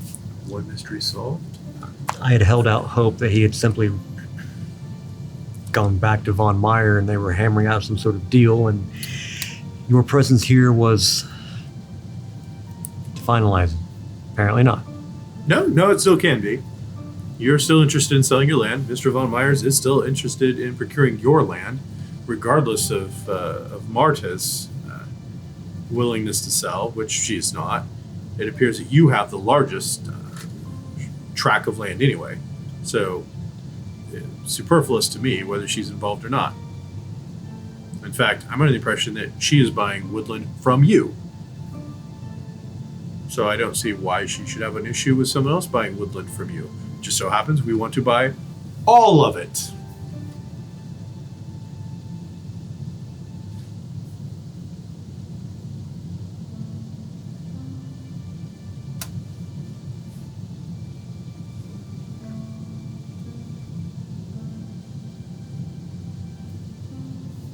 one mystery solved. I had held out hope that he had simply gone back to Von Meyer and they were hammering out some sort of deal, and your presence here was finalizing. Apparently not. No, it still can be. You're still interested in selling your land. Mr. Von Myers is still interested in procuring your land, regardless of Marta's willingness to sell, which she is not. It appears that you have the largest tract of land anyway. So, it's superfluous to me whether she's involved or not. In fact, I'm under the impression that she is buying woodland from you. So I don't see why she should have an issue with someone else buying woodland from you. Just so happens we want to buy all of it.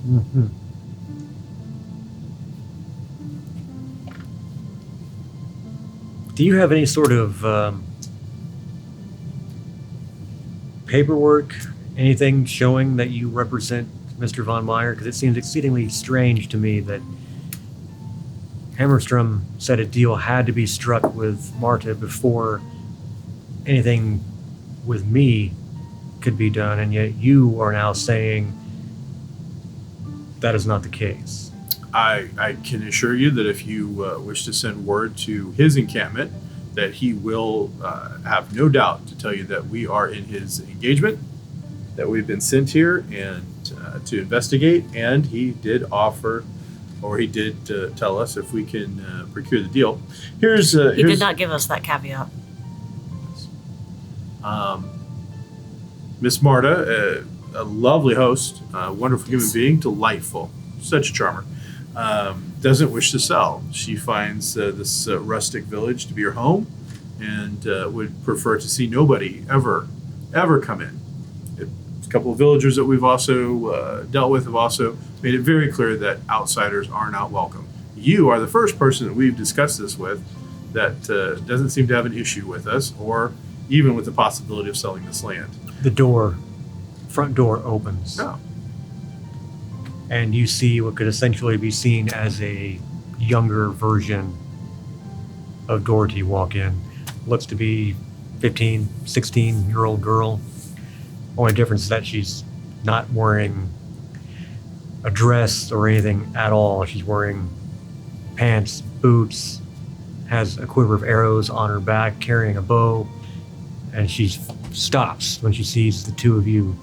Mm-hmm. Do you have any sort of paperwork, anything showing that you represent Mr. Von Meyer? Because it seems exceedingly strange to me that Hammerstrom said a deal had to be struck with Marta before anything with me could be done, and yet you are now saying that is not the case. I can assure you that if you wish to send word to his encampment, that he will have no doubt to tell you that we are in his engagement, that we've been sent here and to investigate, and he did offer, or he did tell us if we can procure the deal. He did not give us that caveat. Miss Marta, a lovely host, a wonderful human being, delightful, such a charmer. Doesn't wish to sell. She finds this rustic village to be her home and would prefer to see nobody ever come in. A couple of villagers that we've also dealt with have also made it very clear that outsiders are not welcome. You are the first person that we've discussed this with that doesn't seem to have an issue with us or even with the possibility of selling this land. The front door opens. No. And you see what could essentially be seen as a younger version of Dorothy walk in. Looks to be 15, 16-year-old girl. Only difference is that she's not wearing a dress or anything at all. She's wearing pants, boots, has a quiver of arrows on her back, carrying a bow, and she stops when she sees the two of you.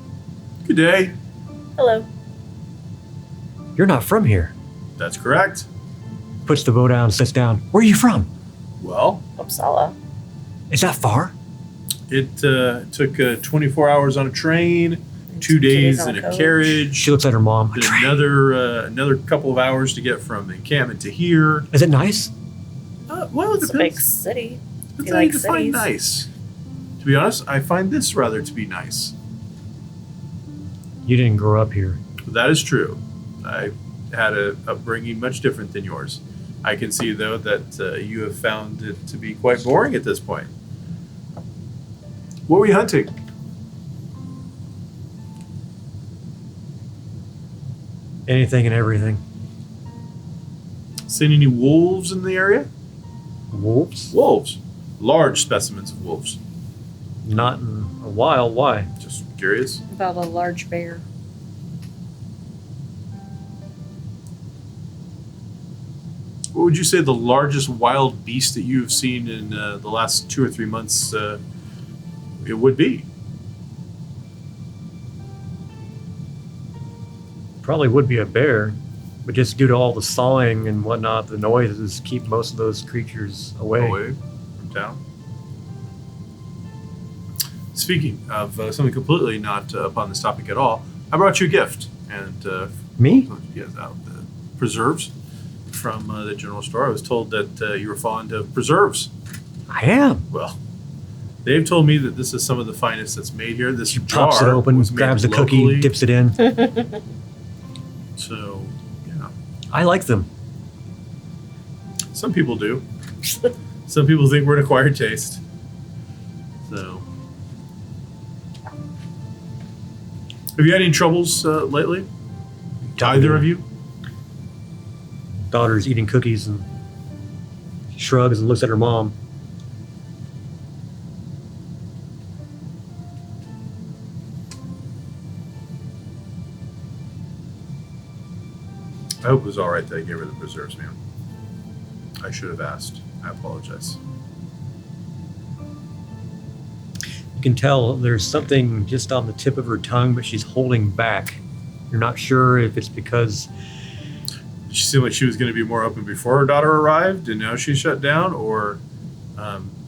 Good day. Hello. You're not from here. That's correct. Puts the bow down, sits down. Where are you from? Well, Uppsala. Is that far? it took 24 hours on a train, 2 days on in a coach. carriage. She looks at her mom. Then another couple of hours to get from the encampment to here. Is it nice? Well, it It's a big depends. city. Depends You how you like define cities? nice. To be honest, I find this rather to be nice. You didn't grow up here. That is true. I had a upbringing much different than yours. I can see, though, that you have found it to be quite boring at this point. What were you hunting? Anything and everything. Seen any wolves in the area? Wolves? Wolves. Large specimens of wolves. Not in a while. Why? Just curious. About a large bear. What would you say the largest wild beast that you've seen in the last 2 or 3 months it would be? Probably would be a bear, But just due to all the sawing and whatnot, the noises keep most of those creatures away. From town. Speaking of something completely not upon this topic at all, I brought you a gift. And Me? yes, the preserves from the general store. I was told that you were fond of preserves. I am. Well, they've told me that this is some of the finest that's made here. This She jar pops it open, was made grabs a locally. cookie, dips it in. So, yeah. I like them. Some people do. Some people think we're an acquired taste. So, have you had any troubles lately? Either of you? Daughter's eating cookies and shrugs and looks at her mom. I hope it was all right that I gave her the preserves, man. I should have asked. I apologize. You can tell there's something just on the tip of her tongue, but she's holding back. You're not sure if it's because Did she seem like she was going to be more open before her daughter arrived and now she's shut down, or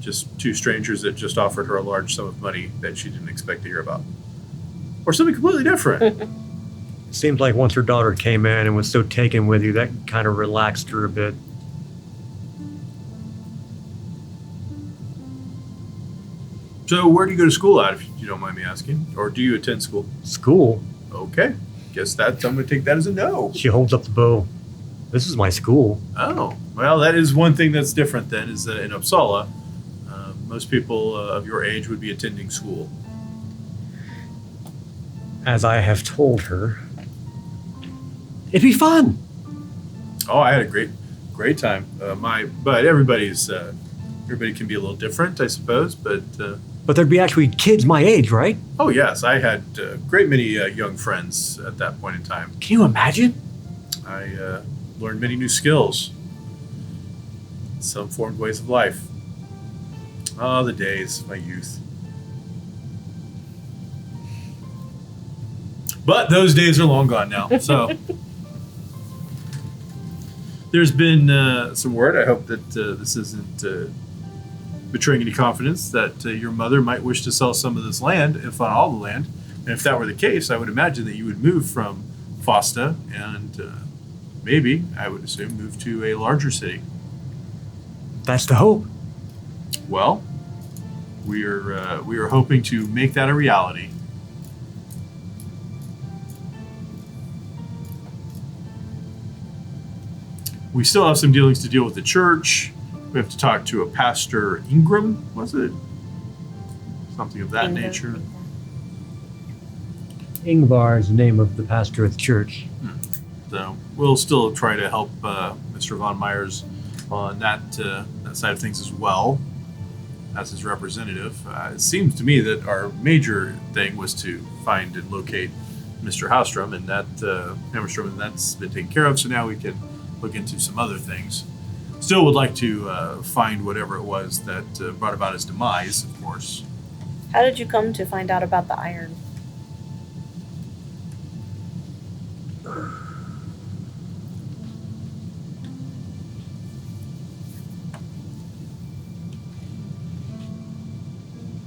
just two strangers that just offered her a large sum of money that she didn't expect to hear about? Or something completely different? it seems like once her daughter came in and was so taken with you, that kind of relaxed her a bit. So where do you go to school at, if you don't mind me asking? Or do you attend school? School? Okay. Guess that I'm going to take that as a no. She holds up the bow. This is my school. Oh, well, that is one thing that's different then, is that in Uppsala, most people of your age would be attending school. As I have told her. It'd be fun. Oh, I had a great time. But everybody can be a little different, I suppose. But But there'd be actually kids my age, right? oh yes, I had a great many young friends at that point in time. Can you imagine? I learned many new skills, some formed ways of life. Oh, the days, my youth. But those days are long gone now. So there's been some word. I hope that this isn't betraying any confidence that your mother might wish to sell some of this land, if not all the land. And if that were the case, I would imagine that you would move from Farnsta and maybe, I would assume, move to a larger city. That's the hope. Well, we are hoping to make that a reality. We still have some dealings to deal with the church. We have to talk to a pastor, Ingram, was it? Something of that nature. Ingvar is the name of the pastor at the church. So we'll still try to help Mr. Von Myers on that side of things as well, as his representative. It seems to me that our major thing was to find and locate Mr. Hammerstrom, and that's been taken care of. So now we can look into some other things. Still would like to find whatever it was that brought about his demise, of course. How did you come to find out about the iron?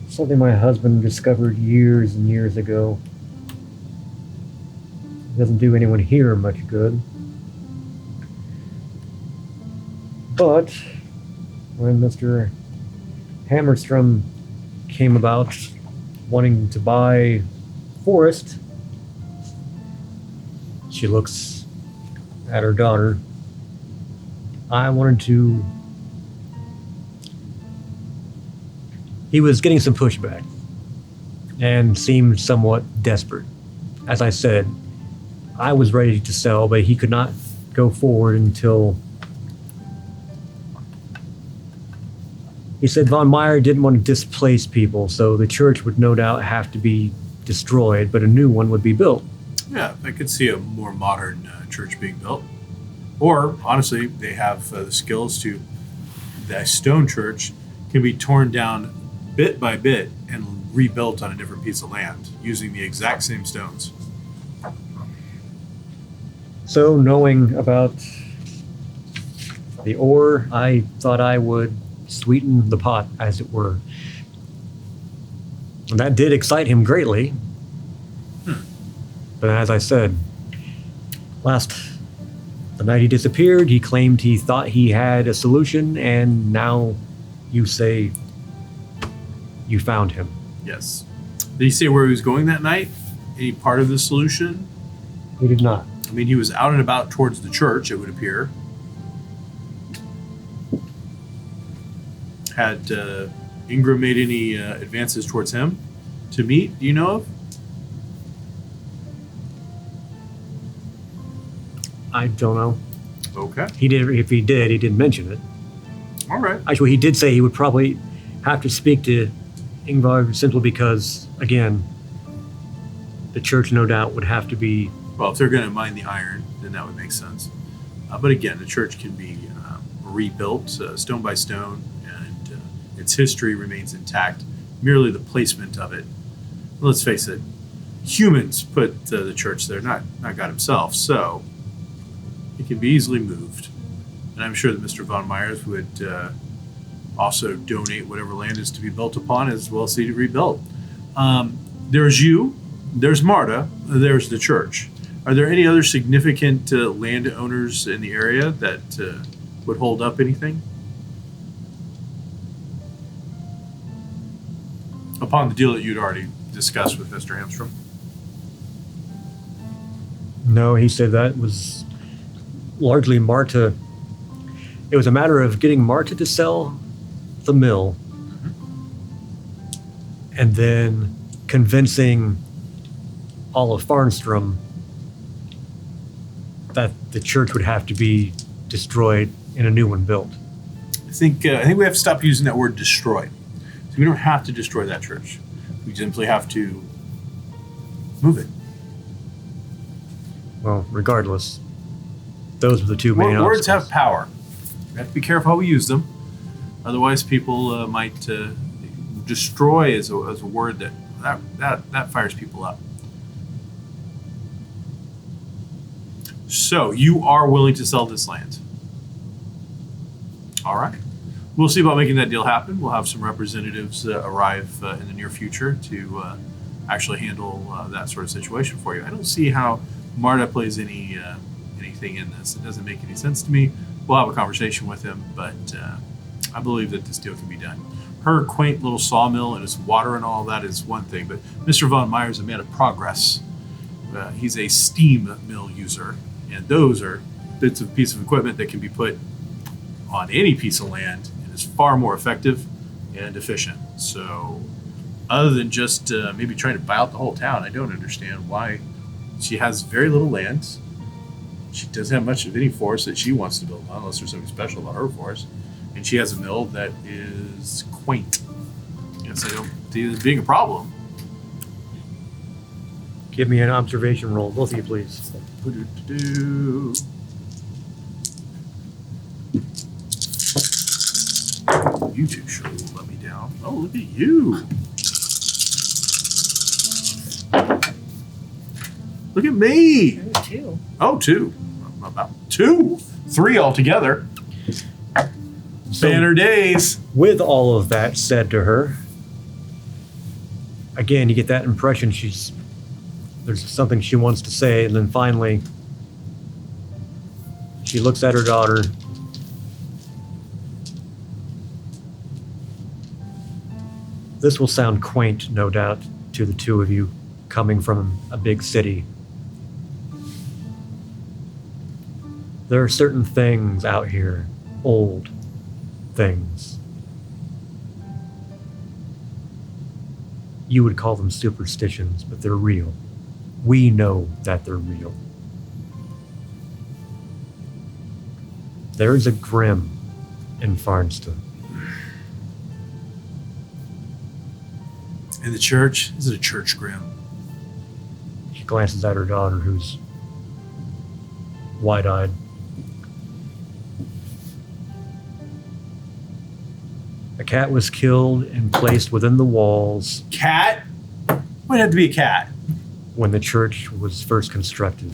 Something my husband discovered years and years ago. It doesn't do anyone here much good. But when Mr. Hammerstrom came about wanting to buy forest, she looks at her daughter. I wanted to... He was getting some pushback and seemed somewhat desperate. As I said, I was ready to sell, but he could not go forward until... He said Von Meyer didn't want to displace people, so the church would no doubt have to be destroyed, but a new one would be built. Yeah, I could see a more modern church being built. Or, honestly, they have the skills to... That stone church can be torn down bit by bit and rebuilt on a different piece of land using the exact same stones. So, knowing about the ore, I thought I would sweeten the pot, as it were. And that did excite him greatly. But as I said, the night he disappeared, he claimed he thought he had a solution, and now you say you found him. Yes. Did he say where he was going that night? Any part of the solution? He did not. I mean, he was out and about towards the church, it would appear. Had Ingram made any advances towards him to meet? Do you know of? I don't know. Okay. He did. If he did, he didn't mention it. All right. Actually, he did say he would probably have to speak to Ingvar simply because, again, the church no doubt would have to be. Well, if they're going to mine the iron, then that would make sense. But again, the church can be rebuilt stone by stone, and its history remains intact. Merely the placement of it. Let's face it, humans put the church there, not God himself. So it can be easily moved. And I'm sure that Mr. von Myers would also donate whatever land is to be built upon as well as see it rebuilt. There's you, there's Marta, there's the church. Are there any other significant landowners in the area that would hold up anything? Upon the deal that you'd already discussed with Mr. Hamstrom? No, he said that was largely Marta. It was a matter of getting Marta to sell the mill, and then convincing all of Farnsta that the church would have to be destroyed and a new one built. I think we have to stop using that word destroy. So we don't have to destroy that church. We simply have to move it. Well, regardless, those were the two main Words obstacles. have power. We have to be careful how we use them. Otherwise, people might destroy as a word that fires people up. So you are willing to sell this land. All right. We'll see about making that deal happen. We'll have some representatives arrive in the near future to actually handle that sort of situation for you. I don't see how Marta plays anything in this. It doesn't make any sense to me. We'll have a conversation with him, but I believe that this deal can be done. Her quaint little sawmill and its water and all that is one thing, but Mr. von Myers is a man of progress. He's a steam mill user, and those are bits of piece of equipment that can be put on any piece of land and is far more effective and efficient. So other than just maybe trying to buy out the whole town, I don't understand why she has very little land. She doesn't have much of any forest that she wants to build on, unless there's something special about her forest. And she has a mill that is quaint. Yes, I don't see this being a problem. Give me an observation roll, both of you, please. You two sure will let me down. Oh, look at you. Look at me. Two. Oh, two. About two. Three altogether. So, Banner days. with all of that said to her, again, you get that impression there's something she wants to say, and then finally, she looks at her daughter. This will sound quaint, no doubt, to the two of you coming from a big city. There are certain things out here, old things. You would call them superstitions, but they're real. We know that they're real. There is a grim in Farnsta. In the church? Is it a church grim? She glances at her daughter, who's wide-eyed. A cat was killed and placed within the walls Cat? Why'd it have to be a cat? when the church was first constructed.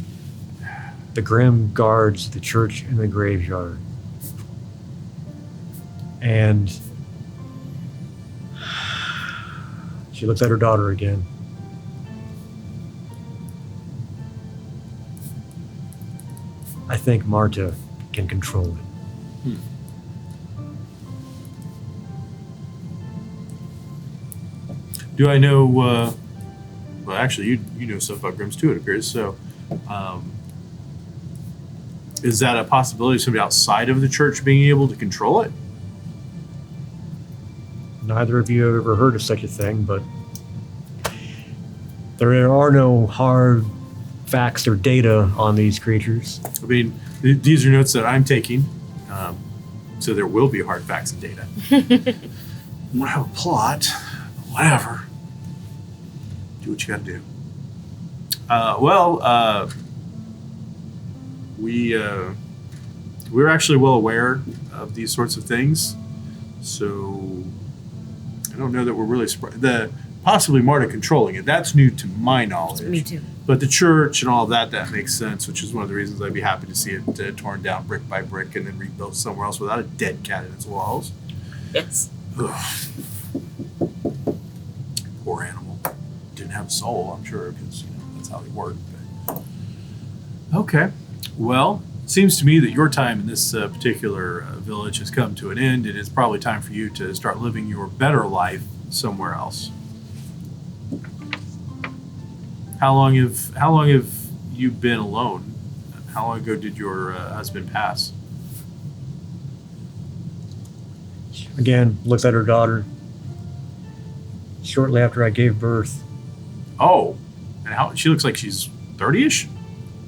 The Grim guards the church and the graveyard. And she looks at her daughter again. I think Marta can control it. Do I know? Well, actually, you know stuff about Grims too. It appears so. Is that a possibility of somebody outside of the church being able to control it? Neither of you have ever heard of such a thing, but there are no hard facts or data on these creatures. I mean, these are notes that I'm taking, so there will be hard facts and data. I don't have a plot, whatever. Do what you got to do. We're actually well aware of these sorts of things, so I don't know that we're really possibly Marta controlling it. That's new to my knowledge. Me too. But the church and all of that makes sense, which is one of the reasons I'd be happy to see it torn down brick by brick and then rebuilt somewhere else without a dead cat in its walls. Yes. Ugh. Poor animal. Didn't have a soul, I'm sure, because that's how he worked. But. Okay. Well, it seems to me that your time in this particular village has come to an end. It is probably time for you to start living your better life somewhere else. How long have you been alone? How long ago did your husband pass? Again, looks at her daughter. Shortly after I gave birth. Oh, and how she looks like she's 30-ish?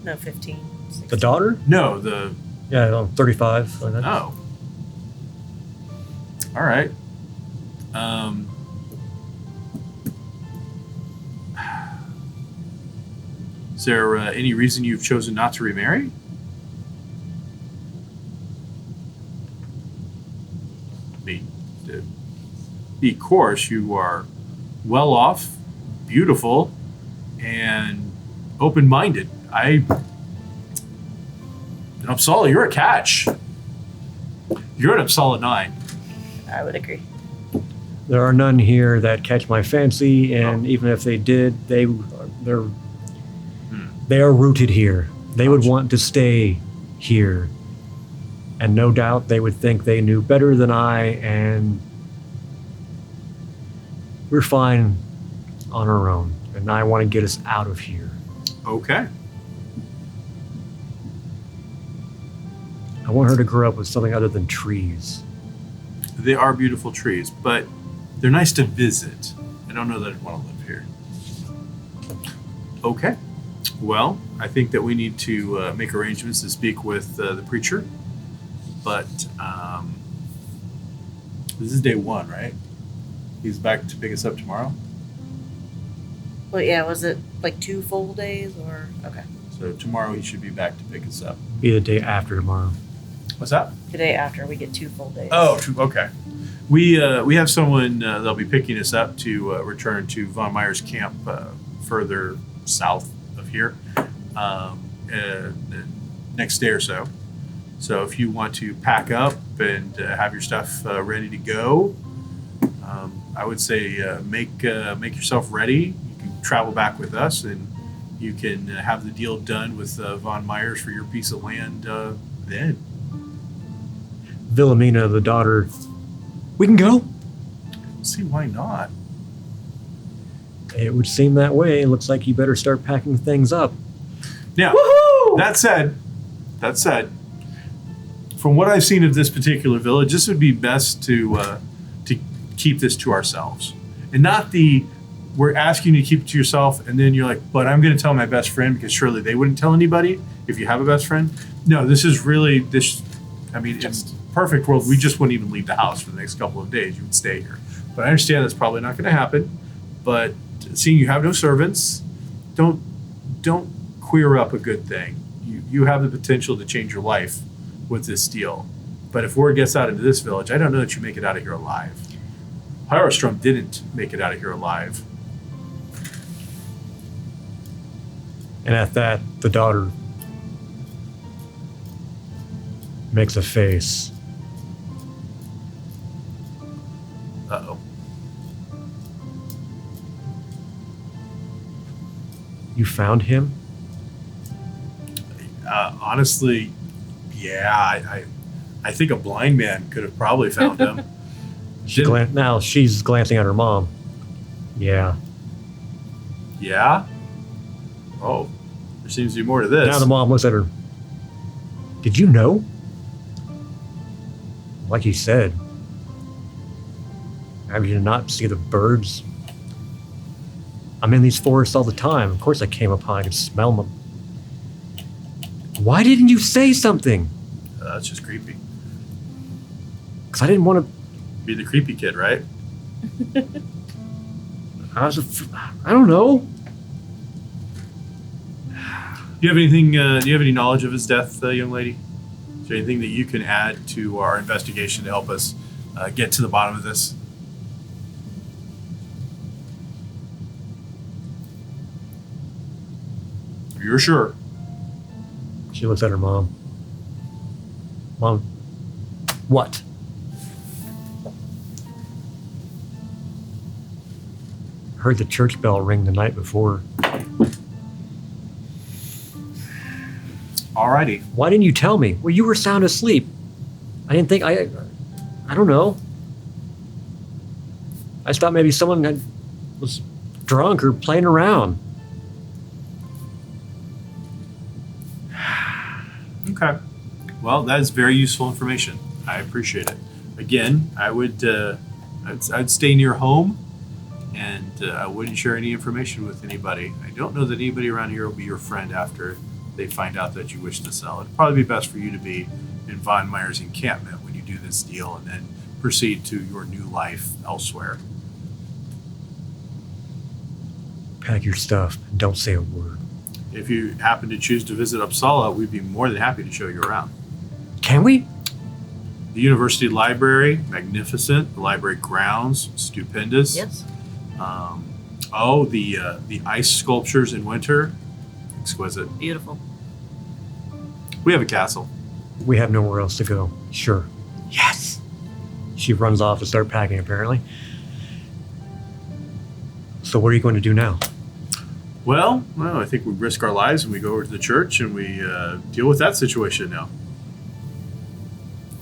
No, 15. 16. The daughter? No, the Yeah, I'm 35. Like that. oh. All right. Is there any reason you've chosen not to remarry? Of course, you are well off, beautiful, and open-minded. And Uppsala, you're a catch. You're an Uppsala 9. I would agree. There are none here that catch my fancy, and even if they did, they are rooted here. They would want to stay here. And no doubt they would think they knew better than I, and we're fine on our own. And I want to get us out of here. Okay. I want her to grow up with something other than trees. They are beautiful trees, but they're nice to visit. I don't know that I'd want to live here. Okay. Well, I think that we need to make arrangements to speak with the preacher. But this is day 1, right? He's back to pick us up tomorrow? Well, yeah, was it like 2 full days or? Okay. So tomorrow he should be back to pick us up. Be the day after tomorrow. What's that? The day after we get 2 full days. Oh, okay. We have someone that'll be picking us up to return to Von Meyer's camp further south of here the next day or so. So if you want to pack up and have your stuff ready to go, I would say make yourself ready. You can travel back with us, and you can have the deal done with Von Meyers for your piece of land then. Wilhelmina, the daughter, we can go? See, why not? It would seem that way. It looks like you better start packing things up. Now, that said, from what I've seen of this particular village, this would be best to keep this to ourselves, and not we're asking you to keep it to yourself, and then you're like, but I'm going to tell my best friend, because surely they wouldn't tell anybody if you have a best friend. No, this is really this. I mean, in perfect world, we just wouldn't even leave the house for the next couple of days. You would stay here, but I understand that's probably not going to happen. But seeing you have no servants, don't queer up a good thing. You have the potential to change your life with this deal. But if word gets out into this village, I don't know that you make it out of here alive. Hyrostrom didn't make it out of here alive. And at that, the daughter Makes a face. Uh-oh. You found him? Honestly, yeah, I think a blind man could have probably found him. Now she's glancing at her mom. Yeah. Yeah? Oh, there seems to be more to this. Now the mom looks at her. Did you know? Like you said. How did you not see the birds? I'm in these forests all the time. Of course I came upon, I could smell them. Why didn't you say something? That's just creepy. Because I didn't want to. Be the creepy kid, right? I don't know. Do you have anything? Do you have any knowledge of his death, young lady? Is there anything that you can add to our investigation to help us get to the bottom of this? You're sure? She looks at her mom. Mom, what? Heard the church bell ring the night before. Alrighty. Why didn't you tell me? Well, you were sound asleep. I didn't think I don't know. I just thought maybe someone was drunk or playing around. Okay. Well, that is very useful information. I appreciate it. Again, I'd stay near home, and I wouldn't share any information with anybody. I don't know that anybody around here will be your friend after they find out that you wish to sell. It'd probably be best for you to be in Von Meyer's encampment when you do this deal, and then proceed to your new life elsewhere. Pack your stuff and don't say a word. If you happen to choose to visit Uppsala, we'd be more than happy to show you around. Can we? The university library, magnificent. The library grounds, stupendous. Yes. The ice sculptures in winter, exquisite. Beautiful. We have a castle. We have nowhere else to go. Sure. Yes. She runs off to start packing, apparently. So what are you going to do now? Well, I think we risk our lives and we go over to the church and we deal with that situation now.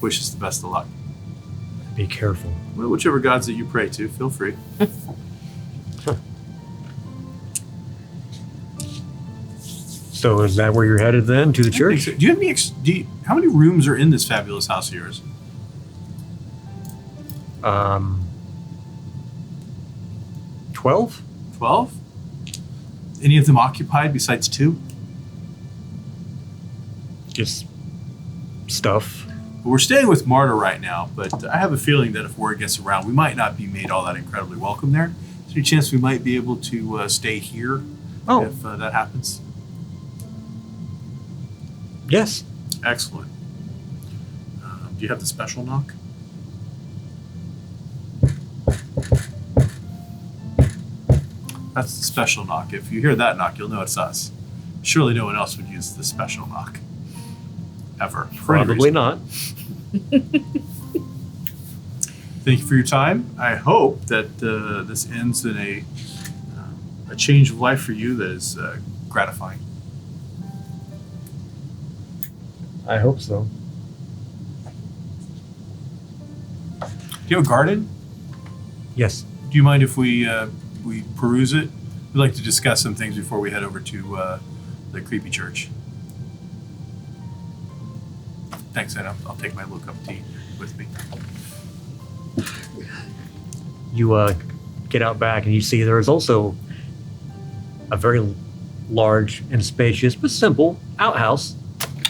Wish us the best of luck. Be careful. Well, whichever gods that you pray to, feel free. So is that where you're headed then, to the I think church? so. Do you have any? How many rooms are in this fabulous house of yours? 12? 12? Any of them occupied besides 2? Just stuff. We're staying with Marta right now, but I have a feeling that if word gets around, we might not be made all that incredibly welcome there. Is there any chance we might be able to stay here if that happens? Yes. Excellent. Do you have the special knock? That's the special knock. If you hear that knock, you'll know it's us. Surely no one else would use the special knock. Ever. For any Probably reason. not. Thank you for your time. I hope that this ends in a change of life for you that is gratifying. I hope so. Do you have a garden? Yes. Do you mind if we peruse it? We'd like to discuss some things before we head over to the creepy church. Thanks, Ed. I'll take my little cup of tea with me. You get out back and you see there is also a very large and spacious but simple outhouse.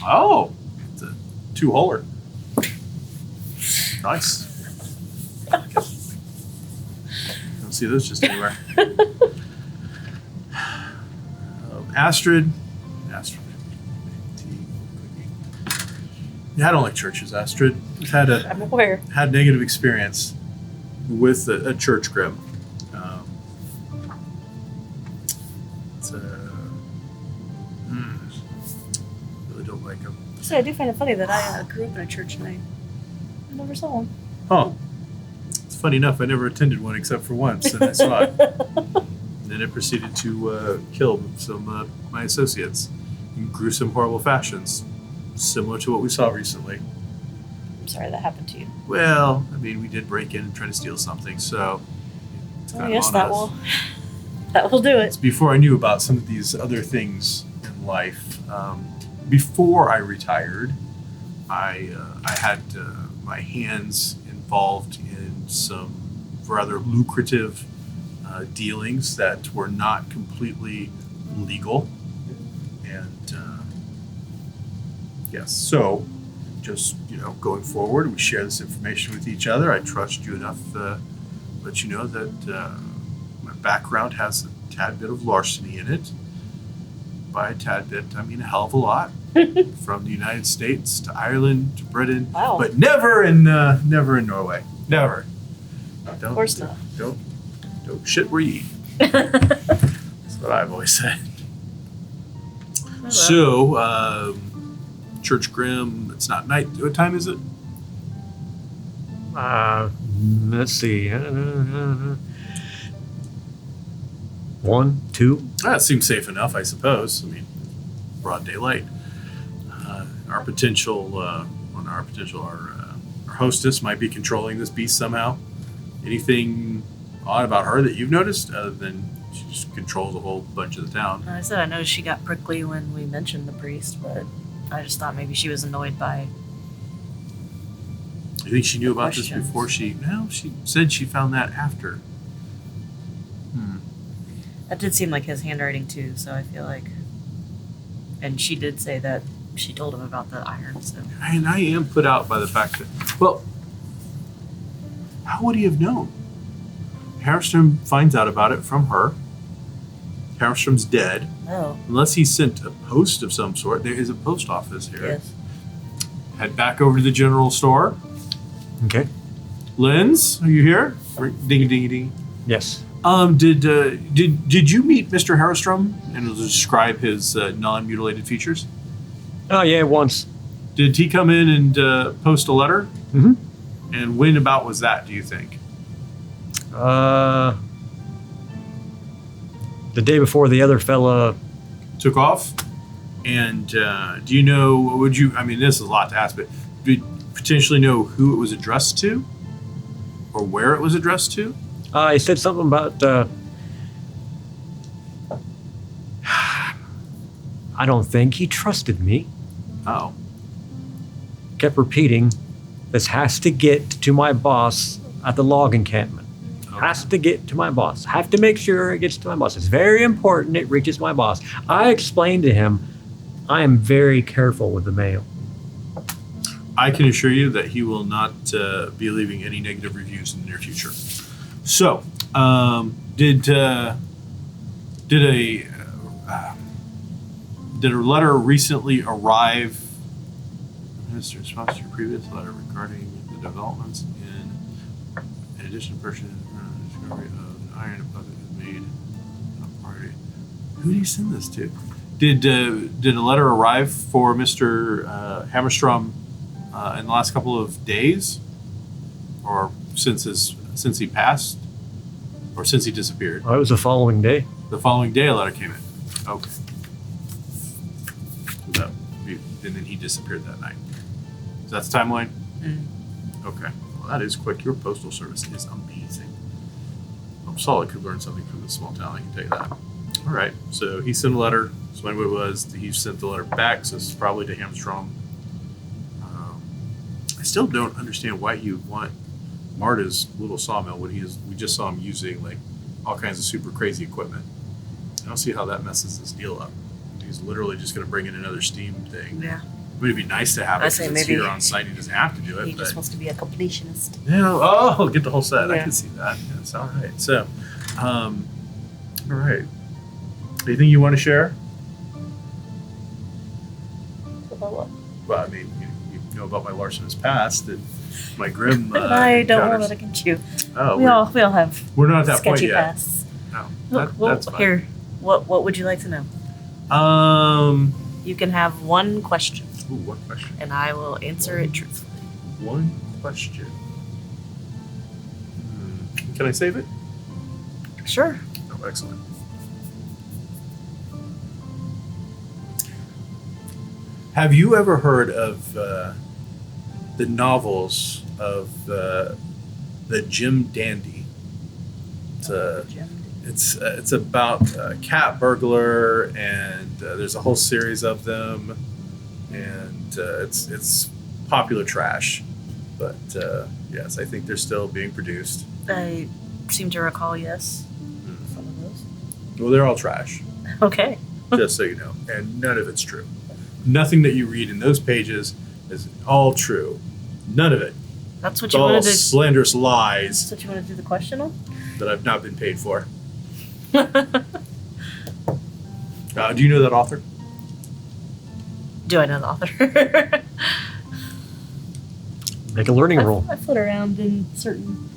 Oh, it's a 2-holer. Nice. Don't see those just anywhere. Astrid. Yeah, I don't like churches, Astrid. I've had I'm aware. had negative experience with a church crib. Really don't like them. say, I do find it funny that I grew up in a church and I never saw one. Huh. It's funny enough, I never attended one except for once, and I saw it. And then it proceeded to kill some my associates in gruesome, horrible fashions, similar to what we saw recently. I'm sorry that happened to you. Well, I mean, we did break in and try to steal something, so it's kind I of guess on that us. will do it. It's before I knew about some of these other things in life. Before I retired, I had my hands involved in some rather lucrative dealings that were not completely legal. And yes, so just, going forward, we share this information with each other. I trust you enough to let you know that my background has a tad bit of larceny in it. By a tad bit, I mean a hell of a lot. From the United States to Ireland to Britain, Wow. but never in Norway. Never. Of course not. Don't shit where you eat. That's what I've always said. Oh, well. So, Church Grim. It's not night. What time is it? Let's see. 1, 2. That seems safe enough, I suppose. I mean, broad daylight. Our hostess might be controlling this beast somehow. Anything odd about her that you've noticed, other than she just controls a whole bunch of the town? I said I know she got prickly when we mentioned the priest, but I just thought maybe she was annoyed by. You think she knew about this Questions. before she? No, she said she found that after. That did seem like his handwriting too, so I feel like. And she did say that she told him about the iron, so. And I am put out by the fact that, well, how would he have known? Hammerstrom finds out about it from her. Hammerstrom's dead. Oh, Unless he sent a post of some sort. There is a post office here. yes. Head back over to the general store. Okay. Linz, are you here? Ding, ding, ding. Yes. Did you meet Mr. Harrowstrom and describe his non-mutilated features? Oh, yeah, once. Did he come in and post a letter? Mm-hmm. And when about was that, do you think? The day before the other fella. Took off? And do you know, this is a lot to ask, but do you potentially know who it was addressed to? Or where it was addressed to? He said something about. I don't think he trusted me. Oh. Kept repeating, this has to get to my boss at the log encampment. Has to get to my boss. Have to make sure it gets to my boss. It's very important it reaches my boss. I explained to him, I am very careful with the mail. I can assure you that he will not be leaving any negative reviews in the near future. So, did a letter recently arrive? Minister response to your previous letter regarding the developments in addition to purchasing discovery of an iron deposit is made a party. Who did he send this to? Did a letter arrive for Mr. Hammerstrom in the last couple of days, or since he passed, or since he disappeared? Well, it was the following day. The following day, a letter came in. Okay. And then he disappeared that night. So that's the timeline? Mm. Okay. Well, that is quick. Your postal service is amazing. I'm solid could learn something from this small town, I can tell you that. All right. So he sent a letter. Explained what it was. He sent the letter back, so it's probably to Hamstrom. I still don't understand why you want Marta's little sawmill when we just saw him using like all kinds of super crazy equipment. I don't see how that messes this deal up. He's literally just going to bring in another steam thing. Yeah. I mean, it'd be nice to have it I because say it's maybe here on site. He doesn't have to do it. He but just wants to be a completionist. yeah, get the whole set. I Yeah. can see that. That's all right. So, all right. Anything you want to share? About what? Well, I mean, you know about my larcenous past and my grim. I don't encounters. hold it against you. Oh, We all have we're not at that point sketchy yet. pasts. No, Look, well, that's fine. here. What would you like to know? You can have one question. Ooh, what question? and I will answer it truthfully. One question. Can I save it? Sure. Oh, excellent. Have you ever heard of the novels of the Jim Dandy? It's about a cat burglar, and there's a whole series of them, and it's popular trash. But yes, I think they're still being produced. I seem to recall, yes. Some of those. Well, they're all trash, Okay. just so you know, and none of it's true. Nothing that you read in those pages is all true. None of it. That's what It's you all wanted to. slanderous lies That's what you wanted to do the question on. that I've not been paid for. Do you know that author? Do I know the author? Make a learning roll. I foot around in certain.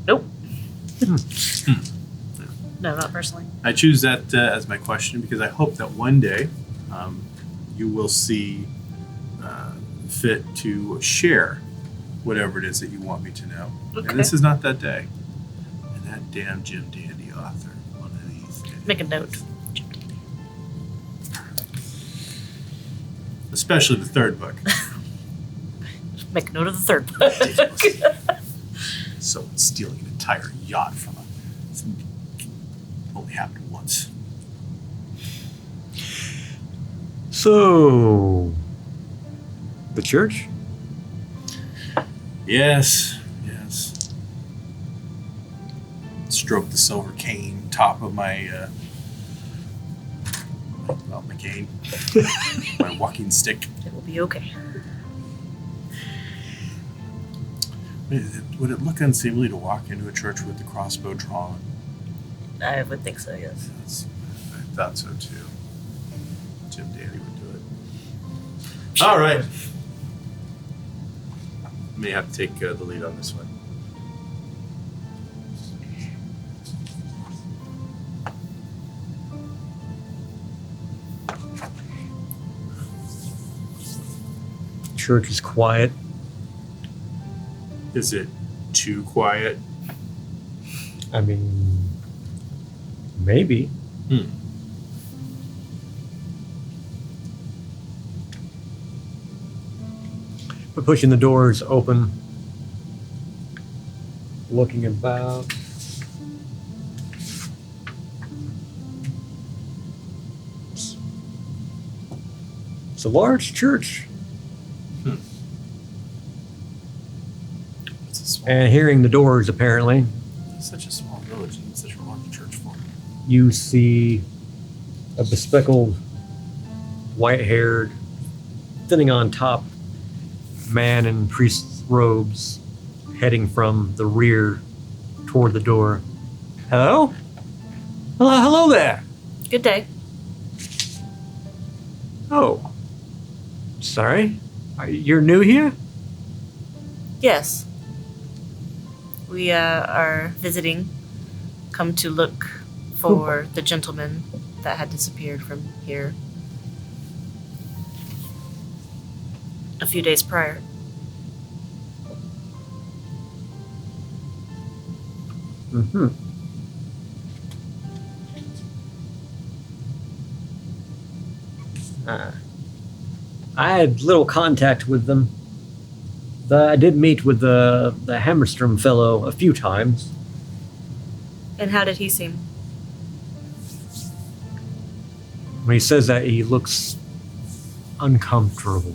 Nope. No, not personally. I choose that as my question because I hope that one day you will see fit to share whatever it is that you want me to know. Okay. And this is not that day. And that damn Jim Dandy author, one of these days. Make a note. Especially the third book. Make a note of the third book. So stealing an entire yacht from a only happened once. So, the church? Yes. Stroke the silver cane top of my my cane, my walking stick. It will be okay. Would it look unseemly to walk into a church with the crossbow drawn? I would think so, yes. I thought so too. Jim Dandy would do it. All right. May have to take the lead on this one. Church is quiet. Is it too quiet? I mean, maybe. But pushing the doors open, looking about. It's a large church. It's a small, And hearing the doors, apparently, such a small village and such a large church for me. you see a bespectacled, white-haired, sitting on top man in priest's robes heading from the rear toward the door. Hello? Hello there. Good day. Oh. Sorry. You're new here? Yes. We are visiting, come to look for the gentleman that had disappeared from here a few days prior. Mm-hmm. I had little contact with them. I did meet with the Hammerstrom fellow a few times. And how did he seem? When he says that, he looks uncomfortable.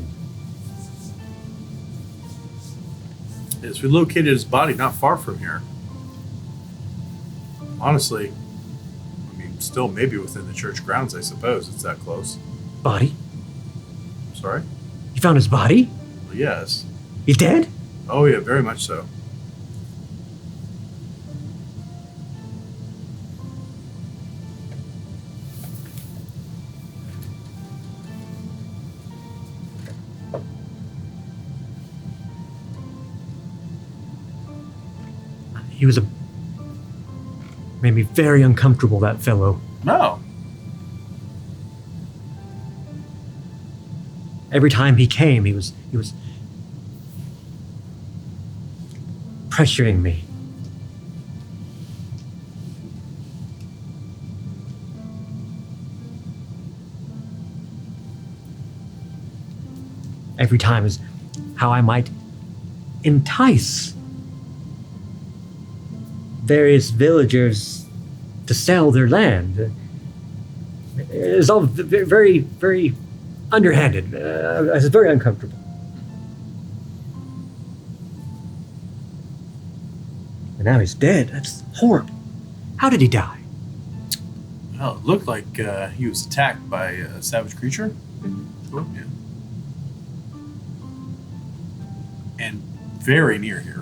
Yes, we located his body not far from here. Honestly, I mean, still maybe within the church grounds, I suppose. It's that close. Body? Sorry? You found his body? Well, yes. He's dead? Oh, yeah, very much so. He was a Made me very uncomfortable, that fellow. No. Every time he came, he was pressuring me. Every time is how I might entice various villagers to sell their land. It's all very, very underhanded. It's very uncomfortable. And now he's dead. That's horrible. How did he die? Well, it looked like he was attacked by a savage creature. Sure, yeah. And very near here.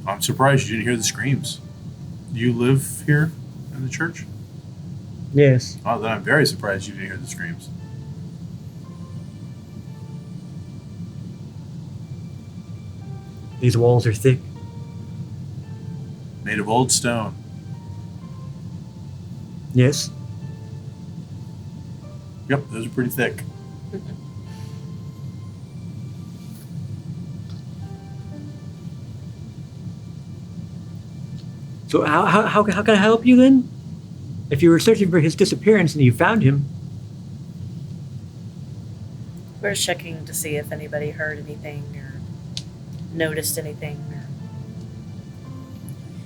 I'm surprised you didn't hear the screams. Do you live here in the church? Yes. Oh, then I'm very surprised you didn't hear the screams. These walls are thick. Made of old stone. Yes. Yep, those are pretty thick. So how can I help you then? If you were searching for his disappearance and you found him, We're just checking to see if anybody heard anything or noticed anything. Or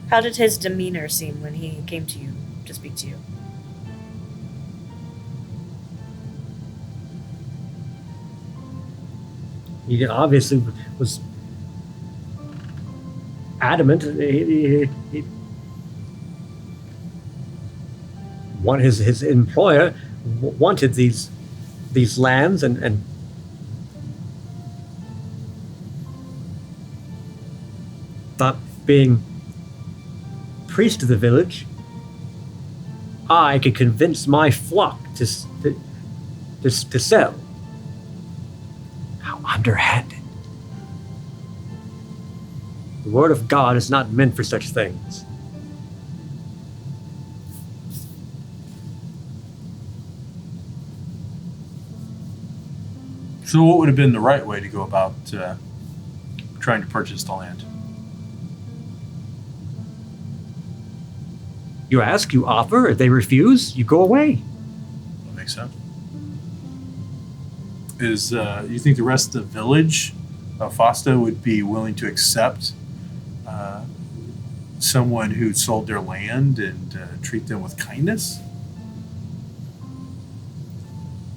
how did his demeanor seem when he came to you to speak to you? he obviously was adamant. He his employer wanted these lands and thought, being priest of the village, I could convince my flock to sell. How underhanded. The word of God is not meant for such things. So what would have been the right way to go about trying to purchase the land? You ask, you offer. If they refuse, you go away. That makes sense. You think the rest of the village of Farnsta would be willing to accept someone who sold their land and treat them with kindness?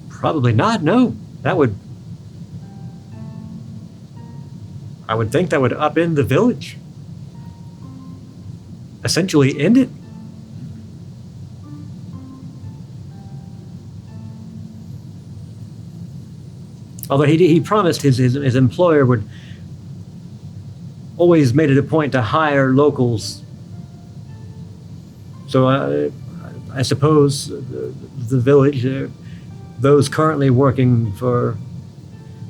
Probably not, no. I would think that would upend the village. Essentially end it. Although he promised his employer would always made it a point to hire locals. So I suppose the village, those currently working for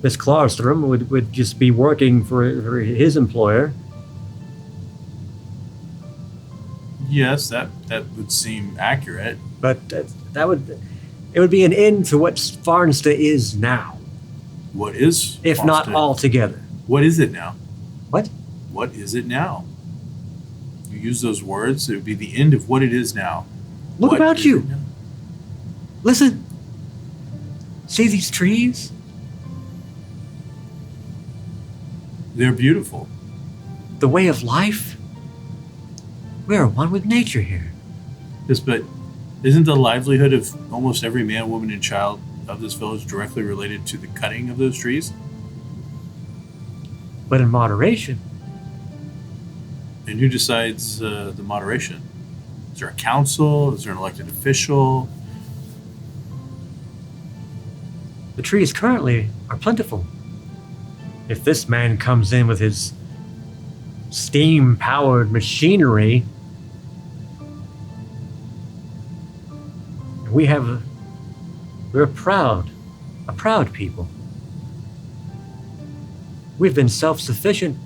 Miss Klarstrom would just be working for his employer. Yes, that would seem accurate. But it would be an end to what Farnsta is now. What is if Farnsta? Not altogether. What is it now? What? What is it now? You use those words, it would be the end of what it is now. Look What about is you. it now? Listen. See these trees? They're beautiful. The way of life? We are one with nature here. Yes, but isn't the livelihood of almost every man, woman, and child of this village directly related to the cutting of those trees? But in moderation. And who decides the moderation? Is there a council? Is there an elected official? The trees currently are plentiful. If this man comes in with his steam-powered machinery, we're a proud people. We've been self-sufficient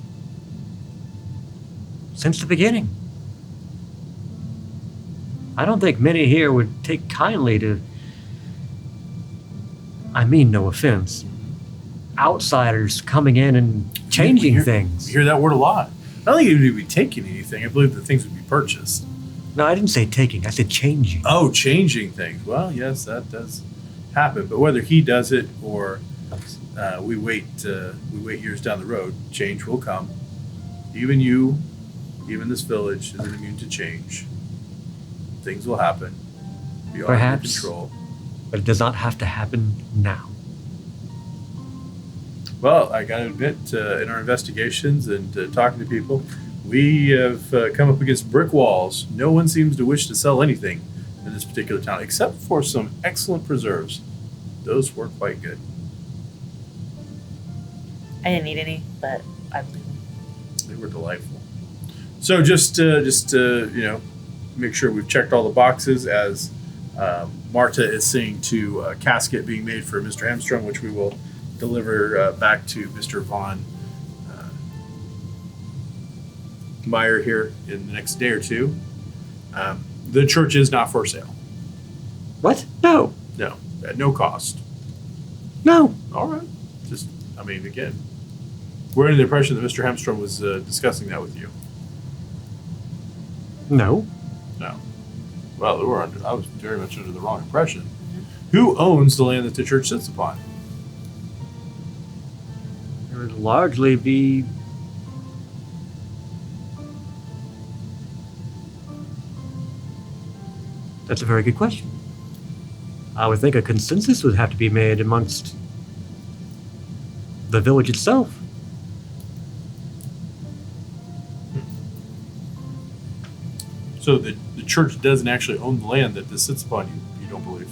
since the beginning. I don't think many here would take kindly to, I mean no offense, outsiders coming in and changing things. You hear that word a lot. I don't think he would be taking anything. I believe that things would be purchased. No, I didn't say taking, I said changing. Oh, changing things. Well, yes, that does happen. But whether he does it or we wait years down the road, change will come. Even you, even this village isn't immune to change. Things will happen beyond Perhaps. your control. But it does not have to happen now. Well, I got to admit, in our investigations and talking to people, we have come up against brick walls. No one seems to wish to sell anything in this particular town, except for some excellent preserves. Those were quite good. I didn't eat any, but I believe them. They were delightful. So just make sure we've checked all the boxes as Marta is seeing to a casket being made for Mr. Hamstrom, which we will deliver back to Mr. Von Meyer here in the next day or two. The church is not for sale. What? No. No, at no cost. No. All right. Again, we're under the impression that Mr. Hamstrom was discussing that with you. No. No. Well, I was very much under the wrong impression. Who owns the land that the church sits upon? It would largely be That's a very good question. I would think a consensus would have to be made amongst the village itself. So the church doesn't actually own the land that this sits upon, you don't believe?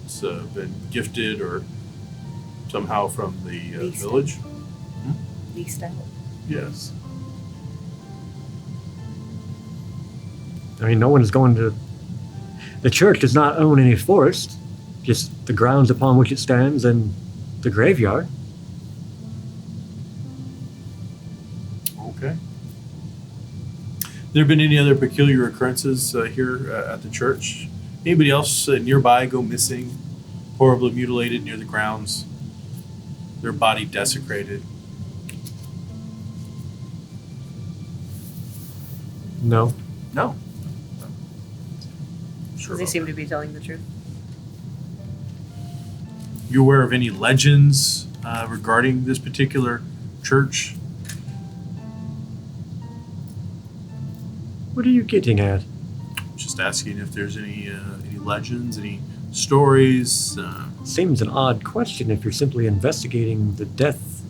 It's been gifted or somehow from the village? Leased out. Yes. I mean, no one is going to... The church does not own any forest, just the grounds upon which it stands and the graveyard. Okay. There been any other peculiar occurrences here at the church? Anybody else nearby go missing, horribly mutilated near the grounds, their body desecrated? No. No. Sure. They seem to be telling the truth. You aware of any legends regarding this particular church? What are you getting at? Just asking if there's any legends, any stories. Seems an odd question if you're simply investigating the death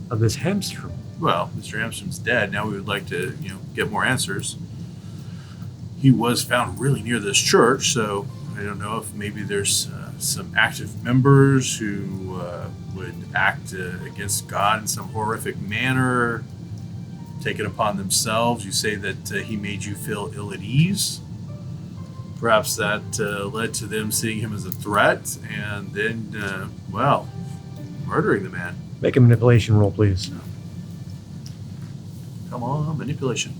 of this hamster. Well, Mr. Hamstrom's dead. Now we would like to, get more answers. He was found really near this church, so I don't know if maybe there's some active members who would act against God in some horrific manner, take it upon themselves. You say that he made you feel ill at ease. Perhaps that led to them seeing him as a threat and then, murdering the man. Make a manipulation roll, please. Come on, manipulation.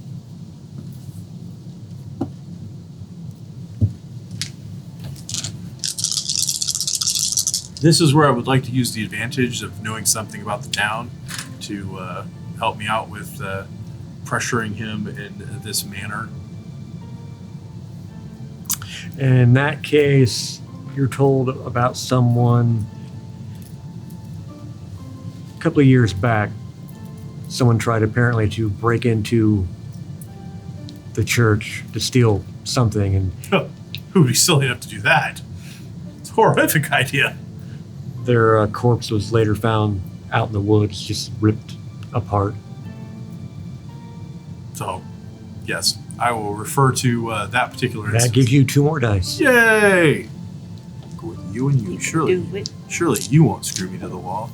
This is where I would like to use the advantage of knowing something about the town to help me out with pressuring him in this manner. In that case, you're told about someone a couple of years back. Someone tried apparently to break into the church to steal something, and Who would be silly enough to do that? It's a horrific idea. their corpse was later found out in the woods, just ripped apart. So, yes, I will refer to that particular instance. That gives you 2 more dice. Yay! Go with you and you. Do it. Surely you won't screw me to the wall.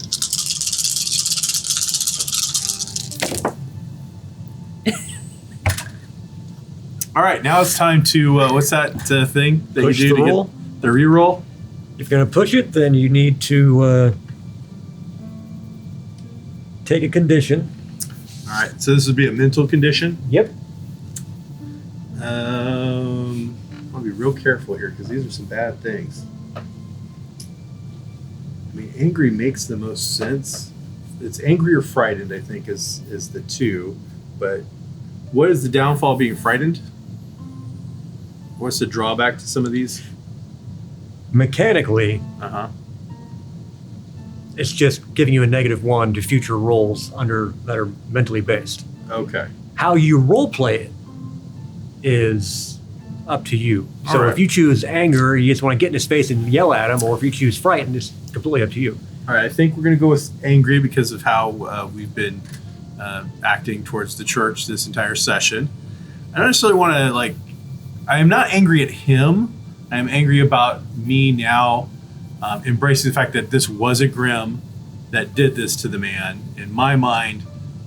All right, now it's time to what's that thing that Push you do the to roll. get the reroll? If you're going to push it, then you need to take a condition. All right, so this would be a mental condition. Yep. I want to be real careful here because these are some bad things. I mean, angry makes the most sense. It's angry or frightened, I think, is the two. But what is the downfall of being frightened? What's the drawback to some of these? Mechanically, Uh-huh. it's just giving you a -1 to future rolls that are mentally based. Okay. How you role play it is up to you. So All right. if you choose anger, you just want to get in his face and yell at him, or if you choose frightened, it's completely up to you. All right, I think we're going to go with angry because of how we've been acting towards the church this entire session. I don't necessarily want to, I am not angry at him. I am angry about me now embracing the fact that this was a Grimm that did this to the man. In my mind,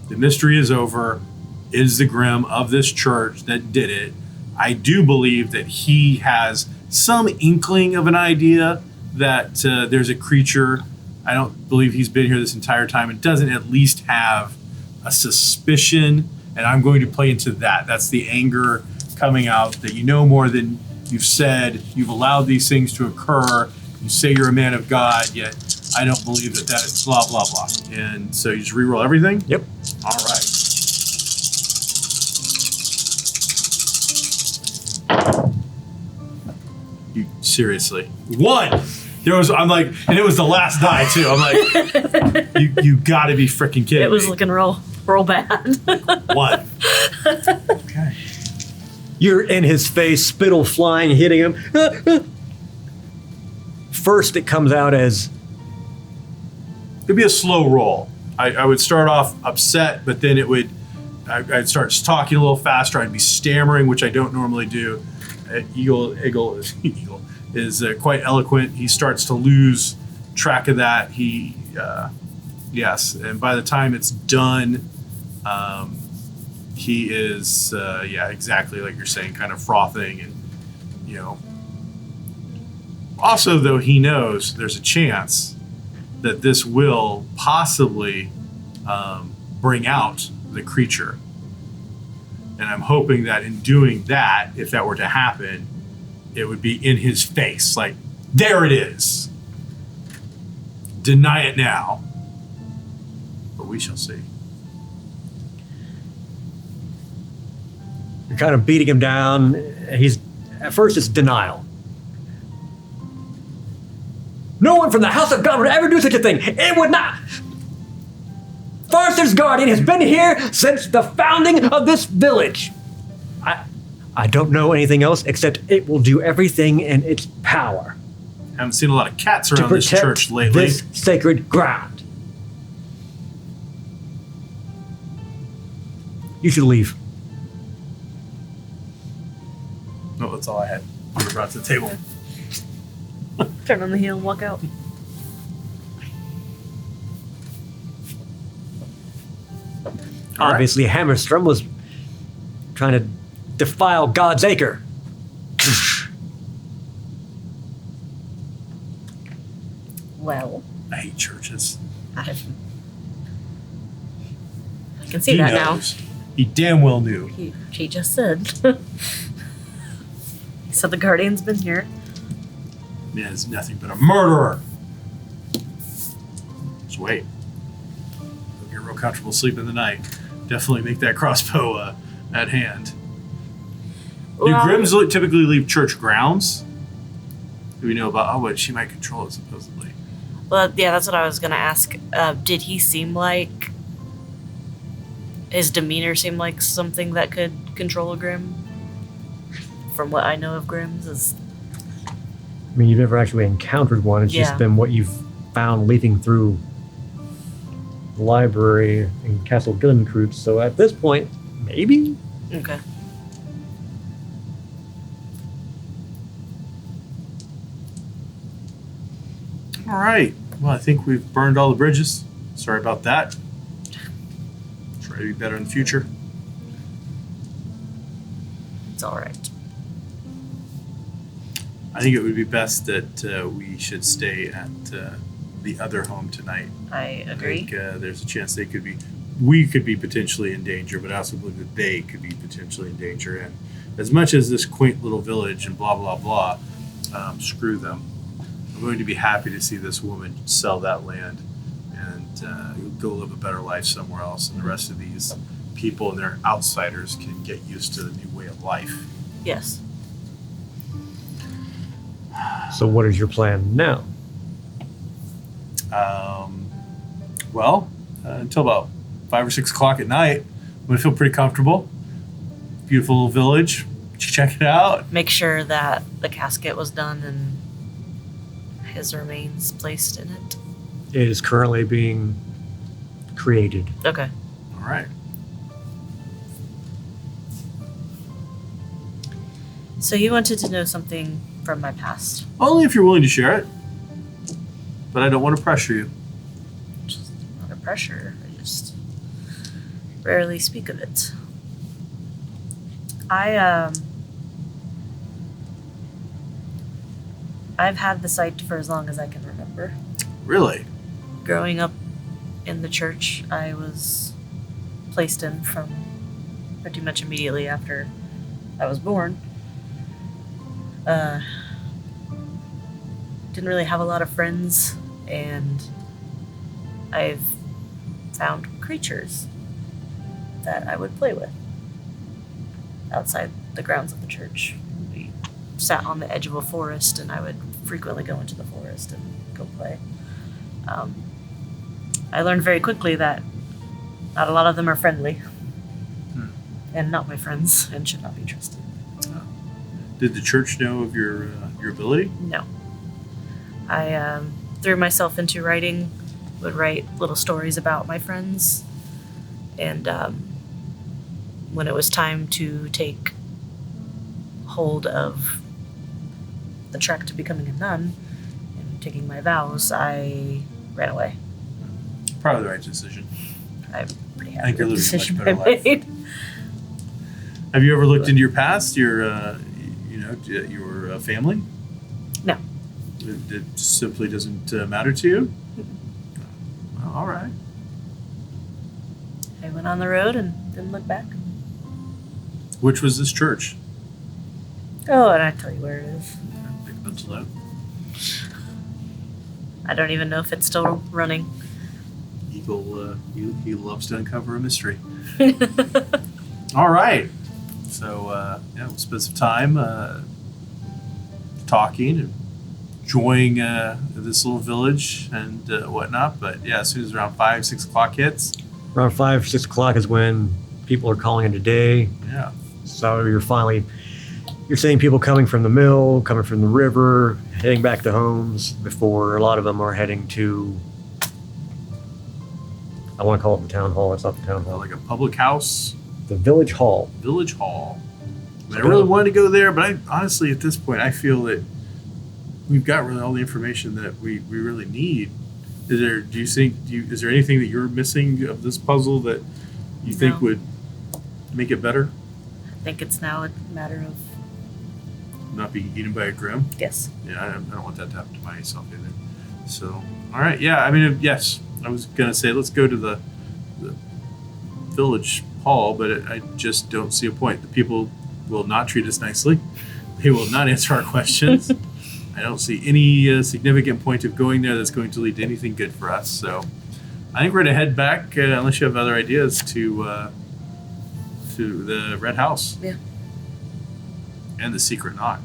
the mystery is over. It is the Grimm of this church that did it. I do believe that he has some inkling of an idea that there's a creature. I don't believe he's been here this entire time. It doesn't at least have a suspicion, and I'm going to play into that. That's the anger coming out, that you know more than you've said. You've allowed these things to occur. You say you're a man of God, yet I don't believe that is blah, blah, blah. And so you just re-roll everything? Yep. All right. You seriously. 1! I'm like, and it was the last die too. I'm like, you gotta be freaking kidding It was me. looking real bad. 1. Okay. You're in his face, spittle flying, hitting him. First, it comes out as It'd be a slow roll. I would start off upset, but then I'd start talking a little faster. I'd be stammering, which I don't normally do. Eagle is quite eloquent. He starts to lose track of that. Yes, and by the time it's done, he is, exactly like you're saying, kind of frothing, and Also, though, he knows there's a chance that this will possibly bring out the creature. And I'm hoping that in doing that, if that were to happen, it would be in his face. Like, there it is. Deny it now. But we shall see. you're kind of beating him down. At first, it's denial. No one from the house of God would ever do such a thing. It would not. Farnsta's guardian has been here since the founding of this village. I don't know anything else except it will do everything in its power Haven't seen a lot of cats to around this protect church lately. this sacred ground. You should leave. No, that's all I had. We brought to the table. Turn on the heel and walk out. All right. Obviously, Hammerstrom was trying to defile God's acre. Well, I hate churches. I can see that now. knows. He damn well knew. He just said. He said the guardian's been here. Man is nothing but a murderer. Just wait. You'll get real comfortable sleeping the night. Definitely make that crossbow at hand. Do Grimms typically leave church grounds? Do we know about what she might control it supposedly? Well, yeah, that's what I was gonna ask. Did he seem like his demeanor seemed like something that could control a Grimm? From what I know of Grimms, is I mean, you've never actually encountered one. It's Yeah. just been what you've found leafing through the library in Castle Gillencrute. So at this point, maybe? okay. All right. Well, I think we've burned all the bridges. Sorry about that. Try to be better in the future. It's all right. I think it would be best that we should stay at the other home tonight. I I agree. think there's a chance we could be potentially in danger, but I also believe that they could be potentially in danger. And as much as this quaint little village and blah, blah, blah, screw them. I'm going to be happy to see this woman sell that land and go live a better life somewhere else. And the rest of these people and their outsiders can get used to the new way of life. Yes. So what is your plan now? Well, until about 5 or 6 o'clock at night, I'm going to feel pretty comfortable. Beautiful little village. Check it out. Make sure that the casket was done and his remains placed in it. It is currently being created. Okay. All right. So you wanted to know something from my past. Only if you're willing to share it. But I don't want to pressure you. Just not a pressure. I just rarely speak of it. I've had the sight for as long as I can remember. Really? Growing up in the church, I was placed in from pretty much immediately after I was born. Didn't really have a lot of friends, and I've found creatures that I would play with outside the grounds of the church. We sat on the edge of a forest, and I would frequently go into the forest and go play. I learned very quickly that not a lot of them are friendly, and not my friends, and should not be trusted. Did the church know of your ability? No. I threw myself into writing, would write little stories about my friends, and when it was time to take hold of the trek to becoming a nun and taking my vows, I ran away. Probably the right decision. I'm pretty I think happy you're with the living a much decision better I life. made. Have you ever looked into your past, your family? No. It simply doesn't matter to you? Well, all right. I went on the road and didn't look back. Which was this church? Oh, and I tell you where it is. Big mental note. I don't even know if it's still running. Eagle, he loves to uncover a mystery. All right. So, we'll spend some time talking and enjoying this little village and whatnot. But yeah, as soon as around 5, 6 o'clock hits. Around 5, 6 o'clock is when people are calling it a day. Yeah. So you're seeing people coming from the mill, coming from the river, heading back to homes before a lot of them are heading to, I want to call it the town hall. It's not the town hall. Like a public house. The village hall. Village hall. I mean, I really wanted to go there, but honestly, at this point, I feel that we've got really all the information that we really need. Is there anything that you're missing of this puzzle that you think No. would make it better? I think it's now a matter of Not being eaten by a grim? yes. Yeah, I don't want that to happen to myself either. So, all right, yeah, I mean, yes, I was going to say let's go to the village hall, but I just don't see a point. The people will not treat us nicely. They will not answer our questions. I don't see any significant point of going there that's going to lead to anything good for us. So I think we're going to head back, unless you have other ideas, to the Red House. Yeah. And the secret knock.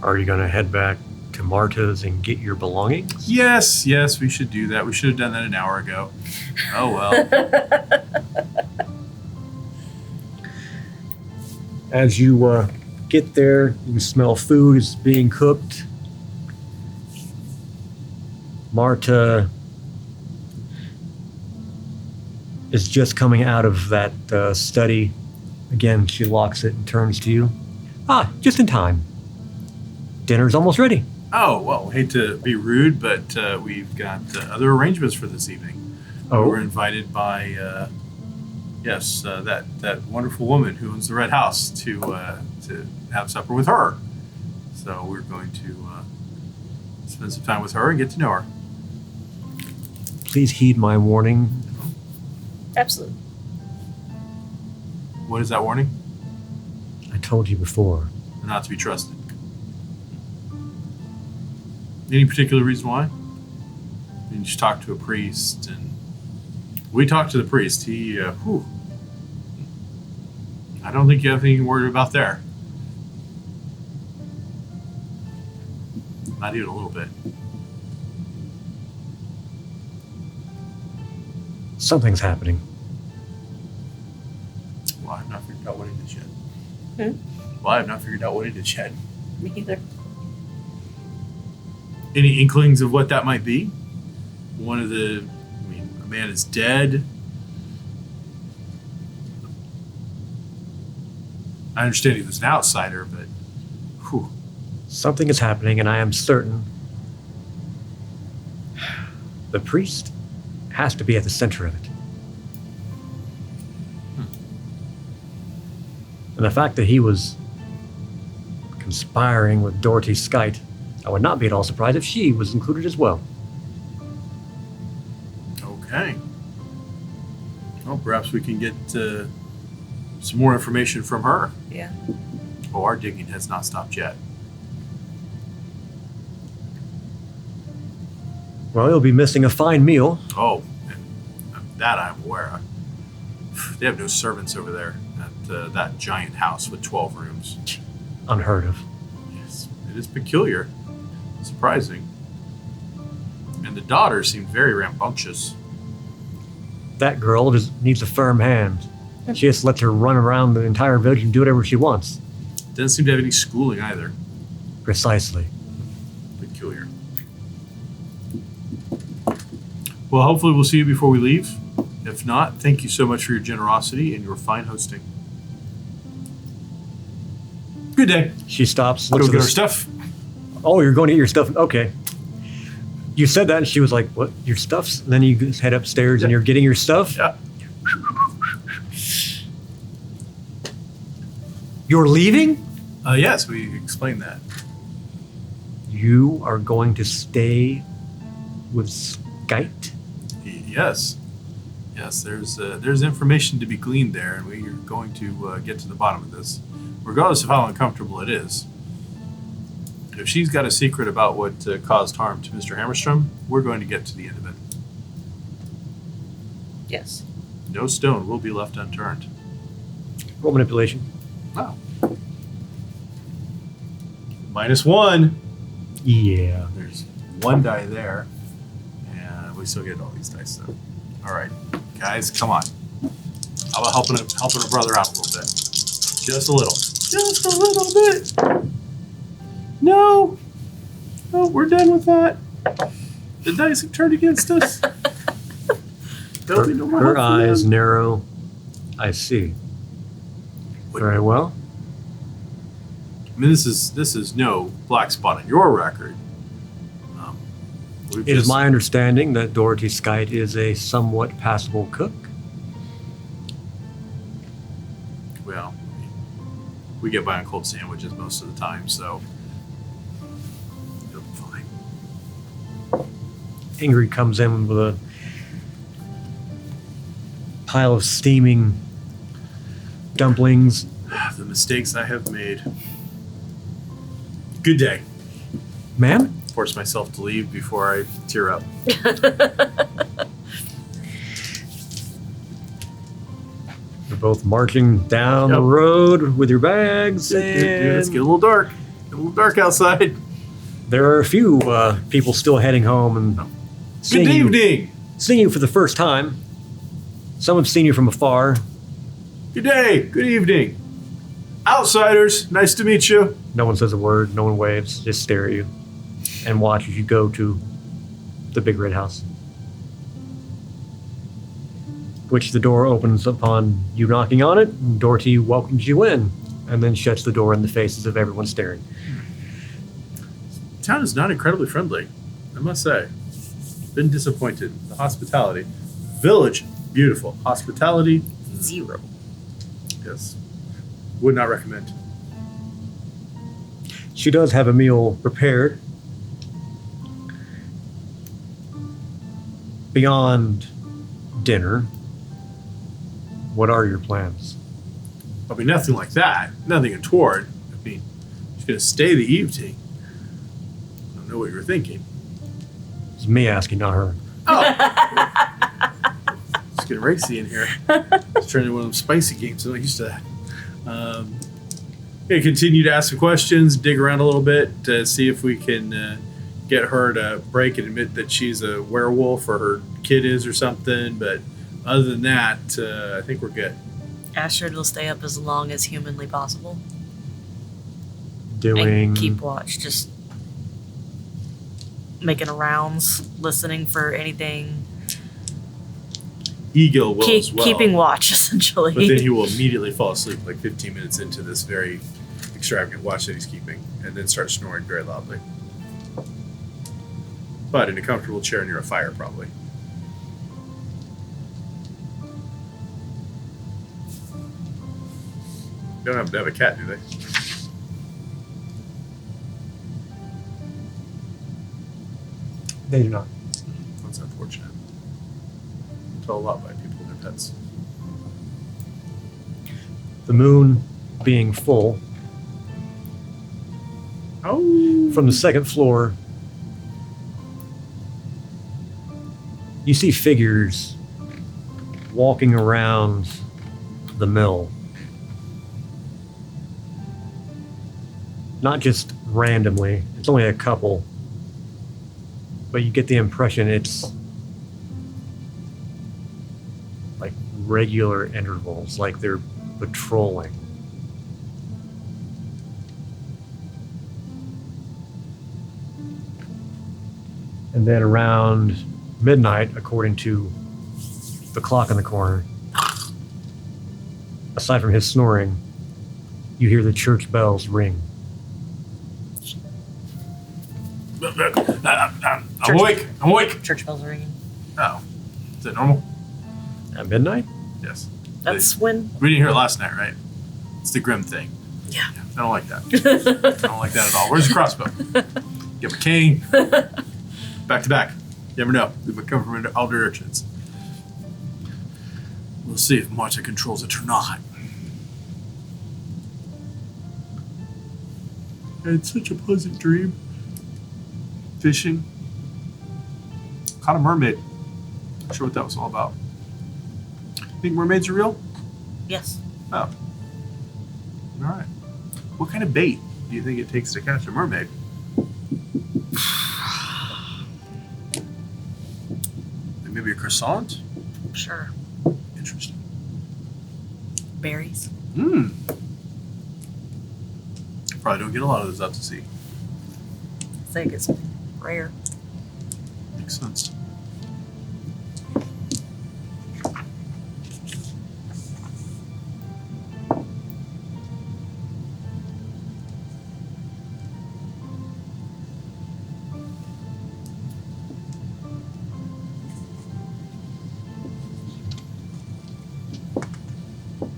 Are you going to head back to Marta's and get your belongings? Yes, we should do that. We should have done that an hour ago. Oh, well. As you get there, you smell food is being cooked. Marta is just coming out of that study. Again, she locks it and turns to you. Ah, just in time. Dinner's almost ready. Oh, well, hate to be rude, but we've got other arrangements for this evening. Oh. We're invited by, that wonderful woman who owns the Red House to have supper with her. So we're going to spend some time with her and get to know her. Please heed my warning. Absolutely. What is that warning? I told you before. And not to be trusted. Any particular reason why? You just talk to a priest, and we talked to the priest. He, I don't think you have anything to worry about there. Not even a little bit. Something's happening. Well, I have not figured out what it is yet. Hmm? Well, I have not figured out what it is yet. Me either. Any inklings of what that might be? A man is dead. I understand he was an outsider, but whew. Something is happening, and I am certain the priest has to be at the center of it. And the fact that he was conspiring with Dorothy Skite, I would not be at all surprised if she was included as well. Okay. Well, perhaps we can get some more information from her. Yeah. Oh, our digging has not stopped yet. Well, you'll be missing a fine meal. Oh, and that I'm aware of. They have no servants over there at that giant house with 12 rooms. Unheard of. Yes, it is peculiar. Surprising. And the daughter seemed very rambunctious. That girl just needs a firm hand. She just lets her run around the entire village and do whatever she wants. Doesn't seem to have any schooling either. Precisely. Peculiar. Well, hopefully we'll see you before we leave. If not, thank you so much for your generosity and your fine hosting. Good day. She stops. Let's looks go get at our the- stuff. Oh, you're going to eat your stuff? Okay. You said that, and she was like, what, your stuff's? And then you just head upstairs, and you're getting your stuff? Yeah. You're leaving? Yes, we explained that. You are going to stay with Skite? Yes. Yes, there's information to be gleaned there, and we are going to get to the bottom of this, regardless of how uncomfortable it is. If she's got a secret about what caused harm to Mr. Hammerstrom, we're going to get to the end of it. Yes. No stone will be left unturned. Roll manipulation. Wow. -1. Yeah. There's one die there, and we still get all these dice though. All right, guys, come on. How about helping a brother out a little bit? Just a little. Just a little bit. No. No, we're done with that. The dice have turned against us. There'll be no more Her hope for eyes them. narrow. I see. Very well. I mean, this is no black spot on your record. It is my understanding that Dorothy Skite is a somewhat passable cook. Well, we get by on cold sandwiches most of the time, so it'll be fine. Ingrid comes in with a pile of steaming dumplings. The mistakes I have made. Good day. Ma'am? Force myself to leave before I tear up. You're both marching down the Yep. road with your bags, Dude, it's and getting a little dark. Get a little dark outside. there are a few people still heading home and Good seeing evening. seeing you for the first time. Some have seen you from afar. Good day. Good evening. Outsiders, nice to meet you. No one says a word. No one waves. Just stare at you and watch as you go to the big red house, which the door opens upon you knocking on it. And Dorothy welcomes you in and then shuts the door in the faces of everyone staring. Town is not incredibly friendly, I must say. Been disappointed. The hospitality. Village, beautiful. Hospitality, 0. yes. Would not recommend. She does have a meal prepared. Beyond dinner, what are your plans? I mean, nothing like that. Nothing untoward. I mean, she's going to stay the evening. I don't know what you were thinking. It's me asking, not her. Oh! It's getting racy in here. It's turning into one of them spicy games. I'm not used to that. Gonna continue to ask some questions, dig around a little bit to see if we can get her to break and admit that she's a werewolf or her kid is or something. But other than that, I think we're good. Astrid will stay up as long as humanly possible. Doing. And keep watch, just making rounds, listening for anything. Egil will as well. Keeping watch, essentially. But then he will immediately fall asleep like 15 minutes into this very extravagant watch that he's keeping and then start snoring very loudly. But in a comfortable chair near a fire, probably. They don't have to have a cat, do they? They do not. That's unfortunate. Tell a lot by people and their pets. The moon being full. Oh. From the second floor, you see figures walking around the mill. Not just randomly, it's only a couple, but you get the impression it's like regular intervals, like they're patrolling. And then around midnight, according to the clock in the corner, aside from his snoring, you hear the church bells ring. I'm awake. I'm awake. Church bells are ringing. Oh. Is that normal? At midnight? Yes. That's when. We didn't hear it last night, right? It's the grim thing. Yeah. I don't like that. I don't like that at all. Where's the crossbow? Get my cane. Back to back. You never know. We might come from elder urchins. We'll see if Marta controls it or not. I had such a pleasant dream. Fishing. Caught a mermaid. Not sure what that was all about. Think mermaids are real? Yes. Oh. All right. What kind of bait do you think it takes to catch a mermaid? Maybe a croissant? Sure. Interesting. Berries. Mmm. Probably don't get a lot of those out to sea. I think it's rare. Makes sense.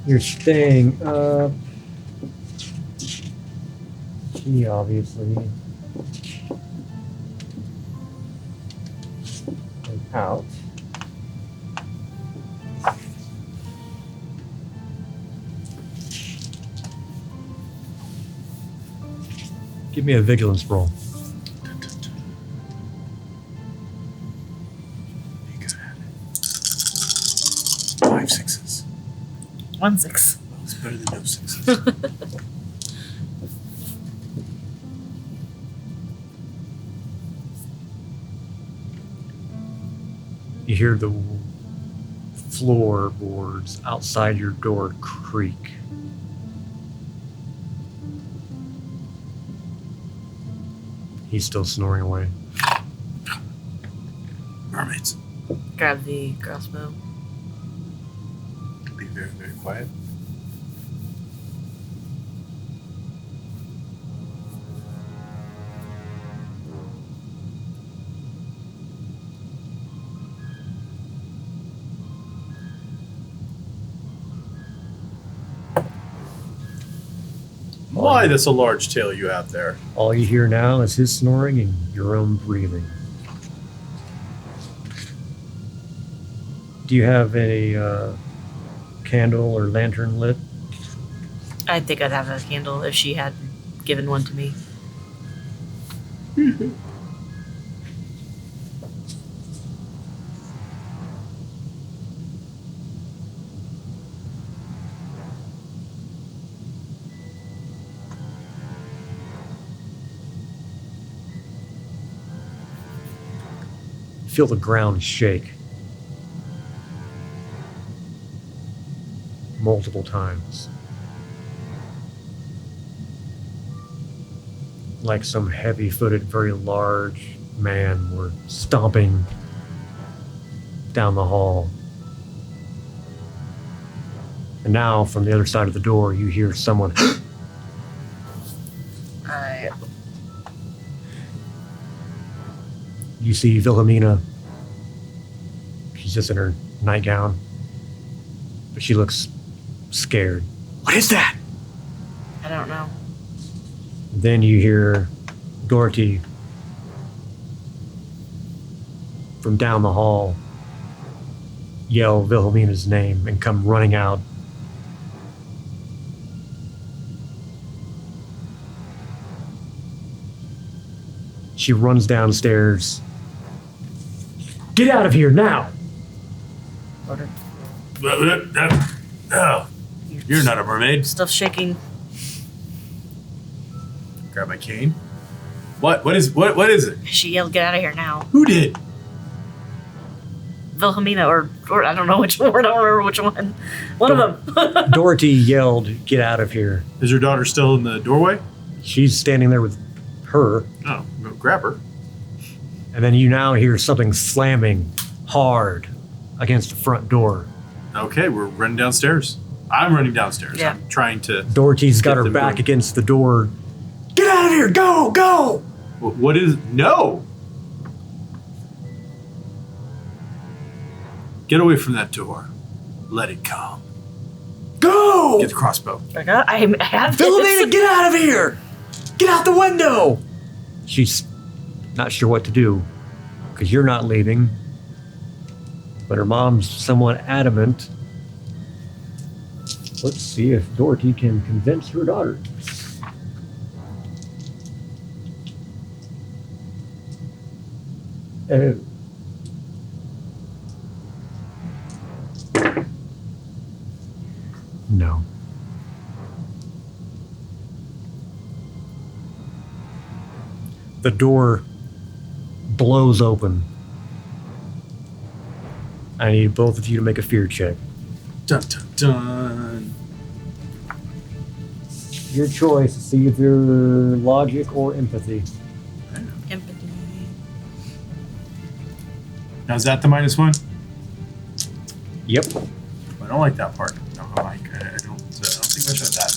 You're staying up. She obviously is out. Give me a vigilance roll. Be good at it. 5 sixes. 1 6. Well, it's better than no sixes. You hear the floorboards outside your door creak. He's still snoring away. Mermaids. Grab the crossbow. Be very, very quiet. Why, that's a large tail you have there. All you hear now is his snoring and your own breathing. Do you have a candle or lantern lit? I think I'd have a candle if she had given one to me. Feel the ground shake multiple times. Like some heavy-footed, very large man were stomping down the hall. And now, from the other side of the door, you hear someone. You see Wilhelmina. She's just in her nightgown. But she looks scared. What is that? I don't know. Then you hear Dorothy from down the hall yell Wilhelmina's name and come running out. She runs downstairs. Get out of here now! Order. Oh, you're not a mermaid. Stuff shaking. Grab my cane. What is it? She yelled, "Get out of here now!" Who did? Wilhelmina, or I don't know which one. I don't remember which one. One of them. Dorothy yelled, "Get out of here!" Is your daughter still in the doorway? She's standing there with her. Oh, go grab her. And then you now hear something slamming hard against the front door. Okay, we're running downstairs. I'm running downstairs. Yeah. I'm trying to. Dorothy's got Get her them back going. against the door. Get out of here! Go! Go! What is? No! Get away from that door. Let it come. Go! Get the crossbow. I have Philomena, this. get out of here! Get out the window! She's not sure what to do, because you're not leaving. But her mom's somewhat adamant. Let's see if Dorothy can convince her daughter. No. The door blows open. I need both of you to make a fear check. Dun dun dun. Your choice is either logic or empathy. Empathy. Now is that the -1? Yep. I don't like that part. No, I don't think much of that.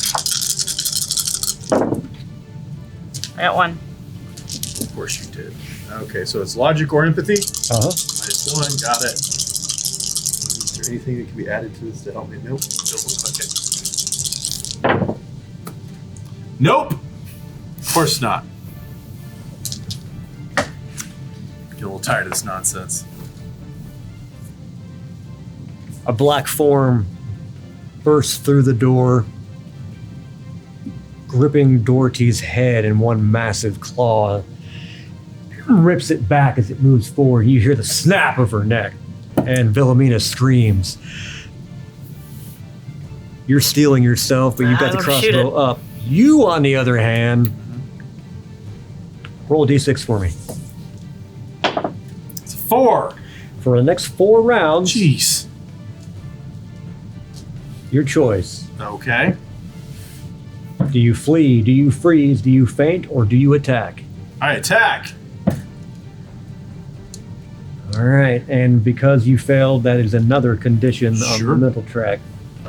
I got one. Of course you did. Okay, so it's logic or empathy? Uh-huh. -1, got it. Is there anything that can be added to this to help me? Nope. Okay. Nope! Of course not. Get a little tired of this nonsense. A black form bursts through the door, gripping Dorothy's head in one massive claw, rips it back as it moves forward. You hear the snap of her neck, and Wilhelmina screams. You're stealing yourself, but you've got the I'm gonna shoot crossbow it. up. You, on the other hand, roll a d6 for me. It's 4. For the next 4 rounds, Jeez. your choice. Okay. Do you flee? Do you freeze? Do you faint? Or do you attack? I attack. All right, and because you failed, that is another condition on Sure. the mental track.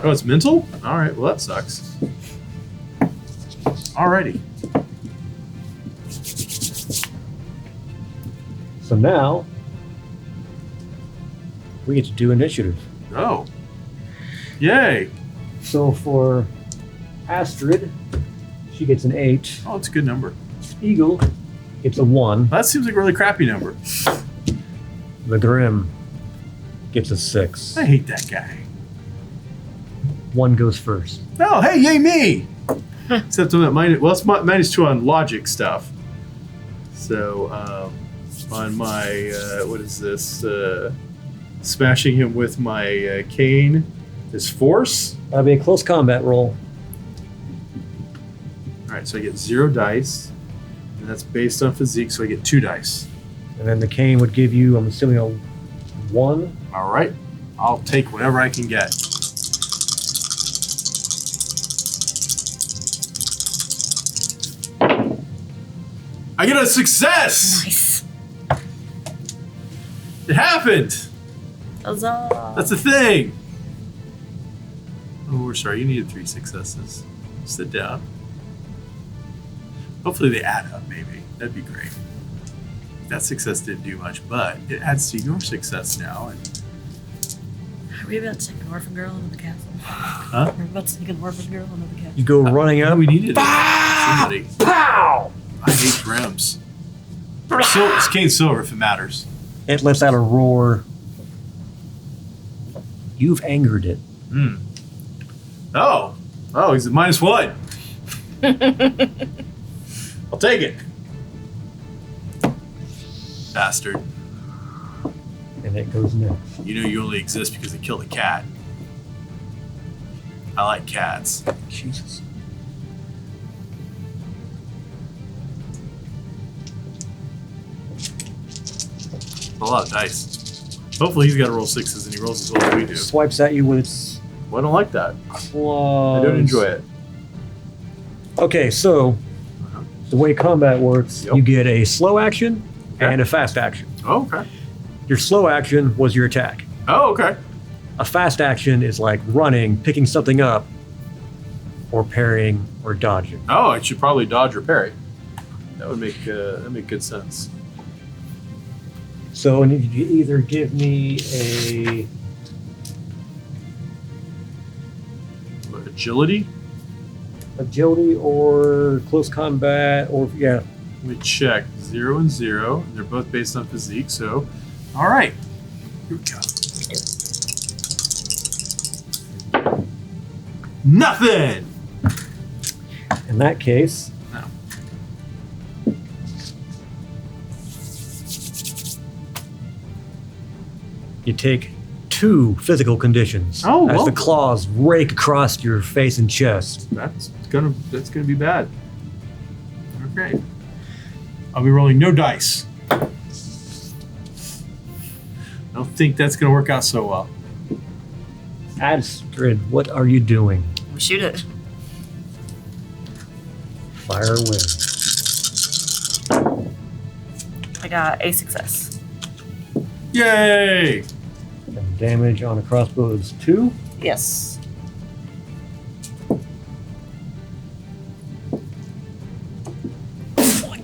Oh, it's mental? Alright, well that sucks. Alrighty. So now, we get to do initiative. Oh. Yay. So for Astrid, she gets an 8. Oh, it's a good number. Eagle gets a 1. That seems like a really crappy number. The Grim gets a 6. I hate that guy. one goes first. Oh, hey, yay me! Except I'm at it's -2 on logic stuff. So, on my, what is this? Smashing him with my cane is force. That'll be a close combat roll. Alright, so I get 0 dice. And that's based on physique, so I get 2 dice. And then the cane would give you, I'm assuming, a 1. Alright, I'll take whatever I can get. I get a success! Nice. It happened! Huzzah. That's a thing! Oh, we're sorry, you needed 3 successes. Sit down. Hopefully they add up, maybe. That'd be great. That success didn't do much, but it adds to your success now. And Are we about to take an orphan girl into the castle? Huh? We're about to take an orphan girl into the castle. You go running up. we needed somebody. Pow! I hate rims. It's cane silver if it matters. It lets out a roar. You've angered it. Hmm. Oh, he's at -1. I'll take it. Bastard. And it goes next. You know you only exist because they killed a cat. I like cats. Jesus. A lot of dice. Hopefully he's got to roll 6s and he rolls as well as we do. Swipes at you with its Well, I don't like that. claws. I don't enjoy it. Okay, so the way combat works, Yep. you get a slow action Okay. and a fast action. Oh, okay. Your slow action was your attack. Oh, okay. A fast action is like running, picking something up, or parrying or dodging. Oh, I should probably dodge or parry. That would make good sense. So you either give me a Agility? agility or close combat, or yeah. Let me check. 0 and 0. They're both based on physique, so. All right. Here we go. Nothing! In that case, No. you take 2 physical conditions Oh, as well. the claws rake across your face and chest. That's gonna be bad. Okay. I'll be rolling no dice. I don't think that's gonna work out so well. Astrid, what are you doing? We shoot it. Fire away. I got a success. Yay! And damage on a crossbow is 2. Yes.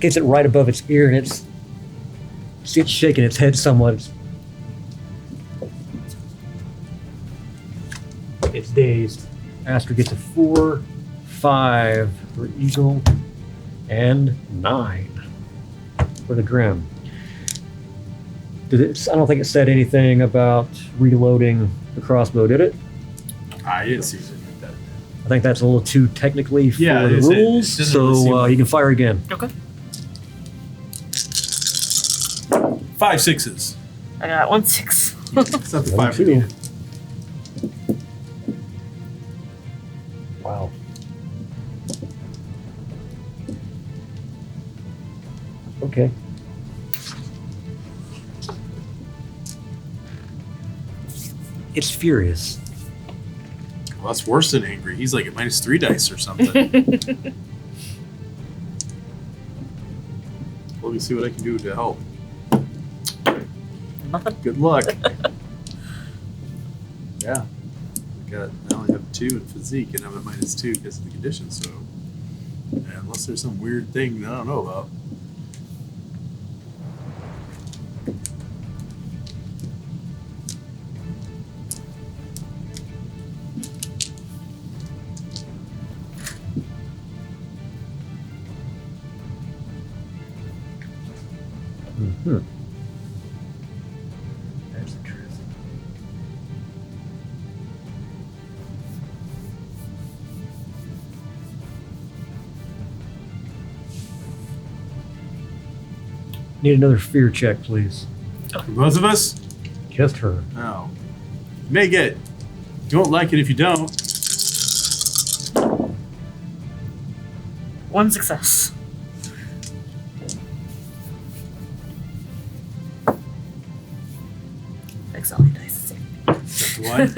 Gets it right above its ear, and it's shaking its head somewhat. It's dazed. Astrid gets a 4, 5 for Eagle, and 9 for the Grim. I don't think it said anything about reloading the crossbow, did it? I didn't see anything like that. I think that's a little too technically for Yeah, it the is. It rules, doesn't really seem so like- you can fire again. Okay. 5 6s. I got 1 6. It's not the 5 2. we needed. Wow. Okay. It's furious. Well, that's worse than angry. He's like at -3 dice or something. Let me see what I can do to help. Nothing. Good luck. Yeah. I only have 2 in physique, and I'm at -2 because of the condition, so. Yeah, unless there's some weird thing that I don't know about. Mm-hmm. That's interesting. Need another fear check, please. For both of us? Just her. Oh. You may get. You won't like it if you don't. 1 success. Fix all your dice. Just one.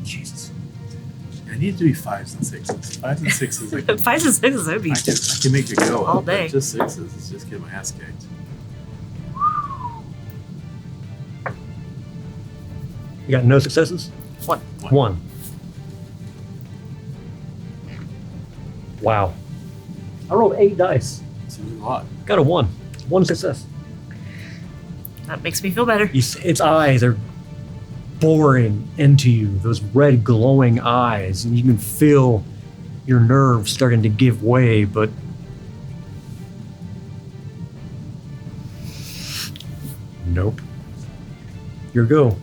Jesus. I need it to be 5s and 6s. 5s and 6s. I can, 5s and 6s, that'd be. I can make it go All up, day. but just 6s. It's just getting my ass kicked. You got no successes? 1. 1. Wow. I rolled 8 dice. Seems a lot. Got a 1. 1 success. That makes me feel better. Its eyes are boring into you, those red glowing eyes, and you can feel your nerves starting to give way, but nope. Your go.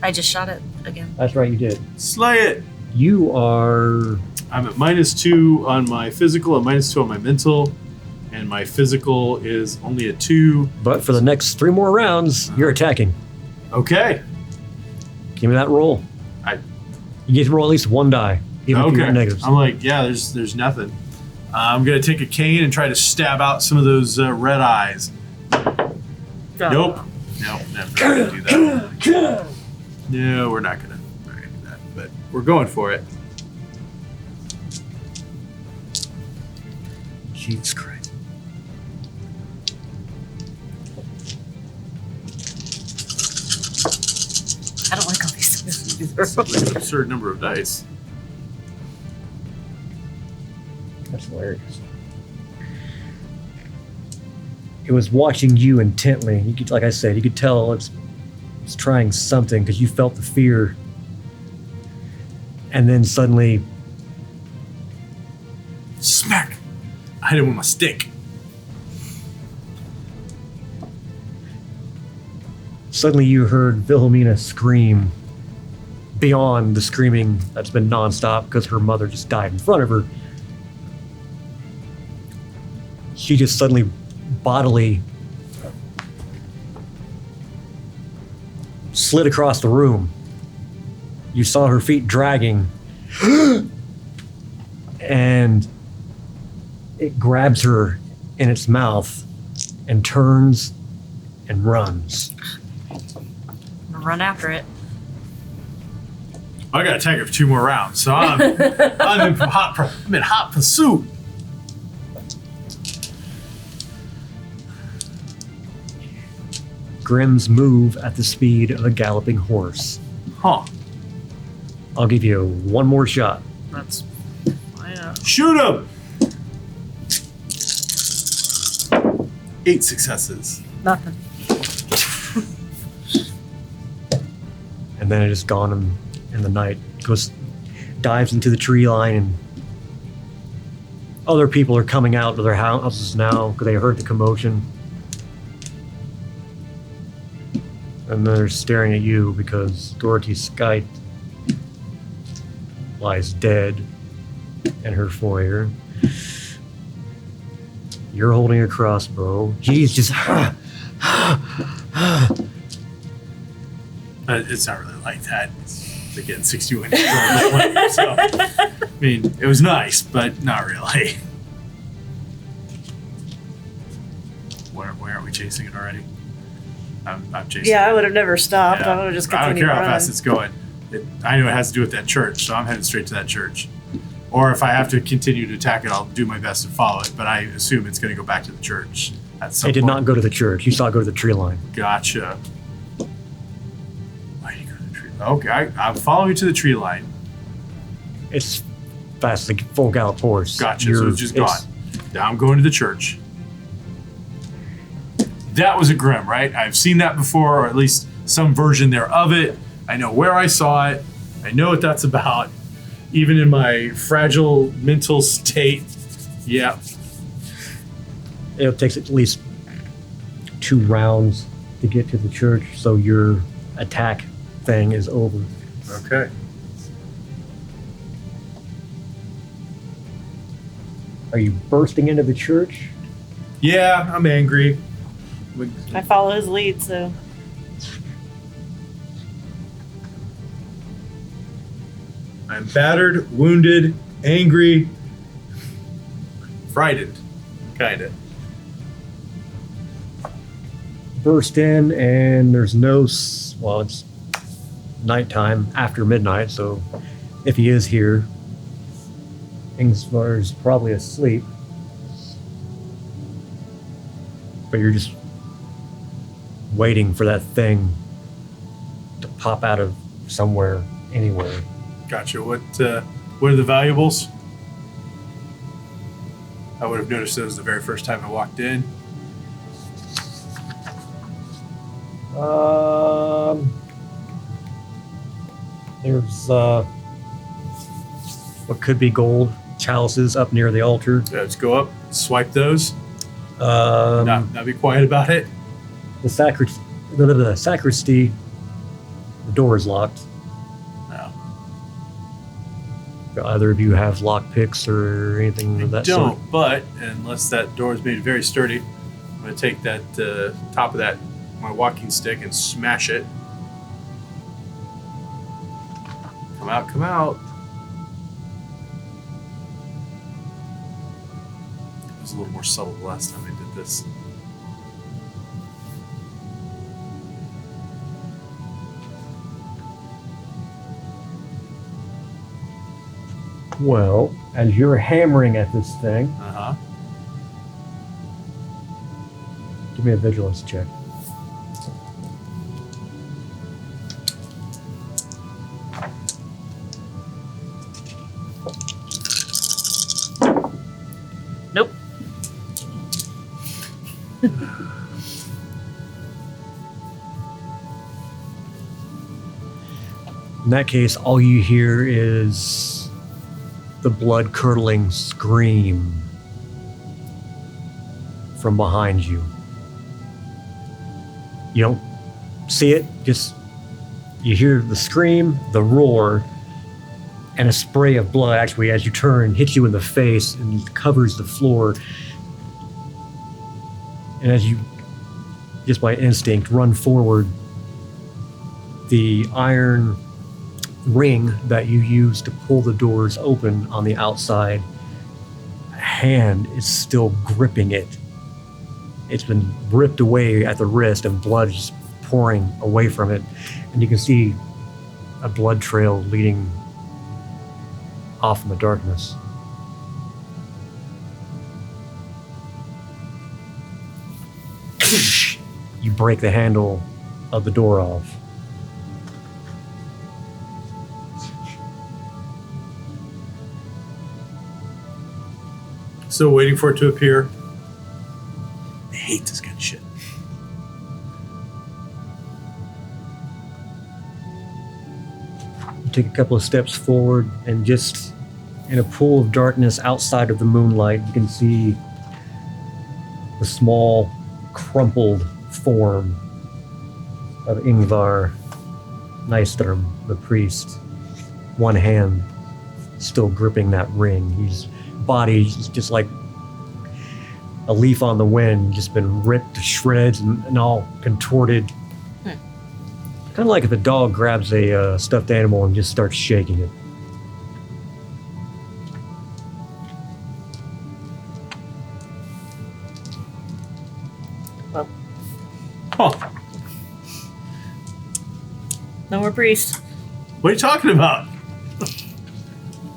I just shot it again. That's right, you did. Slay it! You are I'm at -2 on my physical and -2 on my mental. And my physical is only a 2. but for the next 3 more rounds, you're attacking. Okay. Give me that roll. You get to roll at least 1 die, even if you're Okay. in negatives. I'm like, yeah, there's nothing. I'm going to take a cane and try to stab out some of those red eyes. Nope. Nope, never going to do that. No, we're not going to do that. But we're going for it. Jesus Christ. I don't like all these things. It's like an absurd number of dice. That's hilarious. It was watching you intently. You could, like I said, you could tell it's trying something because you felt the fear. And then suddenly, Smack! I hit him with my stick. suddenly you heard Wilhelmina scream beyond the screaming that's been nonstop because her mother just died in front of her. She just suddenly bodily slid across the room. You saw her feet dragging, and it grabs her in its mouth and turns and runs. I'm gonna run after it. I gotta attack it for 2 more rounds, so I'm in hot pursuit. Grims move at the speed of a galloping horse. Huh. I'll give you one more shot. That's Shoot him! 8 successes. nothing. And then it is gone in the night. Dives into the tree line, and other people are coming out of their houses now because they heard the commotion. And they're staring at you because Dorothy Skite lies dead in her foyer. You're holding a crossbow. He's just... It's not really like that. It's again 61 years old. So, I mean, it was nice, but not really. Where are we chasing it already? I'm chasing Yeah, it. I would have never stopped. Yeah. I would have just I don't continued care how running. fast it's going. I know it has to do with that church, so I'm headed straight to that church. Or if I have to continue to attack it, I'll do my best to follow it, but I assume it's going to go back to the church at some It did point. not go to the church. You saw it go to the tree line. Gotcha. Why do you go to the tree? Okay, I'm following you to the tree line. It's fast, like full gallop horse. Gotcha, so it's just gone. Now I'm going to the church. That was a Grim, right? I've seen that before, or at least some version there of it. I know where I saw it. I know what that's about. Even in my fragile mental state. Yeah. It takes at least 2 rounds to get to the church, so your attack thing is over. Okay. Are you bursting into the church? Yeah, I'm angry. I follow his lead, so. I'm battered, wounded, angry, frightened, kinda. Burst in, and there's no. Well, it's nighttime after midnight, so if he is here, Ingvar's probably asleep. But you're just waiting for that thing to pop out of somewhere, anywhere. Gotcha. What are the valuables? I would have noticed those the very first time I walked in. There's what could be gold chalices up near the altar. Let's go up, swipe those. Um, Not be quiet about it. the sacristy, the door is locked. No, Do either of you have lock picks or anything I of that don't. sort? But unless that door is made very sturdy, I'm going to take that top of that my walking stick and smash it. Come out! Come out! It was a little more subtle the last time I did this. Well, as you're hammering at this thing, Uh huh. give me a vigilance check. Nope. In that case, all you hear is the blood-curdling scream from behind you. You don't see it, just you hear the scream, the roar, and a spray of blood actually, as you turn, hits you in the face and covers the floor. And as you, just by instinct, run forward, the iron ring that you use to pull the doors open on the outside, hand is still gripping it. It's been ripped away at the wrist and blood is pouring away from it. And you can see a blood trail leading off in the darkness. You break the handle of the door off. Still waiting for it to appear. I hate this kind of shit. You take a couple of steps forward, and just in a pool of darkness outside of the moonlight, you can see the small, crumpled form of Ingvar Nystrom, the priest. One hand still gripping that ring. His body is just like a leaf on the wind, just been ripped to shreds and all contorted. Kind of like if a dog grabs a stuffed animal and just starts shaking it. Well, Huh. no more priest. What are you talking about?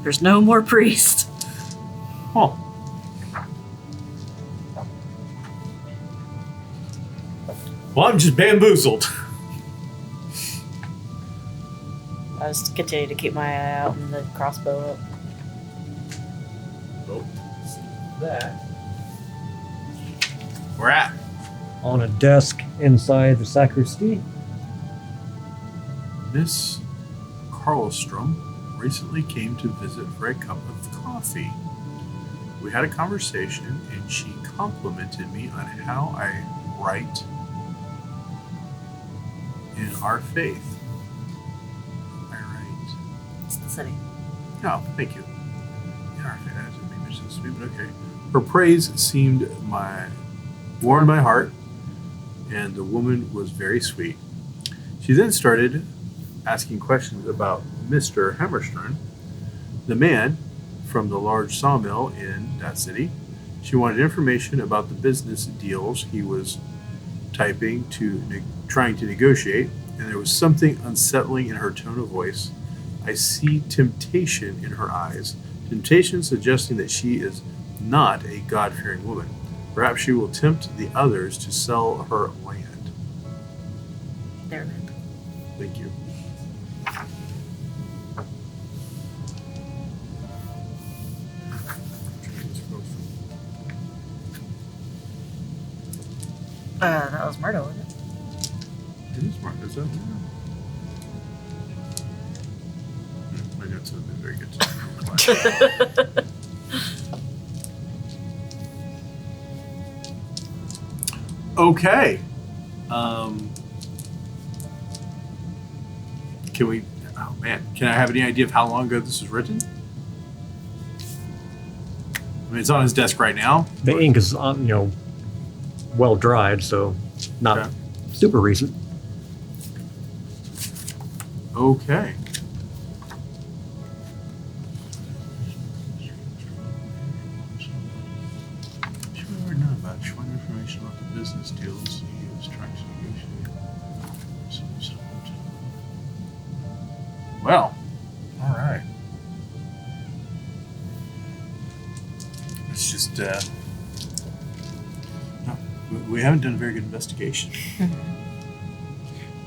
There's no more priest. Huh. Well, I'm just bamboozled. I just continue to keep my eye out and the crossbow up. Oh, That we're at. on a desk inside the sacristy. Miss Karlstrom recently came to visit for a cup of coffee. We had a conversation and she complimented me on how I write in our faith. I write. It's the city. No, thank you. In our faith, I didn't mean to sweet, but okay. Her praise seemed warmed my heart, and the woman was very sweet. She then started asking questions about Mr. Hammerstern, the man from the large sawmill in that city. She wanted information about the business deals he was trying to negotiate, and there was something unsettling in her tone of voice. I see temptation in her eyes, temptation suggesting that she is not a God-fearing woman. Perhaps she will tempt the others to sell her land. There, man. Thank you. That was Myrtle, wasn't it? It is smart, is that? My notes have been very good today. Okay. Can we? Oh man, can I have any idea of how long ago this was written? I mean, it's on his desk right now. The ink is, well dried, so not Okay. super recent. Okay. She wanted information about the business deals he was trying to negotiate. Well, all right. It's just, no, we haven't done a very good investigation. I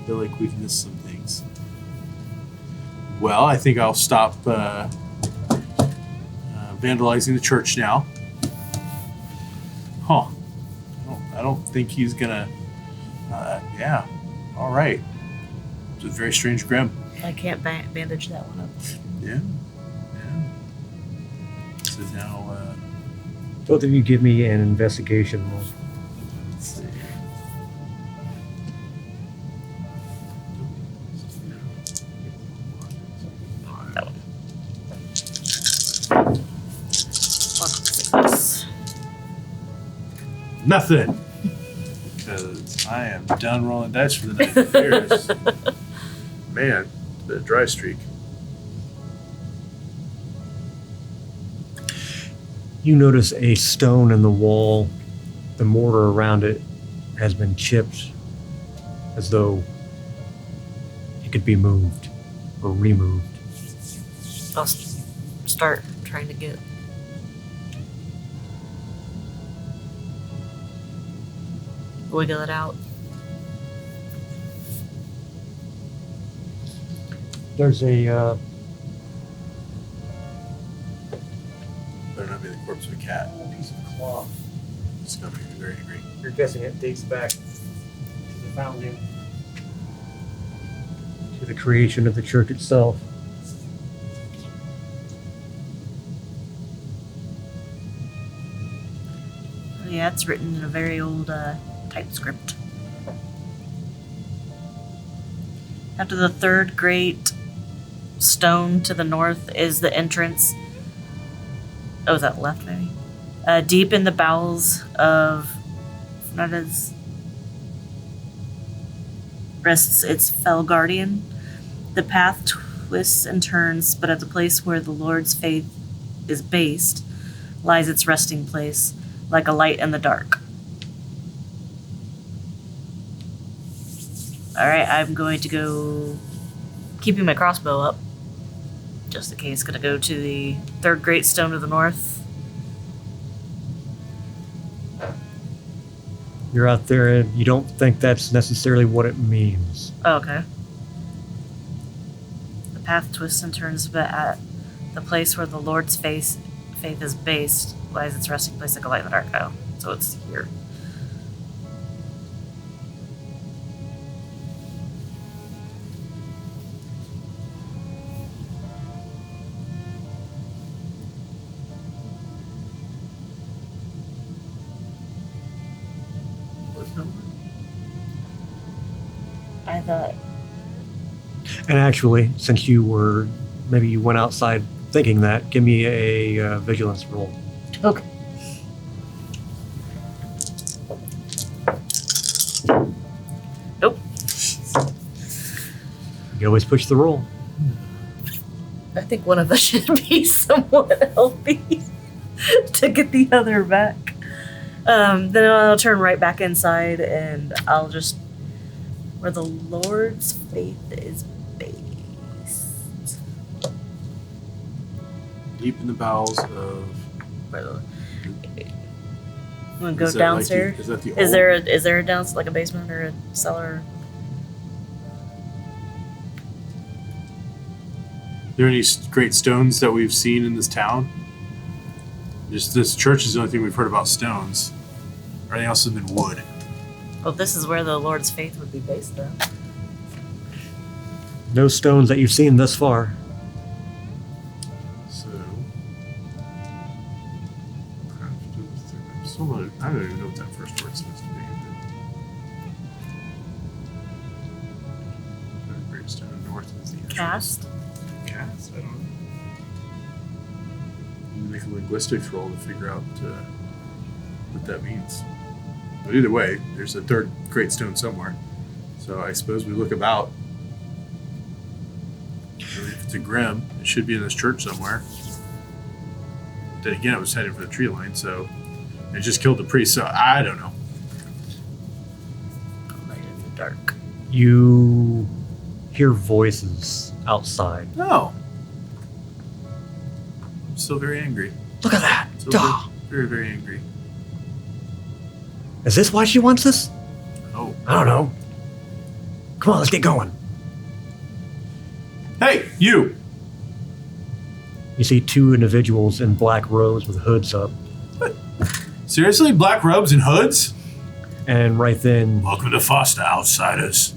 feel like we've missed some things. Well, I think I'll stop vandalizing the church now. Huh. I don't think he's gonna. Yeah. All right. It's a very strange grim. I can't bandage that one up. Yeah. Yeah. So now, Both of you give me an investigation roll. let's see. That one. 1, 6. Nothing. Because I am done rolling dice for the night. Cheers. Man, the dry streak. You notice a stone in the wall. The mortar around it has been chipped as though it could be moved or removed. I'll start trying to get. Wiggle it out. There's a Better not be the corpse of a cat. piece of cloth. It's gonna make me very angry. You're guessing it dates back to the founding, to the creation of the church itself. Yeah, it's written in a very old typescript. After the third great stone to the north is the entrance. Oh, is that left, maybe? Deep in the bowels of Farnsta's rests its fell guardian. The path twists and turns, but at the place where the Lord's faith is based lies its resting place, like a light in the dark. Alright, I'm going to go, keeping my crossbow up, just in case, gonna go to the third great stone to the north. You're out there and you don't think that's necessarily what it means. Oh, okay. The path twists and turns, but at the place where the Lord's faith is based lies its resting place like a light in the dark. Oh, so it's here. I thought. And actually, since you went outside thinking that, give me a vigilance roll. Okay. Nope. You always push the roll. I think one of us should be somewhat healthy to get the other back. Then I'll turn right back inside and I'll just where the Lord's faith is based. Deep in the bowels of. Where the, I'm gonna go Is that downstairs. Like is that the Is there a downstairs like a basement or a cellar? Are there any great stones that we've seen in this town? Just this church is the only thing we've heard about stones. Everything else has been wood. Well, this is where the Lord's faith would be based, though. No stones that you've seen thus far. So, I don't even know what that first word's supposed to be. Great stone north is the entrance. Cast. Cast? I don't know. You make a linguistics roll to figure out what that means. But either way, there's a third great stone somewhere. So I suppose we look about. If it's a grim, it should be in this church somewhere. Then again, it was headed for the tree line, so it just killed the priest. So I don't know. Light in the dark. You hear voices outside. No. I'm still very angry. Look at that! Still Duh. very, very angry. Is this why she wants us? Oh. I don't know. Come on, let's get going. Hey, you! You see two individuals in black robes with hoods up. Seriously? Black robes and hoods? And right then, Welcome to Farnsta, outsiders.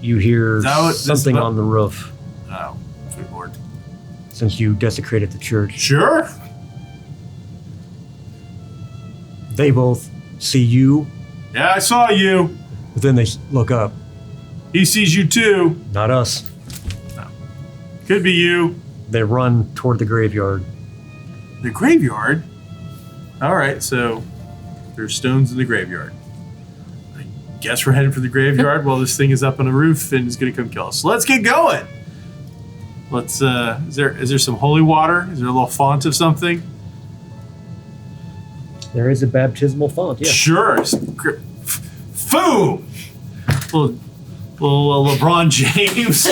you hear Is that what this is something about? on the roof Oh, sweet lord. since you desecrated the church. Sure? They both see you, Yeah, I saw you. but then they look up. He sees you too. Not us. Could be you. They run toward the graveyard. The graveyard? Alright, so there's stones in the graveyard. I guess we're heading for the graveyard while this thing is up on the roof and is gonna come kill us. Let's get going! Let's is there some holy water? Is there a little font of something? There is a baptismal font, yeah. Sure. Boom! Little LeBron James.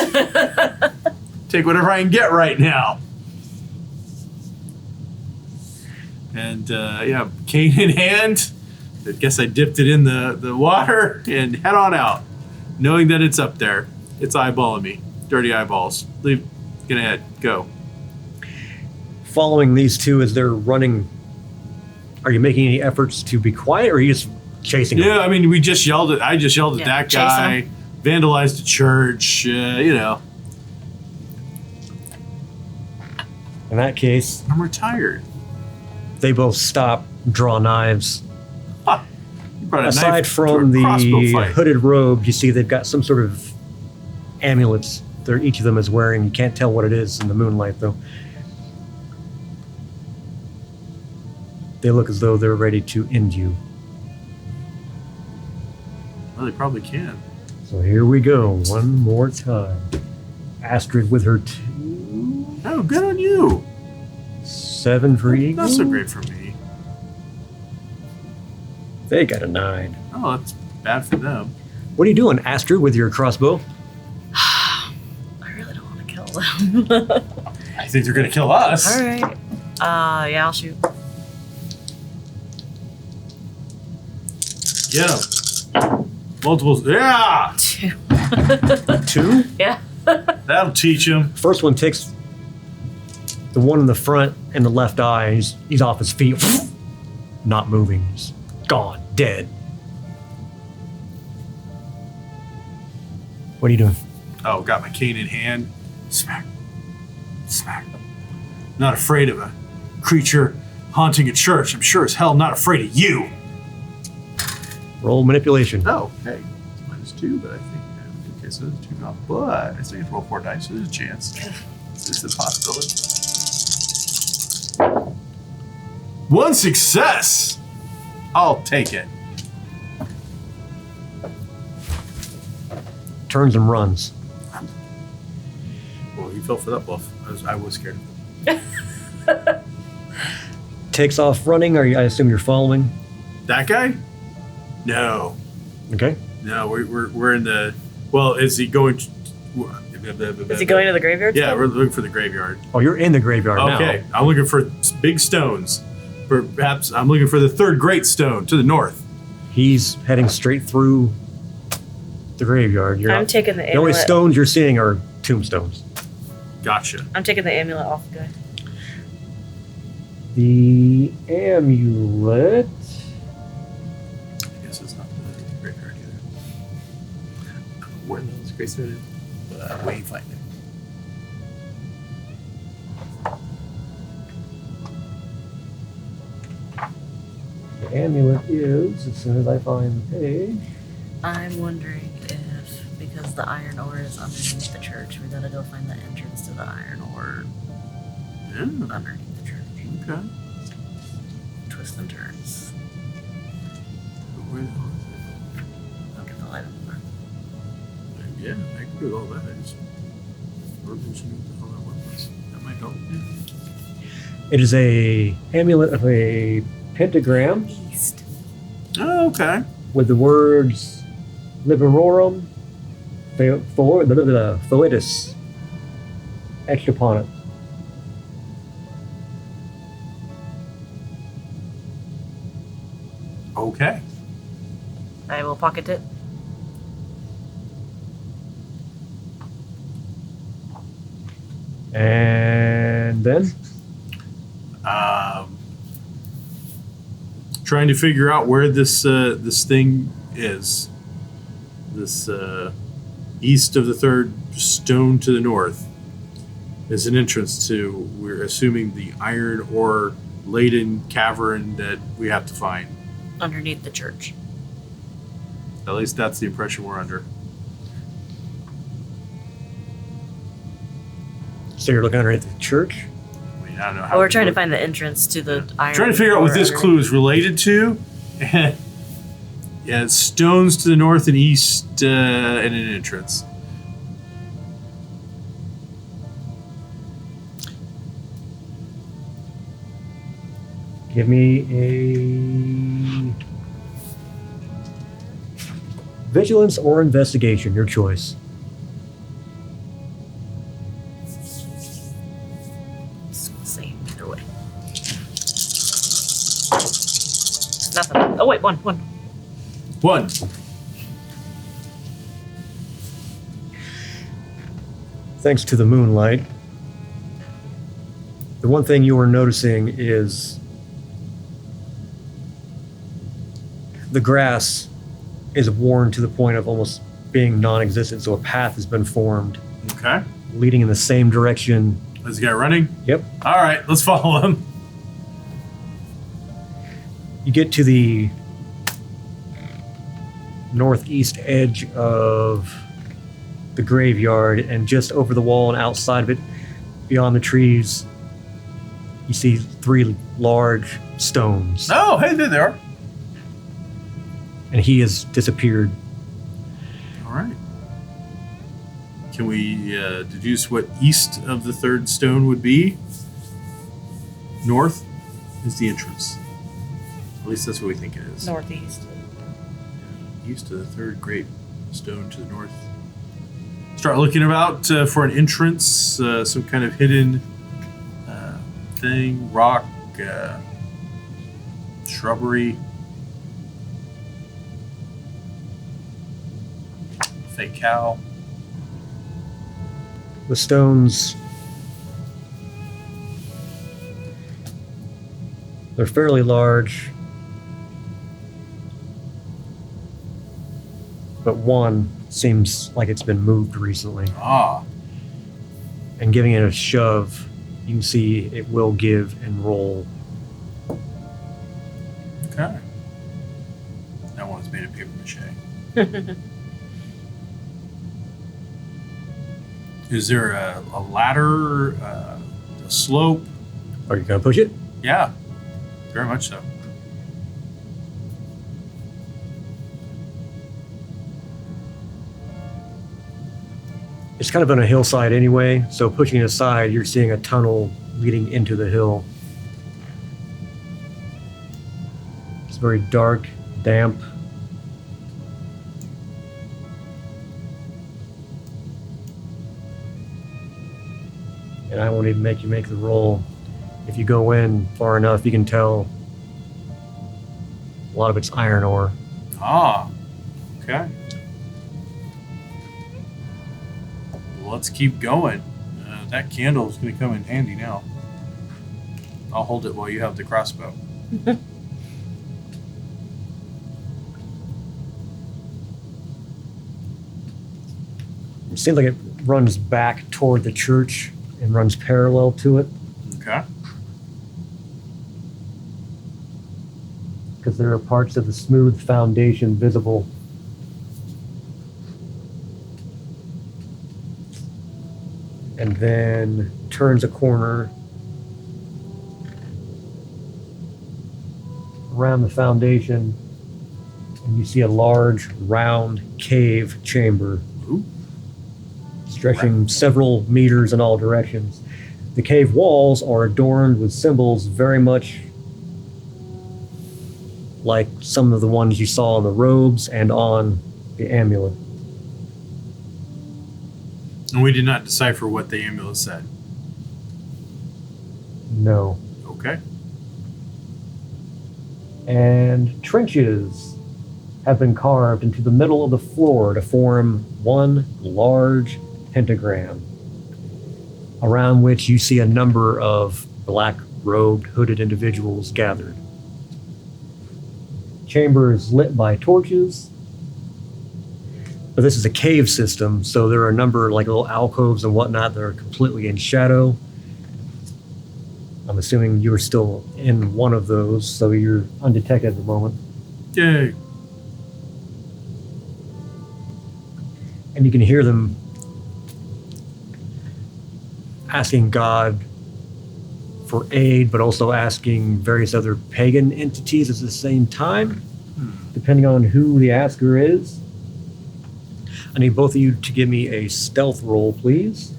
Take whatever I can get right now. And yeah, cane in hand. I guess I dipped it in the water and head on out, knowing that it's up there. It's eyeballing me. Dirty eyeballs. Get ahead. Go. Following these two as they're running, are you making any efforts to be quiet, or are you just chasing them? Yeah, I mean, I just yelled at Yeah, that chase guy, him. vandalized the church, you know. In that case, I'm retired. they both stop, draw knives. You brought a Aside knife from to a crossbow the fight. hooded robe, you see they've got some sort of amulets that each of them is wearing. You can't tell what it is in the moonlight, though. They look as though they're ready to end you. Well, they probably can. So here we go, one more time. Astrid with her 2, Oh, good on you. 7 for Eagle. Not so great for me. They got a 9. Oh, that's bad for them. What are you doing, Astrid, with your crossbow? I really don't want to kill them. I think they're gonna kill us. All right. Yeah, I'll shoot. Get them. Multiples. Yeah, 2. 2? Yeah. that'll teach them. First one takes the one in the front and the left eye, and he's off his feet. Not moving. He's gone. Dead. What are you doing? Oh, got my cane in hand. Smack. Smack. Not afraid of a creature haunting a church. I'm sure as hell not afraid of you. Roll manipulation. Oh, hey. It's -2, but I think, okay, so there's 2 not, but I still get to roll 4 dice, so there's a chance. There's a possibility. 1 success. I'll take it. Turns and runs. Well, he fell for that bluff. I was scared of him. Takes off running. I assume you're following. That guy? No. Okay. No, we're in the... Well, is he going... Is he going to the graveyard? Yeah, still? we're looking for the graveyard. Oh, you're in the graveyard now. Okay, I'm looking for big stones. Perhaps I'm looking for the third great stone to the north. He's heading straight through the graveyard. I'm taking the amulet. The only stones you're seeing are tombstones. Gotcha. I'm taking the amulet off the guy. The amulet. I guess it's not the graveyard either. Where those great stone is? Wayfinding. The amulet is, as soon as I find the page. I'm wondering if, because the iron ore is underneath the church, we gotta go find the entrance to the iron ore underneath the church. Okay. Twists and turns. Where the hell is I'll get the light on the mark. it? Yeah, I can do all that. I just mentioned what the hell that was. That might help. It is a amulet of a pentagram East. Oh, okay. with the words Liberorum Foetus etched upon it. Okay. I will pocket it. And then Trying to figure out where this this thing is. This east of the third stone to the north is an entrance to, we're assuming, the iron ore laden cavern that we have to find. Underneath the church. At least that's the impression we're under. so you're looking underneath the church. I mean, I don't know how. Oh, we're trying to find the entrance to the iron. Trying to figure out what ore this underneath. clue is related to. Yeah, it's stones to the north and east and an entrance. Give me a vigilance or investigation, your choice. It's the same either way. Nothing. Oh wait, one. 1. Thanks to the moonlight, the one thing you are noticing is the grass is worn to the point of almost being non-existent, so a path has been formed Okay. leading in the same direction. Is the guy running? Yep. All right, let's follow him. You get to the northeast edge of the graveyard, and just over the wall and outside of it, beyond the trees, you see 3 large stones. Oh, hey, there they are. And he has disappeared. All right. Can we deduce what east of the third stone would be? North is the entrance. At least that's what we think it is. Northeast. East of the third great stone to the north. Start looking about for an entrance, some kind of hidden thing, rock, shrubbery, fake cow. The stones, they're fairly large, but one seems like it's been moved recently. Ah, And giving it a shove, you can see it will give and roll. okay. That one's made of paper mache. Is there a ladder, a slope? Are you going to push it? Yeah. Very much so. It's kind of on a hillside anyway, so pushing it aside, you're seeing a tunnel leading into the hill. It's very dark, damp. And I won't even make you make the roll. If you go in far enough, you can tell a lot of it's iron ore. Ah, okay. Well, let's keep going. That candle is going to come in handy now. I'll hold it while you have the crossbow. It seems like it runs back toward the church and runs parallel to it. Okay. Because there are parts of the smooth foundation visible. And then turns a corner around the foundation, and you see a large, round cave chamber. Ooh. Stretching several meters in all directions. The cave walls are adorned with symbols very much like some of the ones you saw on the robes and on the amulet. And we did not decipher what the amulet said. No. Okay. And trenches have been carved into the middle of the floor to form one large pentagram, around which you see a number of black-robed, hooded individuals gathered. Chamber is lit by torches, but this is a cave system, so there are a number like little alcoves and whatnot that are completely in shadow. I'm assuming you are still in one of those, so you're undetected at the moment. Yay. And you can hear them asking God for aid, but also asking various other pagan entities at the same time, depending on who the asker is. I need both of you to give me a stealth roll, please.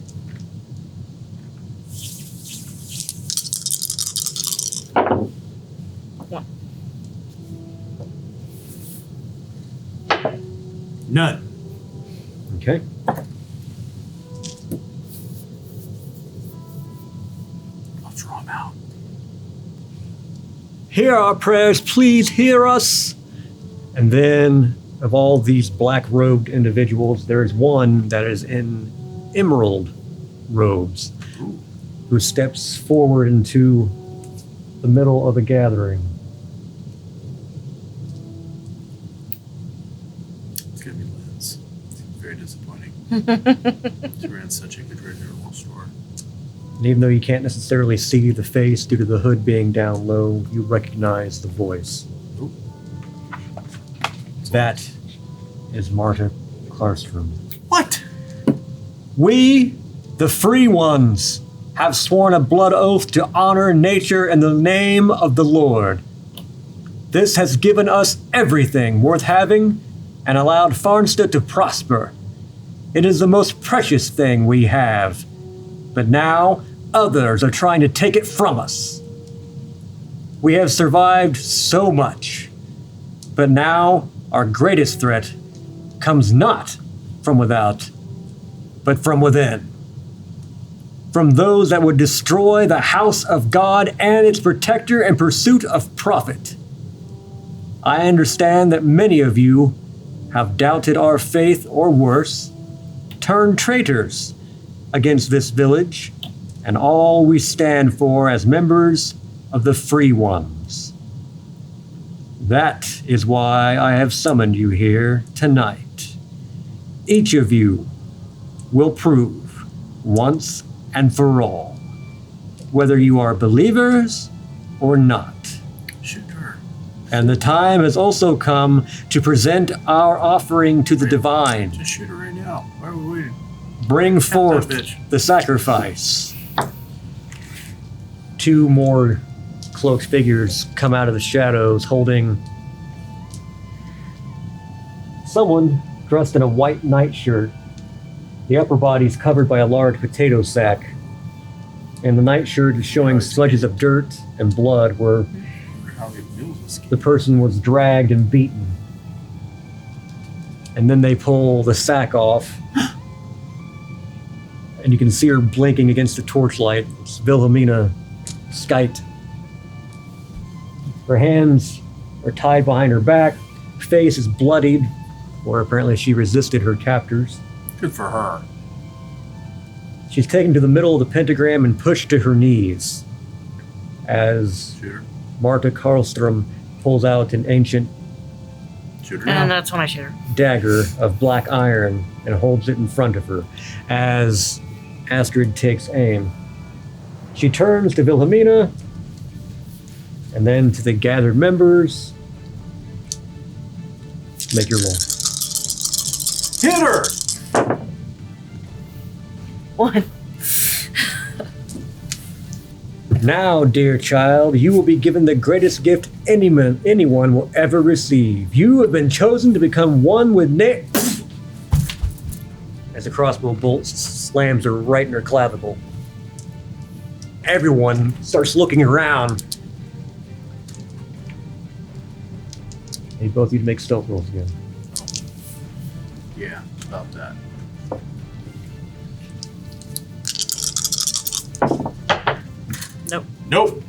None. Okay. I'll draw him out. Hear our prayers, please hear us. And then, of all these black-robed individuals, there is one that is in emerald robes, who steps forward into the middle of the gathering. It's going to be Liz. Very disappointing. She ran such a good regular store. And even though you can't necessarily see the face due to the hood being down low, you recognize the voice. Ooh. That is Marta Klarstrom. What? We, the free ones, have sworn a blood oath to honor nature in the name of the Lord. This has given us everything worth having and allowed Farnsta to prosper. It is the most precious thing we have, but now others are trying to take it from us. We have survived so much, but now our greatest threat comes not from without, but from within. From those that would destroy the house of God and its protector in pursuit of profit. I understand that many of you have doubted our faith, or worse, turned traitors against this village and all we stand for as members of the free ones. That is why I have summoned you here tonight. Each of you will prove once and for all whether you are believers or not. Shoot her. And the time has also come to present our offering to the divine. Just shoot her right now. Why are we waiting? Bring forth bitch. the sacrifice. Two more cloaked figures come out of the shadows holding someone dressed in a white nightshirt. The upper body is covered by a large potato sack, and the nightshirt is showing smudges of dirt and blood where the person was dragged and beaten. And then they pull the sack off, and you can see her blinking against the torchlight. It's Wilhelmina Skite. Her hands are tied behind her back. Her face is bloodied, where apparently she resisted her captors. Good for her. She's taken to the middle of the pentagram and pushed to her knees as Shoot her. Marta Karlstrom pulls out an ancient Shoot her. And now. that's when I shoot her. dagger of black iron and holds it in front of her as Astrid takes aim. She turns to Wilhelmina and then to the gathered members. Make your roll. Hit her! 1. Now, dear child, you will be given the greatest gift anyone will ever receive. You have been chosen to become one with As the crossbow bolt slams her right in her clavicle. Everyone starts looking around. They both need to make stealth rolls again. Yeah, about that. Nope. Nope.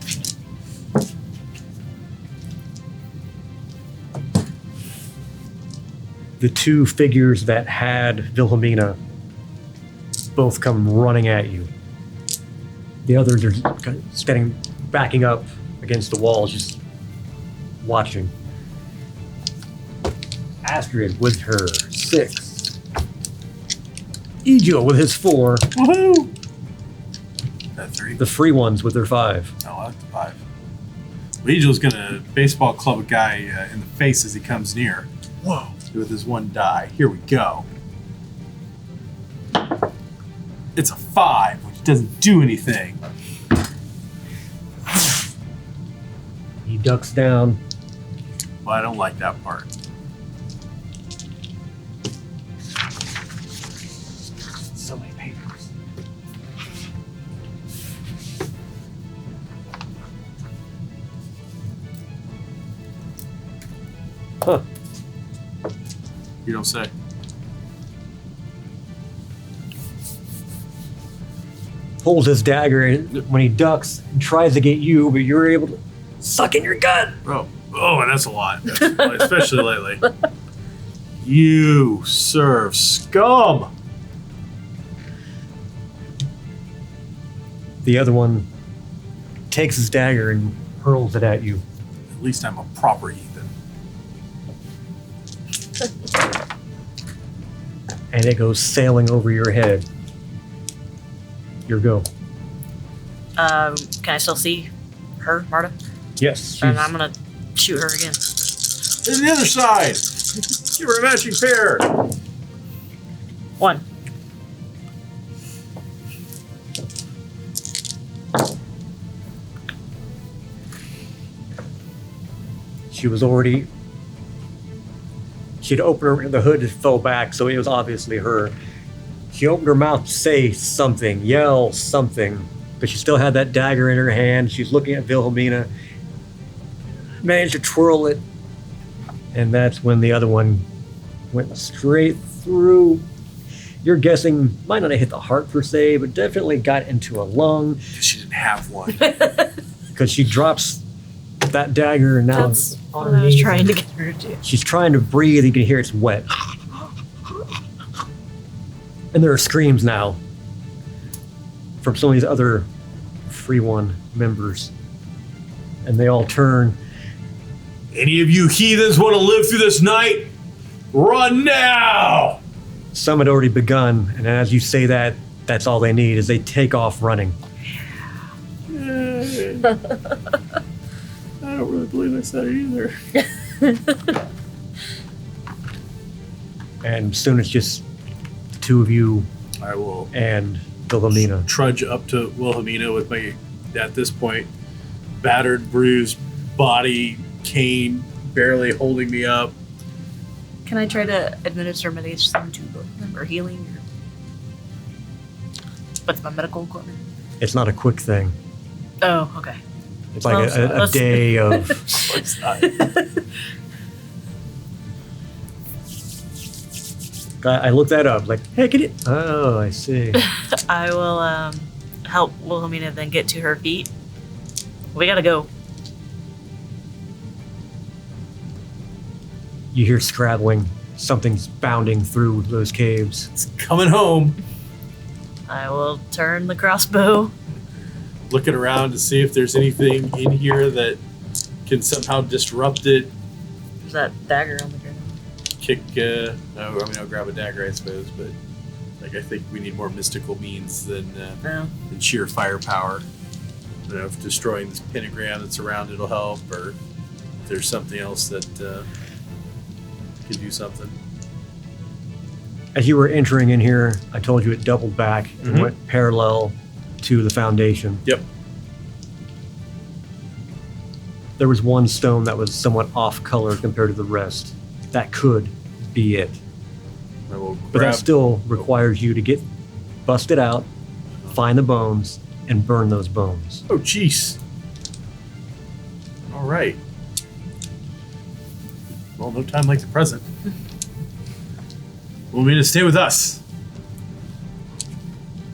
The two figures that had Wilhelmina both come running at you. The others are kind of standing, backing up against the wall, just watching. Astrid with her 6. Egil with his 4. Woohoo! That 3? The free ones with their 5. No, I like the 5. Legiel's gonna baseball club a guy in the face as he comes near. Whoa! With his 1 die. Here we go. It's a 5, which doesn't do anything. He ducks down. Well, I don't like that part. So many papers. Huh. You don't say. Pulls his dagger and when he ducks, tries to get you, but you're able to suck in your gut. Oh, and that's a lot. Especially lately. You serve scum! The other one takes his dagger and hurls it at you. At least I'm a proper heathen. And it goes sailing over your head. Your go. Can I still see her, Marta? Yes. And I'm gonna shoot her again. There's the other side! Give her a matching pair! 1. She was already. She'd opened her, the hood fell back, so it was obviously her. She opened her mouth to say something, yell something, but she still had that dagger in her hand. She's looking at Wilhelmina, managed to twirl it, and that's when the other one went straight through. You're guessing, might not have hit the heart per se, but definitely got into a lung. Because she didn't have one. Because she drops that dagger and now That's what I was trying to get her to do. she's trying to breathe. You can hear it's wet. And there are screams now from some of these other Free One members. And they all turn. Any of you heathens want to live through this night? Run now! Some had already begun, and as you say that, that's all they need is they take off running. I don't really believe I said it either. And soon it's just the two of you I will and Wilhelmina. trudge up to Wilhelmina with my, at this point, battered, bruised body, cane barely holding me up. Can I try to administer medicine to both of them, or healing, or with my medical equipment? It's not a quick thing. Oh, okay. It's like a day of. It's not. I looked that up. Like, hey, can you? Oh, I see. I will help Wilhelmina then get to her feet. We gotta go. You hear scrabbling. Something's bounding through those caves. It's coming home. I will turn the crossbow. Looking around to see if there's anything in here that can somehow disrupt it. There's that dagger on the ground. Kick, I'll grab a dagger, I suppose, but like I think we need more mystical means than sheer firepower. I don't know if destroying this pentagram that's around it'll help, or if there's something else that can do something. As you were entering in here, I told you it doubled back and Mhm. went parallel to the foundation. Yep. There was one stone that was somewhat off color compared to the rest. That could be it. I will But grab. that still requires you to get busted out, find the bones, and burn those bones. Oh, jeez. All right. Well, no time like the present. Want me to stay with us?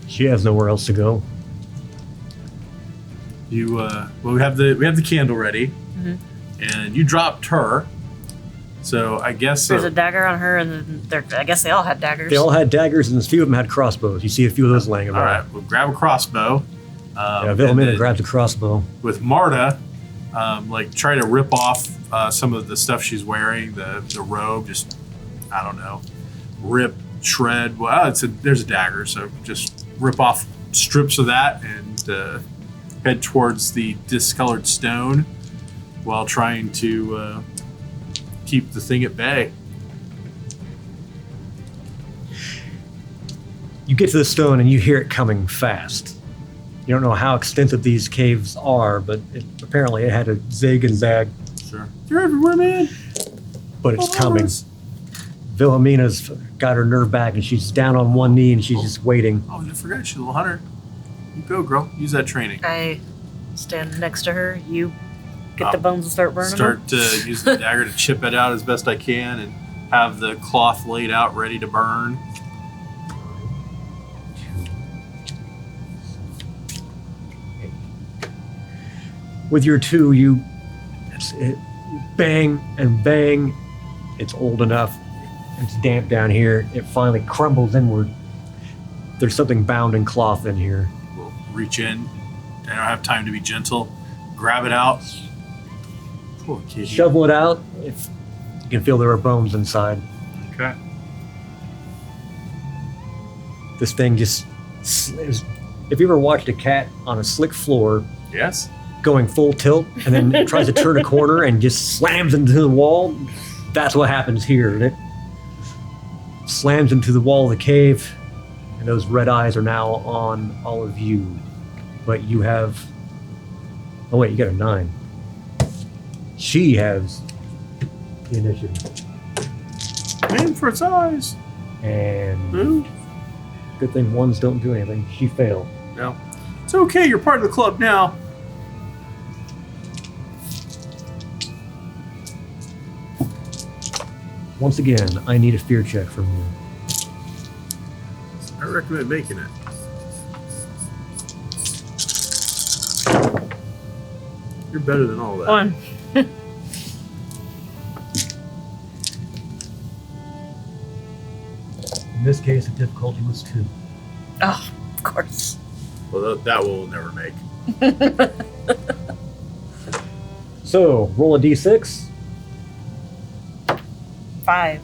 She has nowhere else to go. You, well, we have the candle ready, and you dropped her. So I guess There's a dagger on her, and then I guess they all had daggers. They all had daggers, and a few of them had crossbows. You see a few of those laying all around. right. We'll grab a crossbow. Yeah, and Wilhelmina then grabs a crossbow. with Marta, like try to rip off some of the stuff she's wearing, the robe. Just I don't know, rip, shred. Well, there's a dagger, so just rip off strips of that and head towards the discolored stone while trying to keep the thing at bay. You get to the stone and you hear it coming fast. You don't know how extensive these caves are, but apparently it had a zig and zag, Sure. You're everywhere, man. but it's coming. Wilhelmina's got her nerve back and she's down on one knee and she's just waiting. Oh, I forgot she's a little hunter. You go, girl. Use that training. I stand next to her. You get the bones and start burning them. Start to use the dagger to chip it out as best I can and have the cloth laid out ready to burn. With your two, you bang and bang. It's old enough. It's damp down here. It finally crumbles inward. There's something bound in cloth in here. We'll reach in. I don't have time to be gentle. Grab it out. Poor kitty. Shovel it out. If you can feel there are bones inside. Okay. This thing just slams. If you ever watched a cat on a slick floor Yes. going full tilt and then tries to turn a corner and just slams into the wall, that's what happens here. And it slams into the wall of the cave, and those red eyes are now on all of you. But you have... Oh wait, you got a 9. She has the initiative. Aim for its eyes. And Ooh. good thing ones don't do anything. She failed. No. It's okay. You're part of the club now. Once again, I need a fear check from you. I recommend making it. You're better than all that. 1. In this case, the difficulty was 2. Oh, of course. Well, that will never make. So, roll a d6, 5.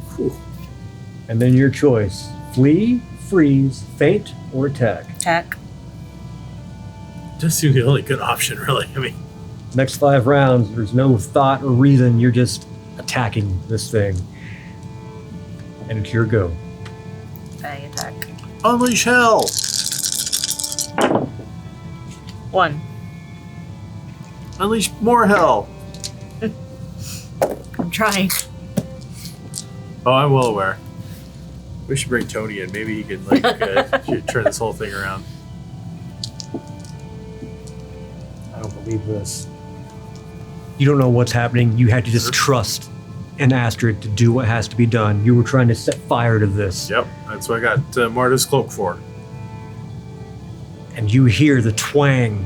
and then your choice. Flee, freeze, faint, or attack. Attack. Does seem the only good option, really. I mean, Next 5 rounds, there's no thought or reason. You're just attacking this thing. And it's your go. I attack. unleash hell. 1. Unleash more hell. I'm trying. Oh, I'm well aware. We should bring Tony in. Maybe he can turn this whole thing around. I don't believe this. You don't know what's happening. You had to just trust in Astrid to do what has to be done. You were trying to set fire to this. Yep, that's what I got Marta's cloak for. And you hear the twang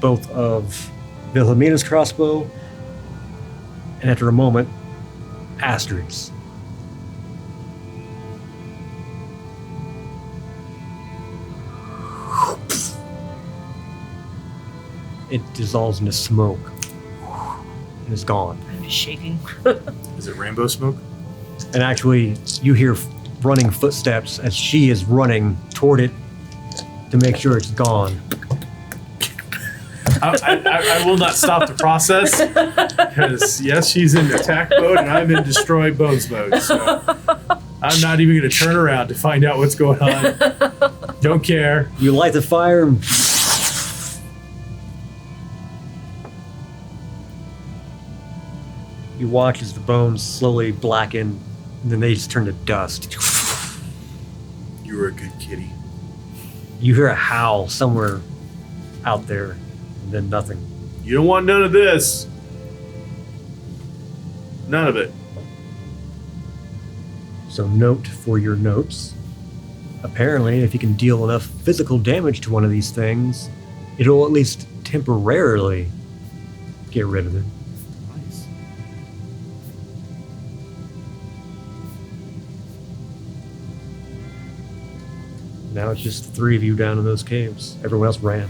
both of Wilhelmina's crossbow and after a moment, Astrid's. It dissolves into smoke and is gone. I'm just shaking. Is it rainbow smoke? And actually, you hear running footsteps as she is running toward it to make sure it's gone. I will not stop the process because, yes, she's in attack mode and I'm in destroy bones mode. So I'm not even going to turn around to find out what's going on. Don't care. You light the fire and you watch as the bones slowly blacken and then they just turn to dust. You were a good kitty. You hear a howl somewhere out there and then nothing. You don't want none of this. None of it. So note for your notes. Apparently, if you can deal enough physical damage to one of these things, it'll at least temporarily get rid of it. Nice. Now it's just the three of you down in those caves. Everyone else ran.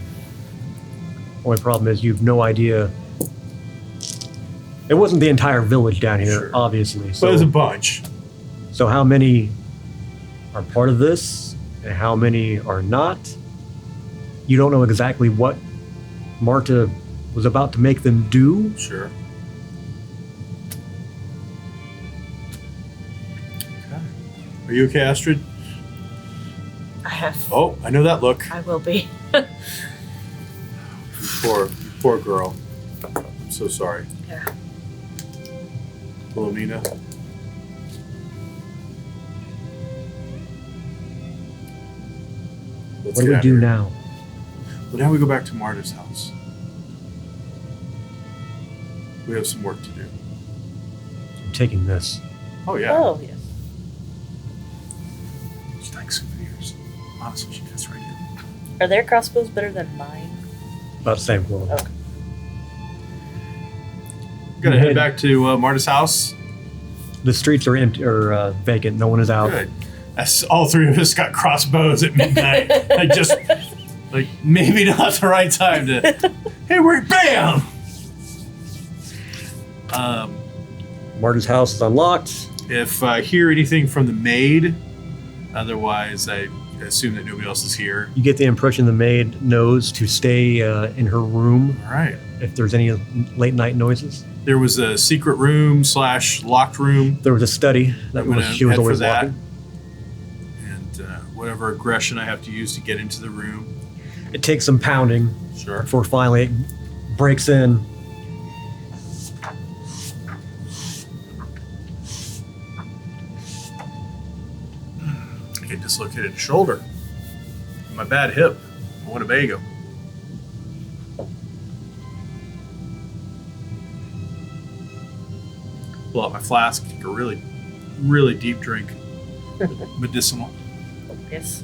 Only problem is you have no idea. It wasn't the entire village down here, Sure. obviously. But there's a bunch. So how many are part of this and how many are not? You don't know exactly what Marta was about to make them do. Sure. Okay. Are you okay, Astrid? I have. Oh, I know that look. I will be. Poor girl. I'm so sorry. Yeah. Wilhelmina. Let's What do get we out of do here. now? Well, now we go back to Marta's house. We have some work to do. I'm taking this. Oh, yeah. Oh, yes. She likes souvenirs. Honestly, she fits right in. Are their crossbows better than mine? About the same quality. Okay. Gonna head back to Marta's house. The streets are empty or vacant. No one is out. Good. As all three of us got crossbows at midnight. Like maybe not the right time to. Hey, we're bam. Marta's house is unlocked. If I hear anything from the maid, otherwise I assume that nobody else is here. You get the impression the maid knows to stay in her room All right. if there's any late night noises. There was a secret room / locked room, There was a study that I'm gonna she was head for always that. locking. and whatever aggression I have to use to get into the room. It takes some pounding Sure. before finally it breaks in. I dislocated a shoulder. My bad hip. A Winnebago. Pull out my flask, take a really, really deep drink. Medicinal. Yes.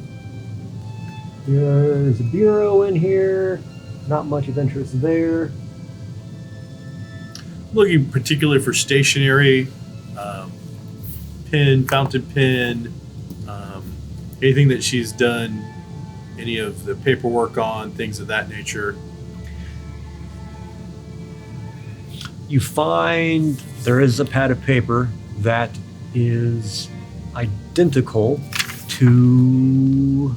There's a bureau in here. Not much of interest there. Looking particularly for stationery, pen, fountain pen, anything that she's done, any of the paperwork on, things of that nature. You find there is a pad of paper that is identical to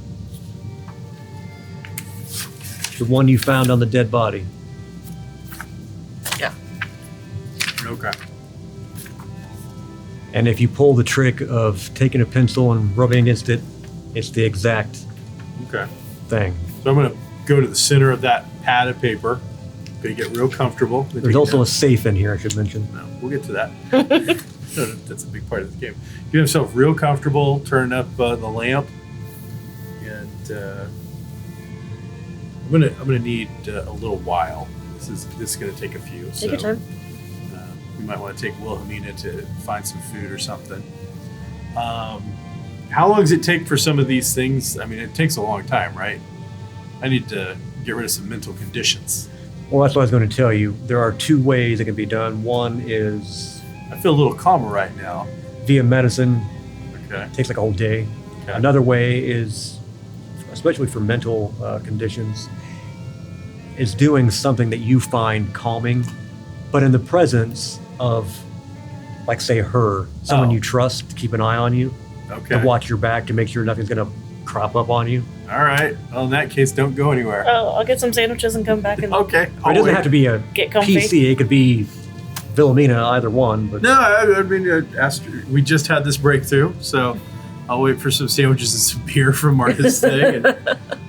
the one you found on the dead body. Yeah. Okay. And if you pull the trick of taking a pencil and rubbing against it, it's the exact Okay. thing. So I'm going to go to the center of that pad of paper Gonna get real comfortable. There's also a safe in here, I should mention. No, we'll get to that. That's a big part of the game. Get himself real comfortable, turn up the lamp, and I'm gonna need a little while. This is gonna take a few. Take your time. We might want to take Wilhelmina to find some food or something. How long does it take for some of these things? I mean, it takes a long time, right? I need to get rid of some mental conditions. Well, that's what I was going to tell you. There are two ways it can be done. One is I feel a little calmer right now. via medicine. Okay. It takes like a whole day. Okay. Another way is, especially for mental conditions, is doing something that you find calming, but in the presence of, like, say, her, someone Oh. you trust to keep an eye on you, Okay. to watch your back, to make sure nothing's going to crop up on you. All right. Well, in that case, don't go anywhere. Oh, I'll get some sandwiches and come back and Okay. It doesn't have to be a get comfy. PC. It could be Wilhelmina, either one. But No, I mean, we just had this breakthrough, so I'll wait for some sandwiches and some beer from Martha's thing. And,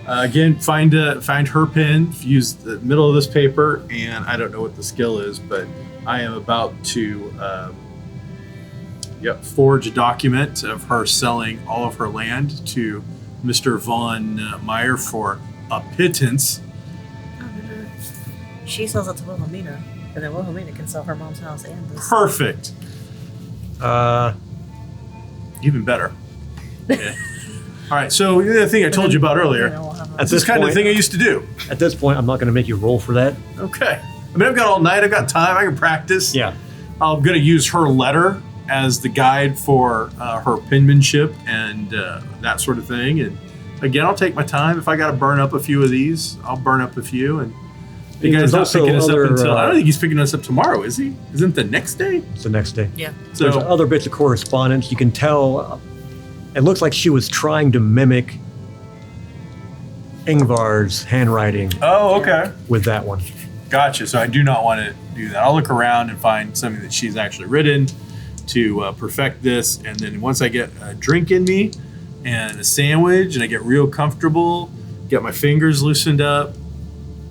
again, find her pen, use the middle of this paper, and I don't know what the skill is, but I am about to forge a document of her selling all of her land to Mr. Von Meyer for a pittance. She sells it to Wilhelmina, and then Wilhelmina can sell her mom's house and this. Perfect. Even better. Yeah. All right, so the thing I told you about earlier, at this is kind of point, thing I used to do. at this point, I'm not going to make you roll for that. Okay. I mean, I've got all night. I've got time. I can practice. Yeah. I'm going to use her letter as the guide for her penmanship and that sort of thing. And again, I'll take my time. If I got to burn up a few of these, I'll burn up a few. And the There's guy's not also picking us other, up until, I don't think he's picking us up tomorrow, is he? Isn't the next day? It's the next day. Yeah. So, There's other bits of correspondence. You can tell, it looks like she was trying to mimic Ingvar's handwriting oh, okay. with that one. Gotcha. So I do not want to do that. I'll look around and find something that she's actually written to perfect this. And then once I get a drink in me and a sandwich and I get real comfortable, get my fingers loosened up,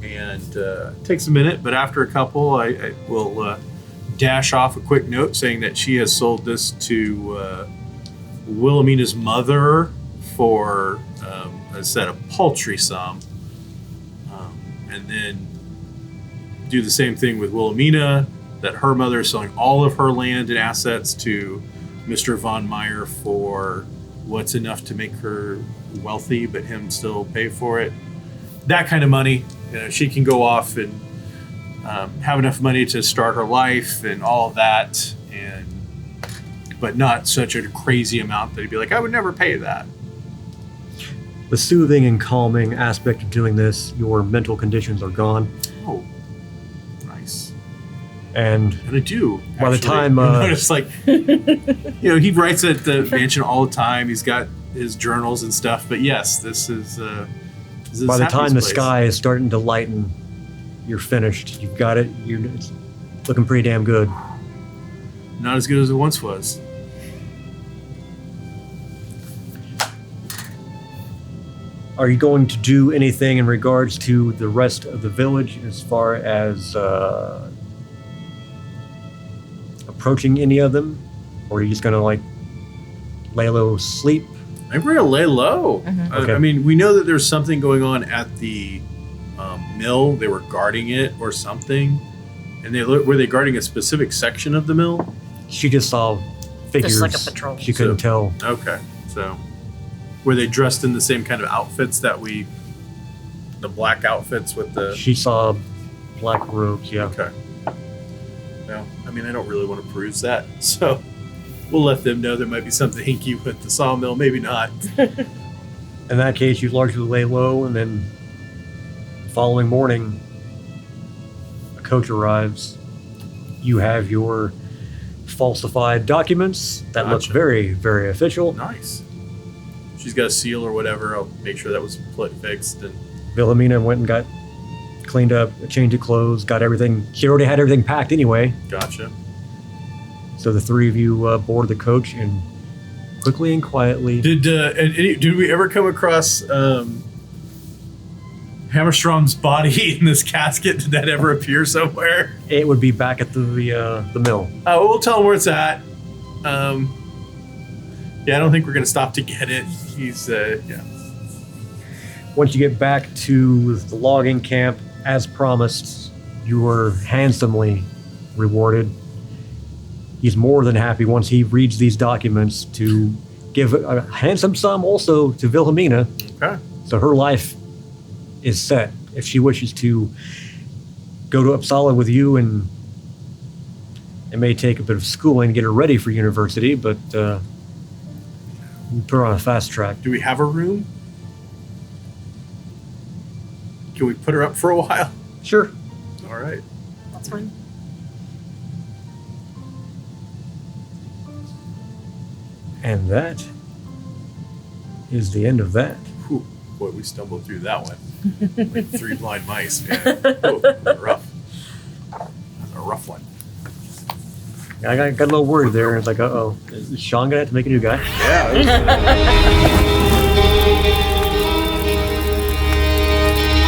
and it takes a minute, but after a couple, I will dash off a quick note saying that she has sold this to Wilhelmina's mother for, as I said, a paltry sum. And then do the same thing with Wilhelmina, that her mother is selling all of her land and assets to Mr. Von Meyer for what's enough to make her wealthy, but him still pay for it. That kind of money. She can go off and have enough money to start her life and all of that, but not such a crazy amount that he'd be like, I would never pay that. The soothing and calming aspect of doing this, your mental conditions are gone. Oh, nice. And And I do. By the actually. time, I noticed, like, he writes at the mansion all the time. He's got his journals and stuff. But yes, this is. by the time the place. sky is starting to lighten, you're finished. You've got it. It's looking pretty damn good. Not as good as it once was. Are you going to do anything in regards to the rest of the village as far as approaching any of them? Or are you just going to, like, lay low, sleep? I think we're gonna lay low. Mhm. Okay. I mean, we know that there's something going on at the mill. They were guarding it or something, and were they guarding a specific section of the mill? She just saw figures. Just like a patrol. She couldn't tell. Okay, so were they dressed in the same kind of outfits that the black outfits with the? She saw black robes, yeah. Okay. Well, I mean, I don't really want to peruse that, so we'll let them know there might be something hinky with the sawmill. Maybe not. In that case, you largely lay low, and then the following morning, a coach arrives. You have your falsified documents that look Gotcha. very, very official. Nice. She's got a seal or whatever. I'll make sure that was fixed. And Wilhelmina went and got cleaned up, a change of clothes, got everything. She already had everything packed anyway. gotcha. So the three of you board the coach and quickly and quietly. Did we ever come across Hammerstrom's body in this casket, did that ever appear somewhere? It would be back at the mill. We'll tell him where it's at. Yeah, I don't think we're going to stop to get it. He's, yeah. Once you get back to the logging camp, as promised, you were handsomely rewarded. He's more than happy once he reads these documents to give a handsome sum also to Wilhelmina. Okay. So her life is set. If she wishes to go to Uppsala with you, and it may take a bit of schooling to get her ready for university, but we put her on a fast track. Do we have a room? Can we put her up for a while? Sure. All right. That's fine. And that is the end of that. Whew. Boy, we stumbled through that one. Like 3 blind mice, man. Oh, that was rough. That's a rough one. I got a little worried there. It's like, uh-oh, is Sean going to have to make a new guy? Yeah.